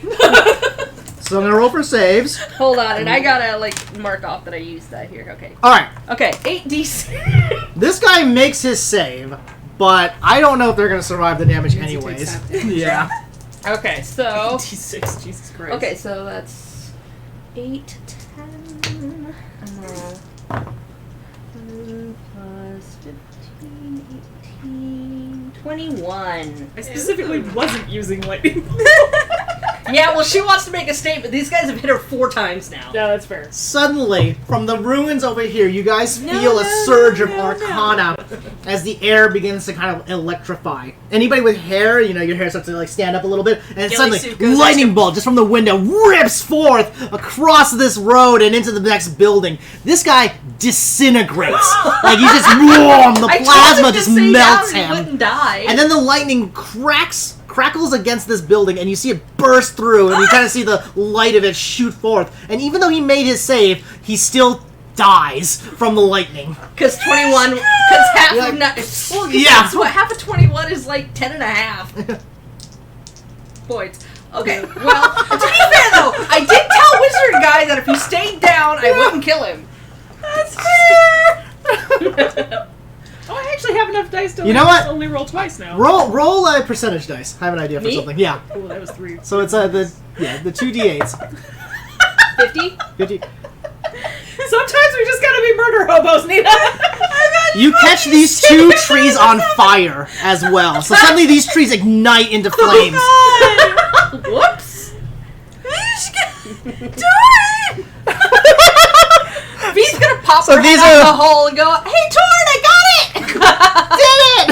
So I'm gonna roll for saves. Hold on, and I gotta, mark off that I used that here. Okay. Alright, Okay, 8d6. this guy makes his save, but I don't know if they're gonna survive the damage Means he takes anyways. half damage. Yeah. Okay, so... D6, Jesus Christ. Okay, so that's 8, 10, 11 plus 15, 18, 21. I specifically wasn't using lightning. Yeah, well, she wants to make a statement. These guys have hit her 4 times now. Yeah, that's fair. Suddenly, from the ruins over here, you guys feel a surge of arcana as the air begins to kind of electrify. Anybody with hair, your hair starts to stand up a little bit, and Ghillie suddenly, suit goes lightning bolt just from the window rips forth across this road and into the next building. This guy disintegrates. He just, the plasma just melts He him. wouldn't die. And then the lightning crackles against this building, and you see it burst through, and you kind of see the light of it shoot forth. And even though he made his save, he still dies from the lightning. Because 21, because half Yeah. of... Well, Yeah. that's what half of 21 is 10 and a half points. Okay, well, to be fair though, I did tell Wizard Guy that if he stayed down, I wouldn't kill him. That's fair. Oh, I actually have enough dice to You know what? only roll twice now. Roll a percentage dice. I have an idea for Me? something. Yeah. Oh, that was 3. So it's the 2 d8s. 50? 50. Sometimes we just gotta be murder hobos, Nina. You catch these 2 trees on fire as well. So suddenly these trees ignite into flames. Whoops. Torn! V's gonna pop So her these head out are- the hole and go, "Hey, Torn, I got it! Did it!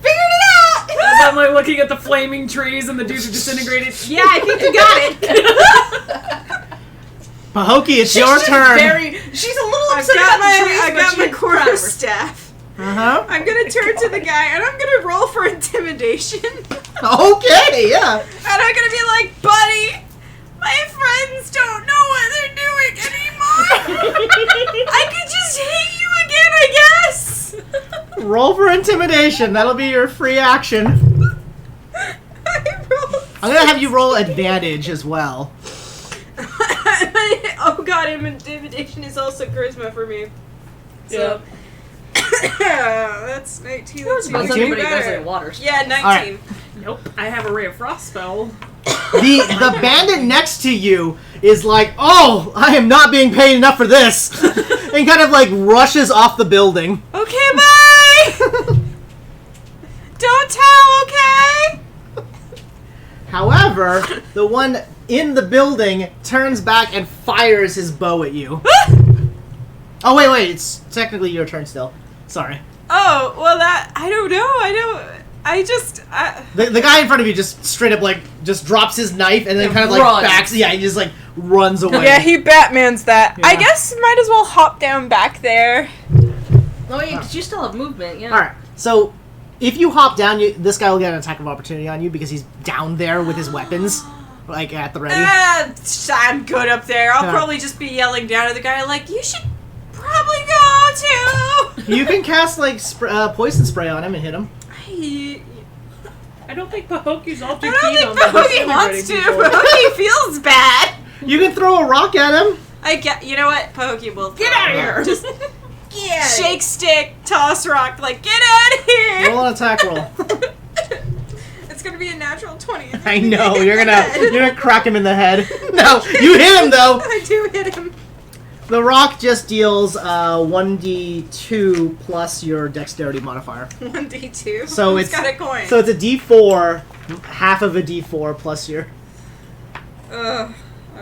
Figured it out!" As I'm looking at the flaming trees and the dudes who disintegrated. Yeah, I think you got it. Pahokee, it's She's your just turn. She's a little I've upset got about the trees, I but got she my had crowd. quarterstaff. Uh-huh. I'm gonna turn to the guy and I'm gonna roll for intimidation. Okay, yeah. And I'm gonna be like, buddy, my friends don't know what they're doing anymore. I could just hit you again, I guess. Roll for intimidation. That'll be your free action. I rolled. I'm gonna have you roll advantage as well. Oh god, intimidation is also charisma for me. So. 19. Yours Let's was see. everybody Better. goes in waters. Yeah, 19. Alright. Nope. I have a ray of frost spell. The bandit next to you is like, oh, I am not being paid enough for this, and kind of like rushes off the building. Okay, bye! Don't tell, okay? However, the one in the building turns back and fires his bow at you. Oh, wait, it's technically your turn still. Sorry. Oh, well I don't know, The guy in front of you just straight up, like, just drops his knife and then kind of, like, runs. backs. Yeah, he just, like, runs away. Yeah, he Batmans that. I Yeah. guess might as well hop down back there. Oh yeah, because you still have movement. Yeah. Alright, so if you hop down, this guy will get an attack of opportunity on you because he's down there with his weapons, like, at the ready. I'm good up there. I'll Yeah. probably just be yelling down at the guy like, you should probably go too. You can cast, like, poison spray on him and hit him. I don't think Pahoki's all too I don't keen think on Pokey wants to. people. Pokey feels bad. You can throw a rock at him. You know what? Pokey will Get out of here! Just shake stick, toss rock, like, get out of here. Roll an attack roll. It's gonna be a natural 20. I know, you're gonna crack him in the head. No, you hit him though. I do hit him. The rock just deals 1d2 plus your dexterity modifier. 1d2. So Who's it's got a coin? So it's a d4, half of a d4 plus your. Ugh,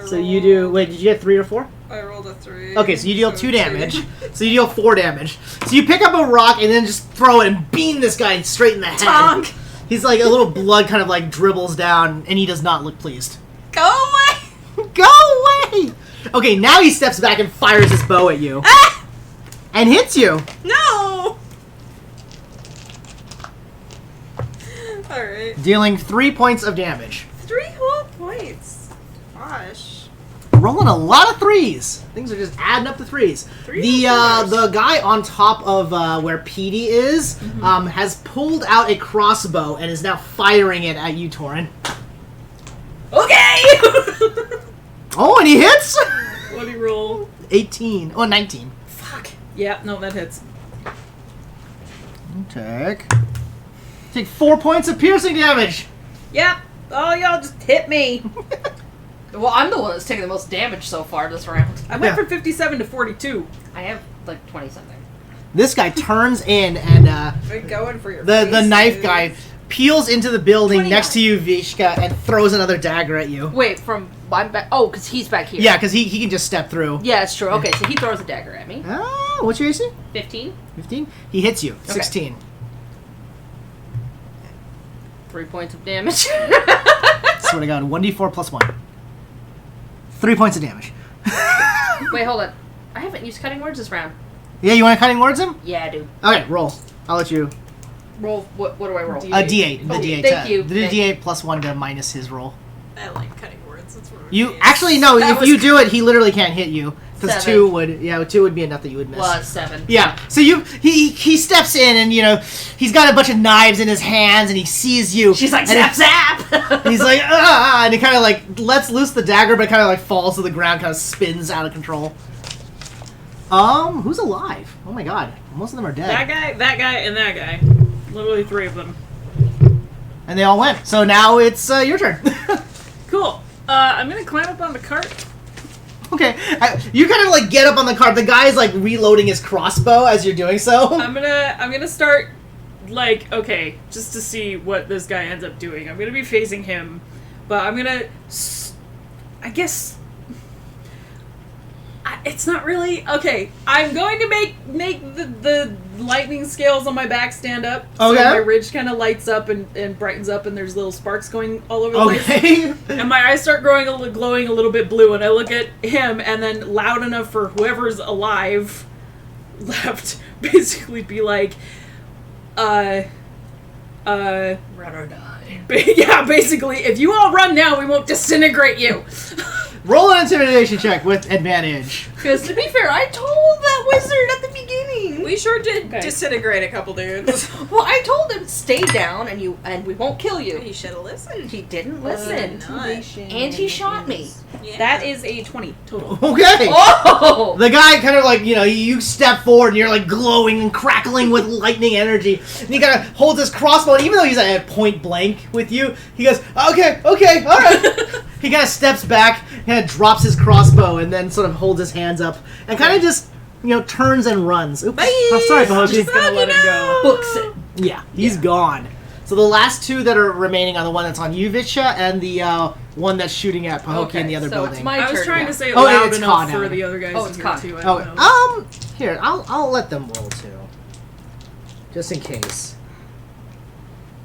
So you do. Wait, did you get 3 or 4? I rolled a 3. Okay, so you deal 2 damage. So you deal 4 damage. So you pick up a rock and then just throw it and beam this guy straight in the head. Tonk. He's like a little blood kind of like dribbles down, and he does not look pleased. Go away. Go away! Okay, now he steps back and fires his bow at you. Ah! And hits you. No. All right. Dealing 3 points of damage. 3 whole points. Gosh. Rolling a lot of 3s. Things are just adding up to 3s. The guy on top of where Petey is has pulled out a crossbow and is now firing it at you, Torin. Okay. Oh, and he hits? What do you roll? 18. Oh, 19. Fuck. Yeah, no, that hits. Take 4 points of piercing damage. Yep. Oh, y'all just hit me. Well, I'm the one that's taking the most damage so far this round. I went Yeah. from 57 to 42. I have like 20 something. This guy turns in and We're going for your the faces. knife guy peels into the building 29. next to you, Vishka, and throws another dagger at you. Wait, I'm back. Oh, because he's back here. Yeah, because he can just step through. Yeah, it's true. Okay, so he throws a dagger at me. Ah, what's your AC? 15. 15? He hits you. 16. 3 points of damage. Swear to God, 1d4 plus 1. 3 points of damage. Wait, hold on. I haven't used cutting words this round. Yeah, you want to cutting words him? Yeah, I do. Okay, roll. I'll let you. Roll. What do I roll? A d8. The Oh, d8. thank you. The d8 plus 1 to minus his roll. I like cutting words. That's what it You is. actually no. That If was you do it, he literally can't hit you because 7. 2 would. Yeah, 2 would be enough that you would miss. Was 7. Yeah. So he steps in and he's got a bunch of knives in his hands and he sees you. She's like, and zap, zap! And he's like, ah, and he kind of like lets loose the dagger, but kind of like falls to the ground, kind of spins out of control. Who's alive? Oh my God, most of them are dead. That guy, and that guy. Literally 3 of them. And they all went. So now it's your turn. Cool. I'm gonna climb up on the cart. Okay, you kind of like get up on the cart. The guy's like reloading his crossbow as you're doing so. I'm gonna start, like, okay, just to see what this guy ends up doing. I'm gonna be facing him, but I'm gonna, I guess, it's not really, okay, I'm going to make the lightning scales on my back stand up. Okay. So my ridge kind of lights up and brightens up and there's little sparks going all over the place. Okay. And my eyes start glowing a little bit blue, and I look at him, and then loud enough for whoever's alive left, basically be like, Run or die. yeah, basically, if you all run now, we won't disintegrate you. Roll an intimidation check with advantage. Because to be fair, I told that wizard at the beginning. We sure did Okay. disintegrate a couple dudes. Well, I told him stay down and we won't kill you. You should have listened. He didn't listen. Not. And he shot me. Yeah. That is a 20 total. Okay. Oh! The guy kind of like, you step forward and you're like glowing and crackling with lightning energy. And he kind of holds his crossbow, and even though he's at point blank with you, he goes, okay, alright. He kind of steps back, kind of drops his crossbow, and then sort of holds his hands up, and kind of just, turns and runs. Oops. Bye. Oh, sorry, Bahoji. Just gonna let him go. Books it. Yeah, he's gone. So the last two that are remaining are the one that's on you, Visha, and the one that's shooting at Pahoki in the other so building. it's my I was turn trying now. to say it Oh, loud it's enough Con for now. the other guys Oh, to it's hear Con. too. I don't know. Oh, here, I'll let them roll too, just in case.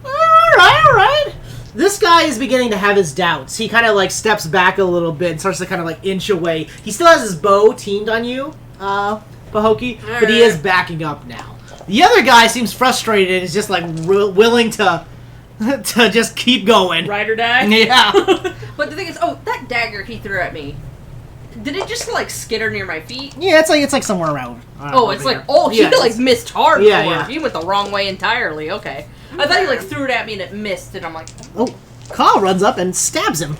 All right. This guy is beginning to have his doubts. He kind of like steps back a little bit and starts to kind of like inch away. He still has his bow teamed on you, Pahoki, but he is backing up now. The other guy seems frustrated and is just like willing to just keep going. Ride or die? Yeah. But the thing is, that dagger he threw at me, did it just like skitter near my feet? Yeah, it's like somewhere around. It's over like, here. he like missed hard. Yeah. He went the wrong way entirely. Okay. I thought he like threw it at me and it missed, and I'm like, Oh, Kyle runs up and stabs him.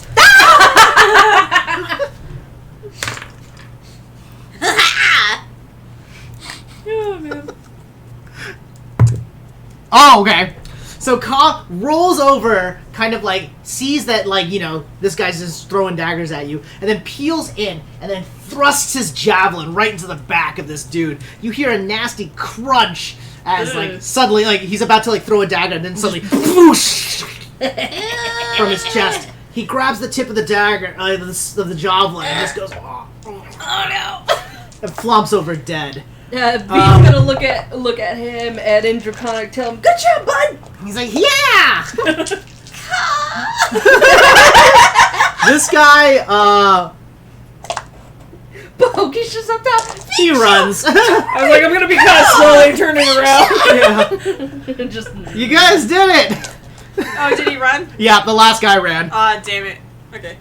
Oh, man. Oh, okay. So Ka rolls over, kind of like sees that this guy's just throwing daggers at you, and then peels in, and then thrusts his javelin right into the back of this dude. You hear a nasty crunch as suddenly he's about to throw a dagger, and then suddenly whoosh from his chest. He grabs the tip of the dagger of the javelin and just goes, oh no, and flumps over dead. V's gonna look at him and in Draconic tell him, "Good job, bud." He's like, yeah! This guy, Pahoki's just up top. he runs. I was like, I'm gonna be kind of slowly turning around. Yeah. Just You guys did it! Oh, did he run? Yeah, the last guy ran. Ah, damn it. Okay.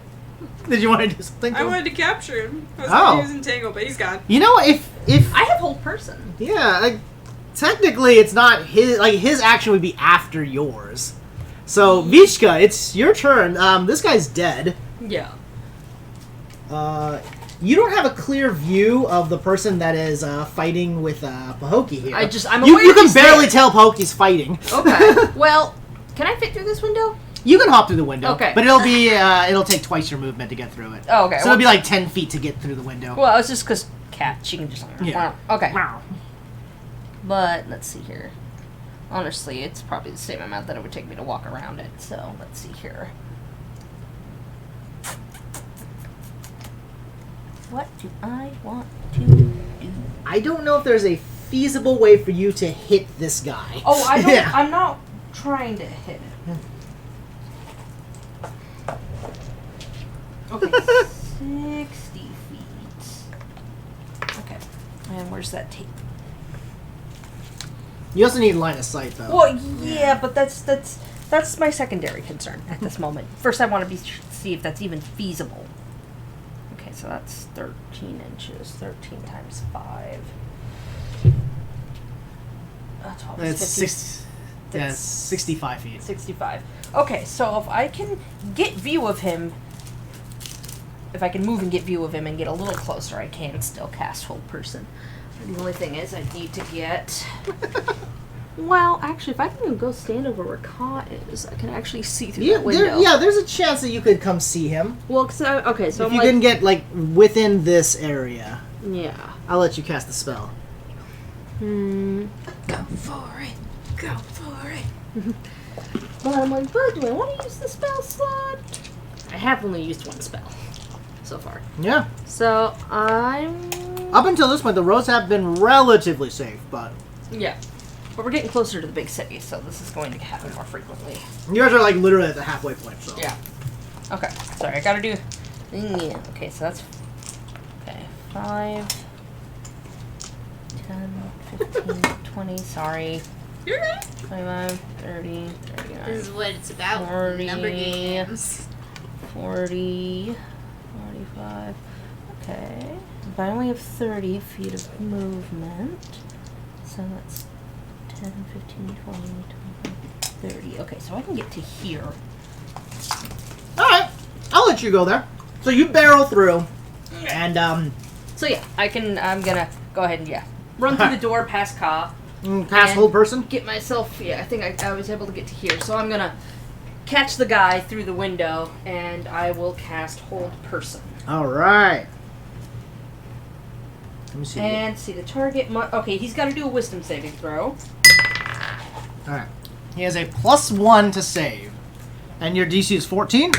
Did you want to do something to I him? wanted to capture him. I was Oh. going to use Entangle, but he's gone. You know, if I have hold person. yeah, technically it's not his action would be after yours. So Vishka, it's your turn. This guy's dead. Yeah. You don't have a clear view of the person that is fighting with Pahoki here. I'm you aware can he's barely dead. tell Pahoki's fighting. Okay. Well, can I fit through this window? You can hop through the window. Okay. But it'll take twice your movement to get through it. Oh, okay. So it'll be like 10 feet to get through the window. Well, it's just because cat, she can just. Yeah. Okay. Wow. But let's see here. Honestly, it's probably the same amount that it would take me to walk around it. So let's see here. What do I want to do? I don't know if there's a feasible way for you to hit this guy. Oh, I don't. Yeah. I'm not trying to hit it. Okay, 60 feet. Okay, and where's that tape? You also need line of sight, though. Well, yeah, but that's my secondary concern at this moment. First, I want to see if that's even feasible. Okay, so that's 13 inches. 13 times 5. That's what was It's 50. 65 feet. 65. Okay, so if I can get view of him, if I can move and get view of him and get a little closer, I can still cast Hold Person. The only thing is I need to get... Well, actually, if I can go stand over where Ka is, I can actually see through that window. There's a chance that you could come see him. Well, okay, so if I'm you can get, within this area. Yeah. I'll let you cast the spell. Go for it. Go for it. But I'm like, but do I want to use the spell slot? I have only used one spell so far. Yeah. So I'm... Up until this point, the roads have been relatively safe, but... Yeah. But we're getting closer to the big city, so this is going to happen more frequently. You guys are, literally at the halfway point, so... Yeah. Okay. Sorry, I gotta do... Yeah. Okay, so that's... Okay. 5... 10, 15, 20, sorry. You're right. 25, 30, 39... This is what it's about. 40, Number games. 40, 45. Okay. But I only have 30 feet of movement. So So that's 10, 15, 20, 25, 30. Okay, so I can get to here. Alright, I'll let you go there. So you barrel through, and, So yeah, I'm gonna go ahead and, run through the door past Ka. past hold person? Get myself, I think I was able to get to here. So I'm gonna catch the guy through the window, and I will cast Hold Person. Alright. Let me see. And see the target. Okay, he's got to do a Wisdom saving throw. Alright. He has a +1 to save. And your DC is 14?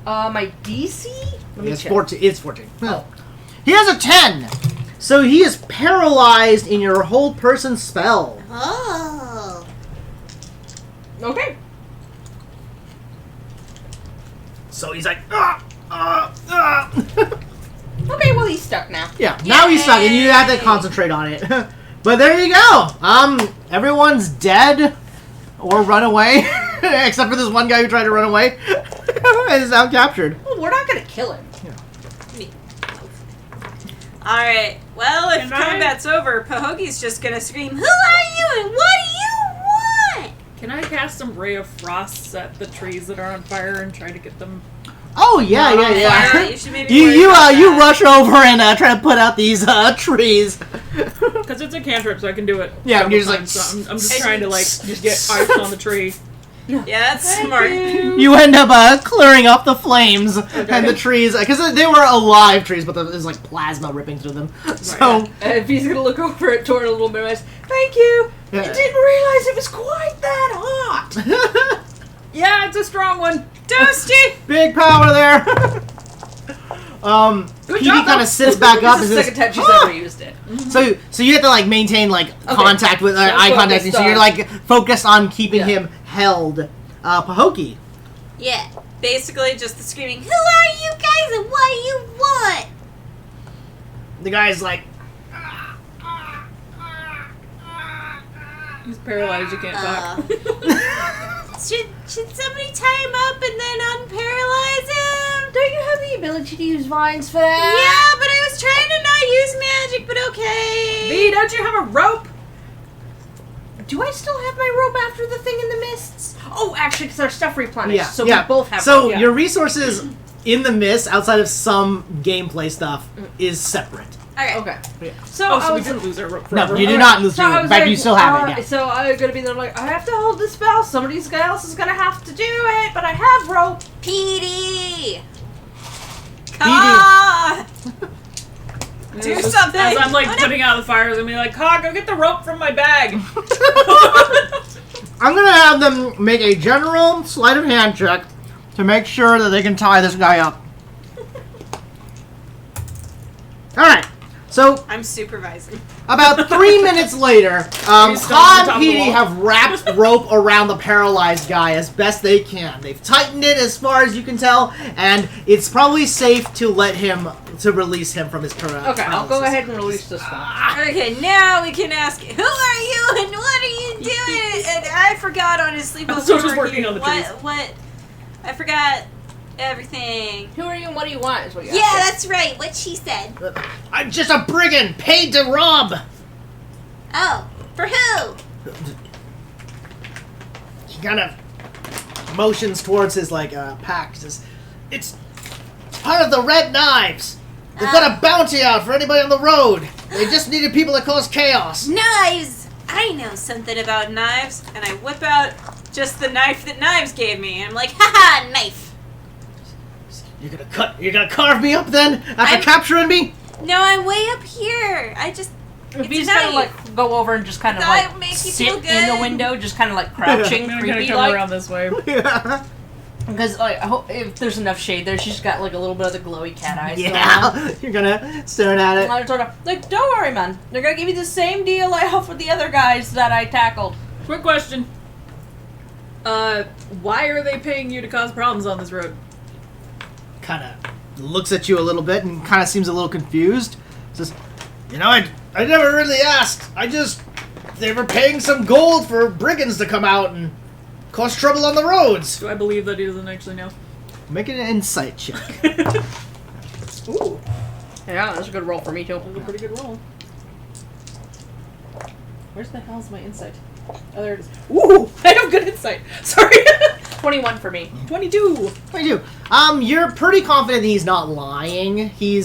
My DC? Let me It's check. 14. It's 14. Oh. He has a 10! So he is paralyzed in your hold person spell. Oh. Okay. So he's like, Okay, well he's stuck now. Yeah, now he's stuck and you have to concentrate on it. But there you go. Everyone's dead or run away. Except for this one guy who tried to run away. And is now captured. Well, we're not gonna kill him. Alright, well, if Can I- combat's over, Pahoki's just gonna scream, "Who are you and what do you want?" Can I cast some Ray of Frost at the trees that are on fire and try to get them? Oh yeah, Not on yeah. fire. You should maybe You worry about you that. rush over and try to put out these trees. Because it's a cantrip, so I can do it. Yeah, several you're just like, times, so I'm just and- trying to just get ice on the tree. Yeah, that's smart. You end up clearing up the flames and the trees because they were alive trees, but there's like plasma ripping through them. So If he's gonna look over at Torn a little bit, and thank you. Yeah. I didn't realize it was quite that hot. Yeah, it's a strong one. Toasty! big power there. Good Petey job, kind though. of sits back up and This is the says, second time she's "Ah!" ever used it. So you have to like maintain like contact with So eye contact, and focused so you're on- like focused on keeping Yeah. him held. Pahoki. Yeah, basically just the screaming, "Who are you guys and what do you want?" The guy's like, He's paralyzed. You can't talk. Should somebody tie him up and then unparalyze him? Don't you have the ability to use vines for that? Yeah, but I was trying to not use magic, but okay. V, don't you have a rope? Do I still have my rope after the thing in the mists? Oh, actually, because our stuff replenished. yeah, So yeah. we both have So rope. Yeah. your resources in the mist, outside of some gameplay stuff, is separate. Okay. Okay. Yeah. So Oh, I so we was didn't lose our rope No, forever. you do Okay, not lose so your I rope. In was fact, like, you still have it. Yeah. So I'm gonna be there like, I have to hold the spell. Somebody else is gonna have to do it, but I have rope. Petey! Come on! Do As- something! As I'm like putting out the fires, I'm be like, "Ha, go get the rope from my bag." I'm gonna have them make a general sleight of hand check to make sure that they can tie this guy up. Alright, so I'm supervising. about 3 minutes later, He's still on the Ka top and of the Petey wall. have wrapped rope around the paralyzed guy as best they can. They've tightened it as far as you can tell, and it's probably safe to release him from his paralysis. Okay, I'll go ahead and release this one. Okay, now we can ask, who are you and what are you doing? And I forgot honestly I'm before still just working on the trees. what I forgot everything. Who are you and what do you want? Is what you Yeah, asked. that's right. What she said. I'm just a brigand paid to rob! Oh, for who? He kind of motions towards his pack. Says, "It's part of the Red Knives. They've got a bounty out for anybody on the road. They just needed people to cause chaos." Knives. I know something about knives, and I whip out just the knife that Knives gave me. And I'm like, haha, knife. You're gonna carve me up then after I'm- capturing me? No, I'm way up here. If It's you a just kind of knife. go over and just kind of That makes you sit feel in the good. window, just kind of crouching, I'm gonna creepy come around this way. Yeah. Because I hope if there's enough shade there, she's got a little bit of the glowy cat eyes. going on. Yeah. You're gonna stare at it. I told her, don't worry, man. They're gonna give you the same deal I offered the other guys that I tackled. Quick question. Why are they paying you to cause problems on this road? Kind of looks at you a little bit and kind of seems a little confused. Says, I never really asked. They were paying some gold for brigands to come out and cause trouble on the roads. Do I believe that he doesn't actually know? Make an insight check. Ooh. Yeah, that's a good roll for me, too. That was a pretty good roll. Where's the hell's my insight? Oh, there it is. Ooh! I have good insight. Sorry. 21 for me. 22. What do you do? You're pretty confident that he's not lying. He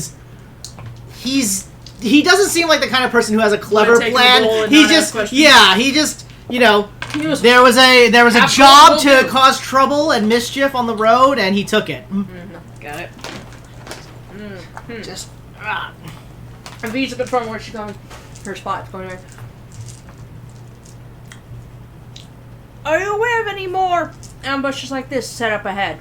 doesn't seem like the kind of person who has a clever take the plan. bowl and He not ask just, questions. yeah, he just, you know, He was there was a Absolutely job to will do. cause trouble and mischief on the road, and he took it. got it. Just, And V's a good friend where she's going. Her spot's going there. Are you aware of any more ambushes like this set up ahead?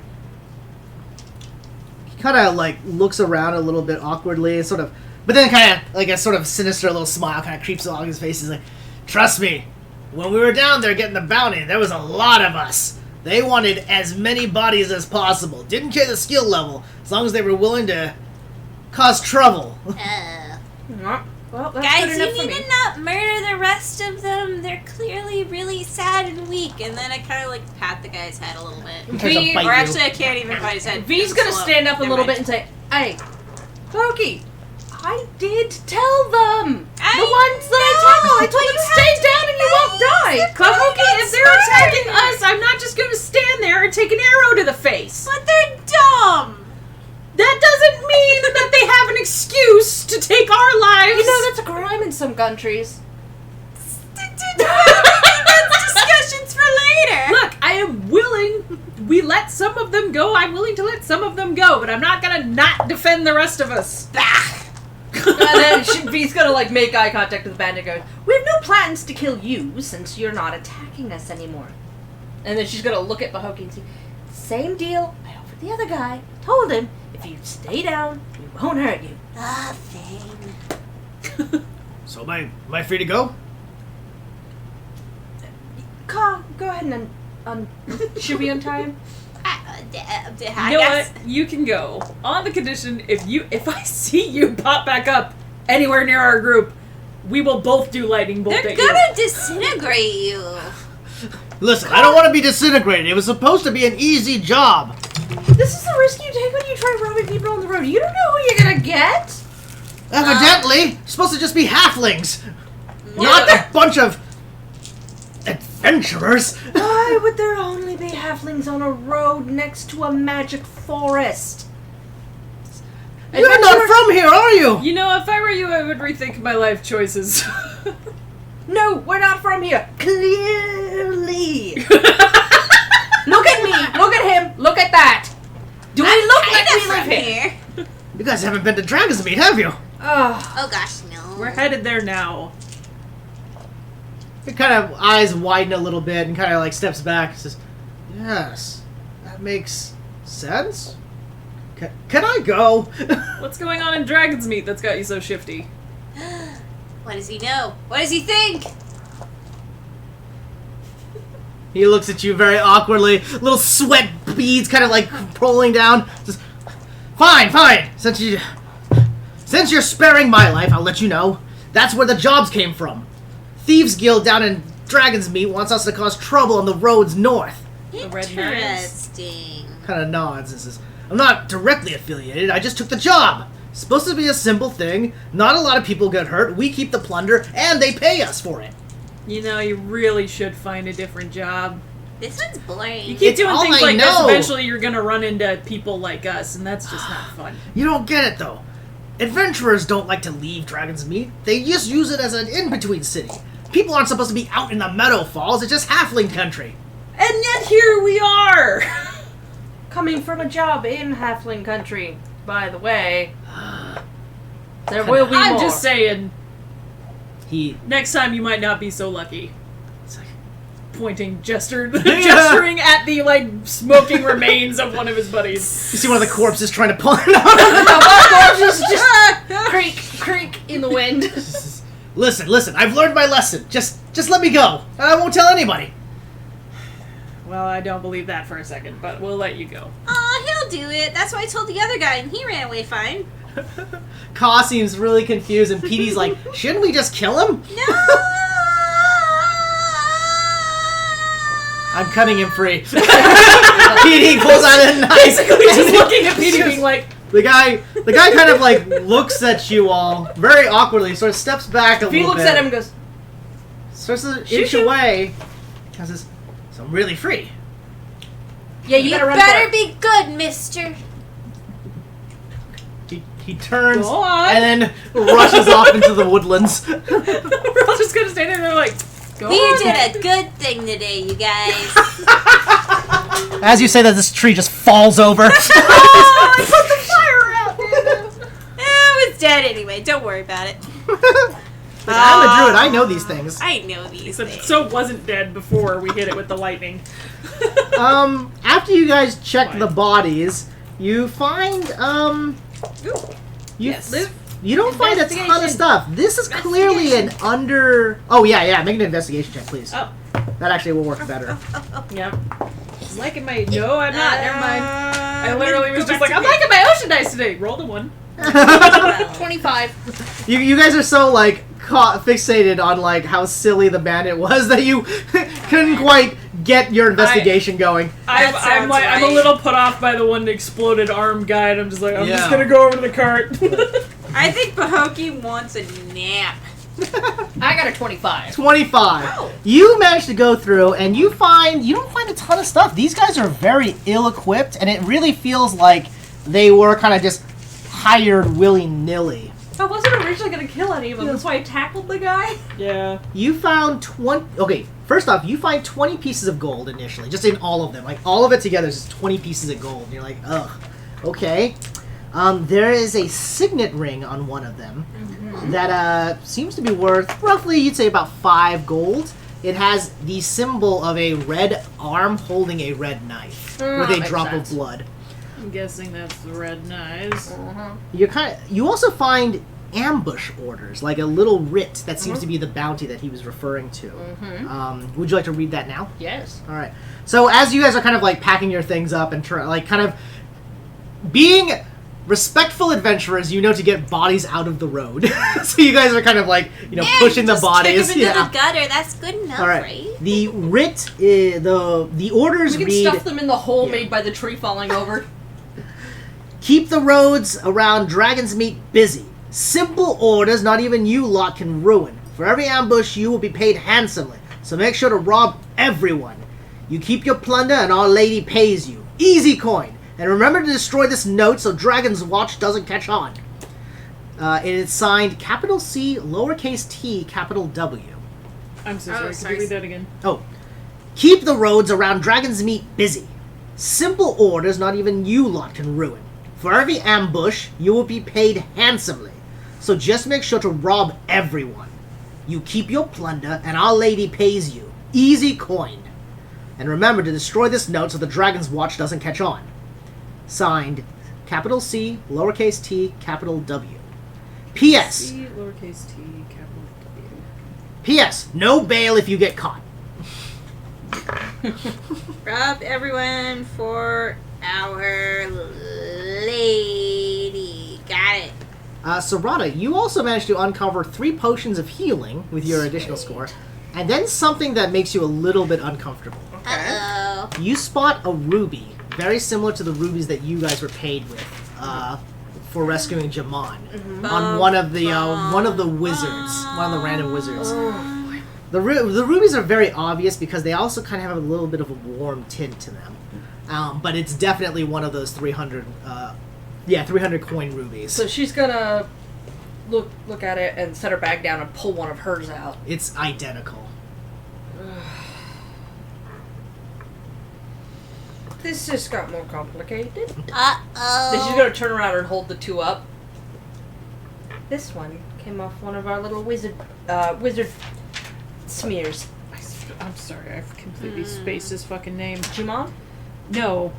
he kind of like looks around a little bit awkwardly, sort of, but then kind of like a sort of sinister little smile kind of creeps along his face. He's like, "Trust me, when we were down there getting the bounty, there was a lot of us. They wanted as many bodies as possible. Didn't care the skill level, as long as they were willing to cause trouble." Well, that's Guys, good you enough for need me. to not murder the rest of them. They're clearly really sad and weak. And then I kind of like pat the guy's head a little bit. He tries to V- bite Or you. actually, I can't even pat his head. V's It's gonna slow. stand up a Never little mind. bit and say, "Hey, Loki, I did tell them. I The ones that I tackled, I told but them you stay have to down and you won't die." Kahoki, if they're attacking us, I'm not just going to stand there and take an arrow to the face. But they're dumb. That doesn't mean that they have an excuse to take our lives. You know, that's a crime in some countries. That's discussions for later. Look, I am willing. We let some of them go. I'm willing to let some of them go, but I'm not going to not defend the rest of us. And then V's gonna like make eye contact with the bandit and goes, "We have no plans to kill you since you're not attacking us anymore." And then she's gonna look at Bahoki and say, "Same deal I offered the other guy. Told him, if you stay down, we won't hurt you." Nothing. So am I free to go? Ka, go ahead and should we untie him? I You know guess. what? You can go on the condition if I see you pop back up anywhere near our group, we will both do lightning bolt They're at you. gonna disintegrate you. Listen, I don't want to be disintegrated. It was supposed to be an easy job. This is the risk you take when you try robbing people on the road. You don't know who you're gonna get. Evidently, it's supposed to just be halflings, not a bunch of adventurers. Why would there only be halflings on a road next to a magic forest? You're not from here, are you? You know, if I were you, I would rethink my life choices. No, we're not from here. Clearly. Look at me. Look at him. Look at that. Do we look like we live here? You guys haven't been to Dragonsmeet, have you? Oh, Oh gosh, no. We're headed there now. He kind of eyes widen a little bit and kind of like steps back and says, "Yes, that makes sense. Can I go?" What's going on in Dragonsmeet that's got you so shifty? What does he know? What does he think? He looks at you very awkwardly, little sweat beads kind of like rolling down. Says, Fine. Since you're sparing my life, I'll let you know. That's where the jobs came from. Thieves Guild down in Dragonsmeet wants us to cause trouble on the roads north." The red knives. Interesting. Kind of nods and says, "I'm not directly affiliated, I just took the job. It's supposed to be a simple thing. Not a lot of people get hurt. We keep the plunder, and they pay us for it." You know, you really should find a different job. This one's boring. You keep It's doing all things I like this, know. eventually you're gonna run into people like us, and that's just not fun. You don't get it, though. Adventurers don't like to leave Dragonsmeet. They just use it as an in-between city. People aren't supposed to be out in the Meadow Falls. It's just halfling country. And yet here we are! coming from a job in halfling country, by the way. There will be I'm more. just saying, He... next time you might not be so lucky. It's like, Pointing, gesturing at the, like, smoking remains of one of his buddies. you see one of the corpses trying to pull it out. The corpses just creak in the wind. Listen, I've learned my lesson. Just let me go. I won't tell anybody. Well, I don't believe that for a second, but we'll let you go. Aw, he'll do it. That's what I told the other guy, and he ran away fine. Ka seems really confused, and Petey's like, shouldn't we just kill him? No! I'm cutting him free. Petey pulls out a knife. Basically just looking at Petey being like, The guy kind of like looks at you all very awkwardly, sort of steps back a If he little looks bit. at him and goes, starts to inch away. And says, "So I'm really free." Yeah, you You better run better for it. be good, mister. He turns Go on. and then rushes off into the woodlands. We're all just gonna stand there and they're like, go We on. did a good thing today, you guys. As you say that, this tree just falls over. Oh, I put the fire out, damn it. It was dead anyway. Don't worry about it. Like, I'm a druid. I know these things. I know these Except things. so wasn't dead before we hit it with the lightning. After you guys check Fine. the bodies, you find you Yes. Liv? you don't find a ton of Investigation. stuff. This is clearly an under. Oh yeah, make an investigation check, please. Oh. That actually will work better. Yep. I'm liking my. No, I'm not. Never mind. I literally was go just back like, I'm to liking my ocean dice today. Rolled a 1. 25. You guys are so like fixated on like how silly the bandit was that you couldn't quite get your investigation going. I'm sounds like, I'm a right. little put off by the one exploded arm guy, and I'm just like, I'm Yeah. just gonna go over to the cart. I think Bahoki wants a nap. I got a 25. 25. Oh. You managed to go through, and you don't find a ton of stuff. These guys are very ill-equipped, and it really feels like they were kind of just hired willy-nilly. I wasn't originally going to kill any of them. That's why I tackled the guy. Yeah. You found 20... Okay, first off, you find 20 pieces of gold initially, just in all of them. Like, all of it together is just 20 pieces of gold. And you're like, ugh, okay. There is a signet ring on one of them that seems to be worth, roughly, you'd say about 5 gold. It has the symbol of a red arm holding a red knife with a makes drop sense. of blood. I'm guessing that's the red knives. You also find ambush orders, like a little writ that seems to be the bounty that he was referring to. Would you like to read that now? Yes. All right. So as you guys are kind of like packing your things up and kind of being respectful adventurers, you know to get bodies out of the road. So you guys are kind of like pushing the just bodies. Kick 'em into the gutter. That's good enough, All right. right? The writ, the orders We can read: stuff them in the hole Yeah. made by the tree falling over. keep the roads around Dragonsmeet busy. Simple orders not even you lot can ruin. For every ambush, you will be paid handsomely. So make sure to rob everyone. You keep your plunder, and Our Lady pays you. Easy coin. And remember to destroy this note so Dragon's Watch doesn't catch on. It is signed capital C, lowercase t, capital W. I'm so Oh, sorry. Could sorry. you read that again? Oh. Keep the roads around Dragonsmeet busy. Simple orders not even you lot can ruin. For every ambush, you will be paid handsomely. So just make sure to rob everyone. You keep your plunder, and Our Lady pays you. Easy coin. And remember to destroy this note so the Dragon's Watch doesn't catch on. Signed, capital C, lowercase t, capital W. P.S. C, lowercase t, capital W. P.S. No bail if you get caught. Rob everyone for Our Lady. Got it. Sarada, you also managed to uncover 3 potions of healing with your additional score, and then something that makes you a little bit uncomfortable. Uh-oh. You spot a ruby, very similar to the rubies that you guys were paid with for rescuing Jaman on one of the wizards, one of the random wizards. The rubies are very obvious because they also kind of have a little bit of a warm tint to them, but it's definitely one of those 300 coin rubies. So she's gonna look at it and set her bag down and pull one of hers out. It's identical. This just got more complicated. Uh-oh. Then she's gonna turn around and hold the 2 up. This one came off one of our little wizard smears. I'm sorry, I've completely spaced his fucking name. Juman? No.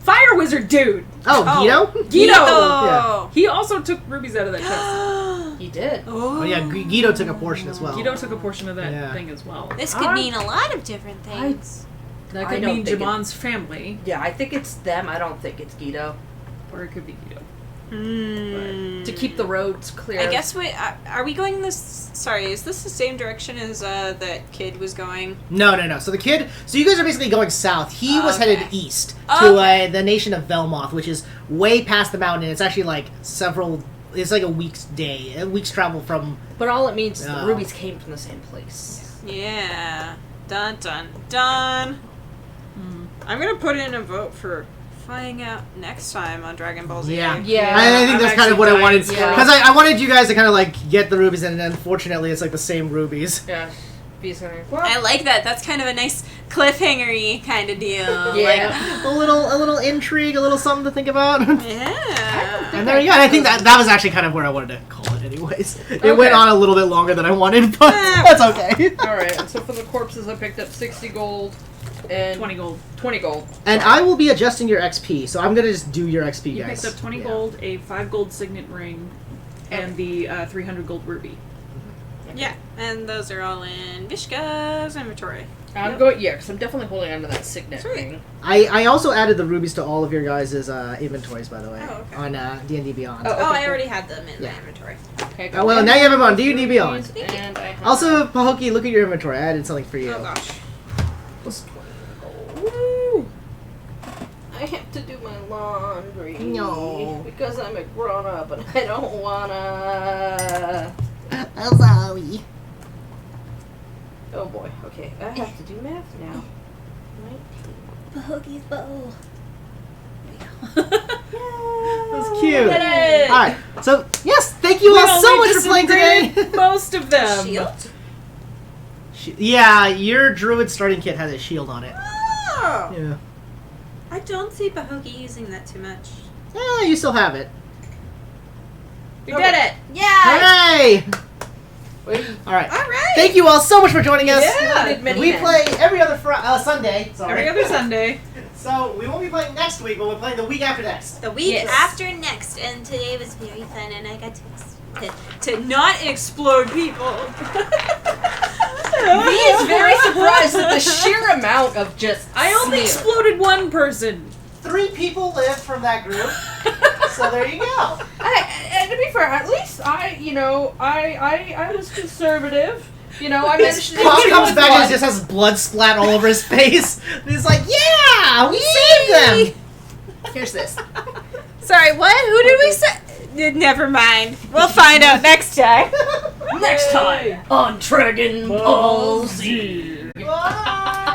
Fire Wizard dude! Oh, Guido? Guido! Yeah. He also took rubies out of that chest. He did. Oh yeah, Guido took a portion as well. Guido took a portion of that Yeah. thing as well. This could mean a lot of different things. That I could don't mean think Jamon's family, Yeah, I think it's them. I don't think it's Guido. or it could be Guido. To keep the roads clear. I guess are we going this? Sorry, is this the same direction as that kid was going? No. So you guys are basically going south. He was Okay. headed east Okay. to the nation of Velmoth, which is way past the mountain. It's actually like several it's like a week's travel from. But all it means is Oh. the rubies came from the same place. Yeah. Dun dun dun. I'm gonna put in a vote for flying out next time on Dragon Ball Z. Yeah, Yeah, I think that's kind of what I wanted yeah. because I wanted you guys to kind of like get the rubies, and unfortunately, it's like the same rubies. Yeah. Bees gonna. I like that. That's kind of a nice cliffhanger-y kind of deal. Yeah. A little intrigue, a little something to think about. Yeah. And there you go. And I think that was actually kind of where I wanted to call it, anyways. It Okay. went on a little bit longer than I wanted, but that's okay. Alright, so for the corpses, I picked up 60 gold and 20 gold. 20 gold. And I will be adjusting your XP, so I'm gonna just do your XP, You guys. picked up 20 Yeah. gold, a 5 gold signet ring, and the 300 gold ruby. Yeah, and those are all in Vishka's inventory. I'm going, because I'm definitely holding onto that signet Sweet. ring. I also added the rubies to all of your guys' inventories, by the way, Oh, okay. on D&D Beyond. Oh, Oh, I cool. already had them in Yeah. my inventory. Okay, Oh, well, now you have them on D&D Beyond. Rubies, and I have Also, Pahoki, look at your inventory. I added something for you. Oh gosh. plus 20 gold. Woo! I have to do my laundry. No. Because I'm a grown up and I don't wanna. Oh, sorry. Oh boy, okay. I have to do math now. 19. Hoagie's bowl. That's cute. Did it! Alright, so, yes, thank you We all so only much for playing today. disintegrated most of them. Shield? Yeah, your druid starting kit has a shield on it. Oh! Yeah. I don't see Bahogi using that too much. Yeah, you still have it. We did it! Yeah. Hooray! Wait, Alright. Alright! Thank you all so much for joining us. Yeah. We play every other Sunday. Sorry. Every other Sunday. So we won't be playing next week, but we're playing the week after next. The week Yes. after next, and today was very fun, and I got to not explode people. Me is very surprised at the sheer amount of just. I only sneer. exploded one person. 3 people lived from that group. So there you go. And to be fair, at least I was conservative. You know, I managed to. Pop comes back and just has blood splat all over his face. And he's like, yeah, we saved them. Here's this. Sorry, what? Who did we say? Never mind. We'll find out next time. Next time on Dragon Ball Z. Bye.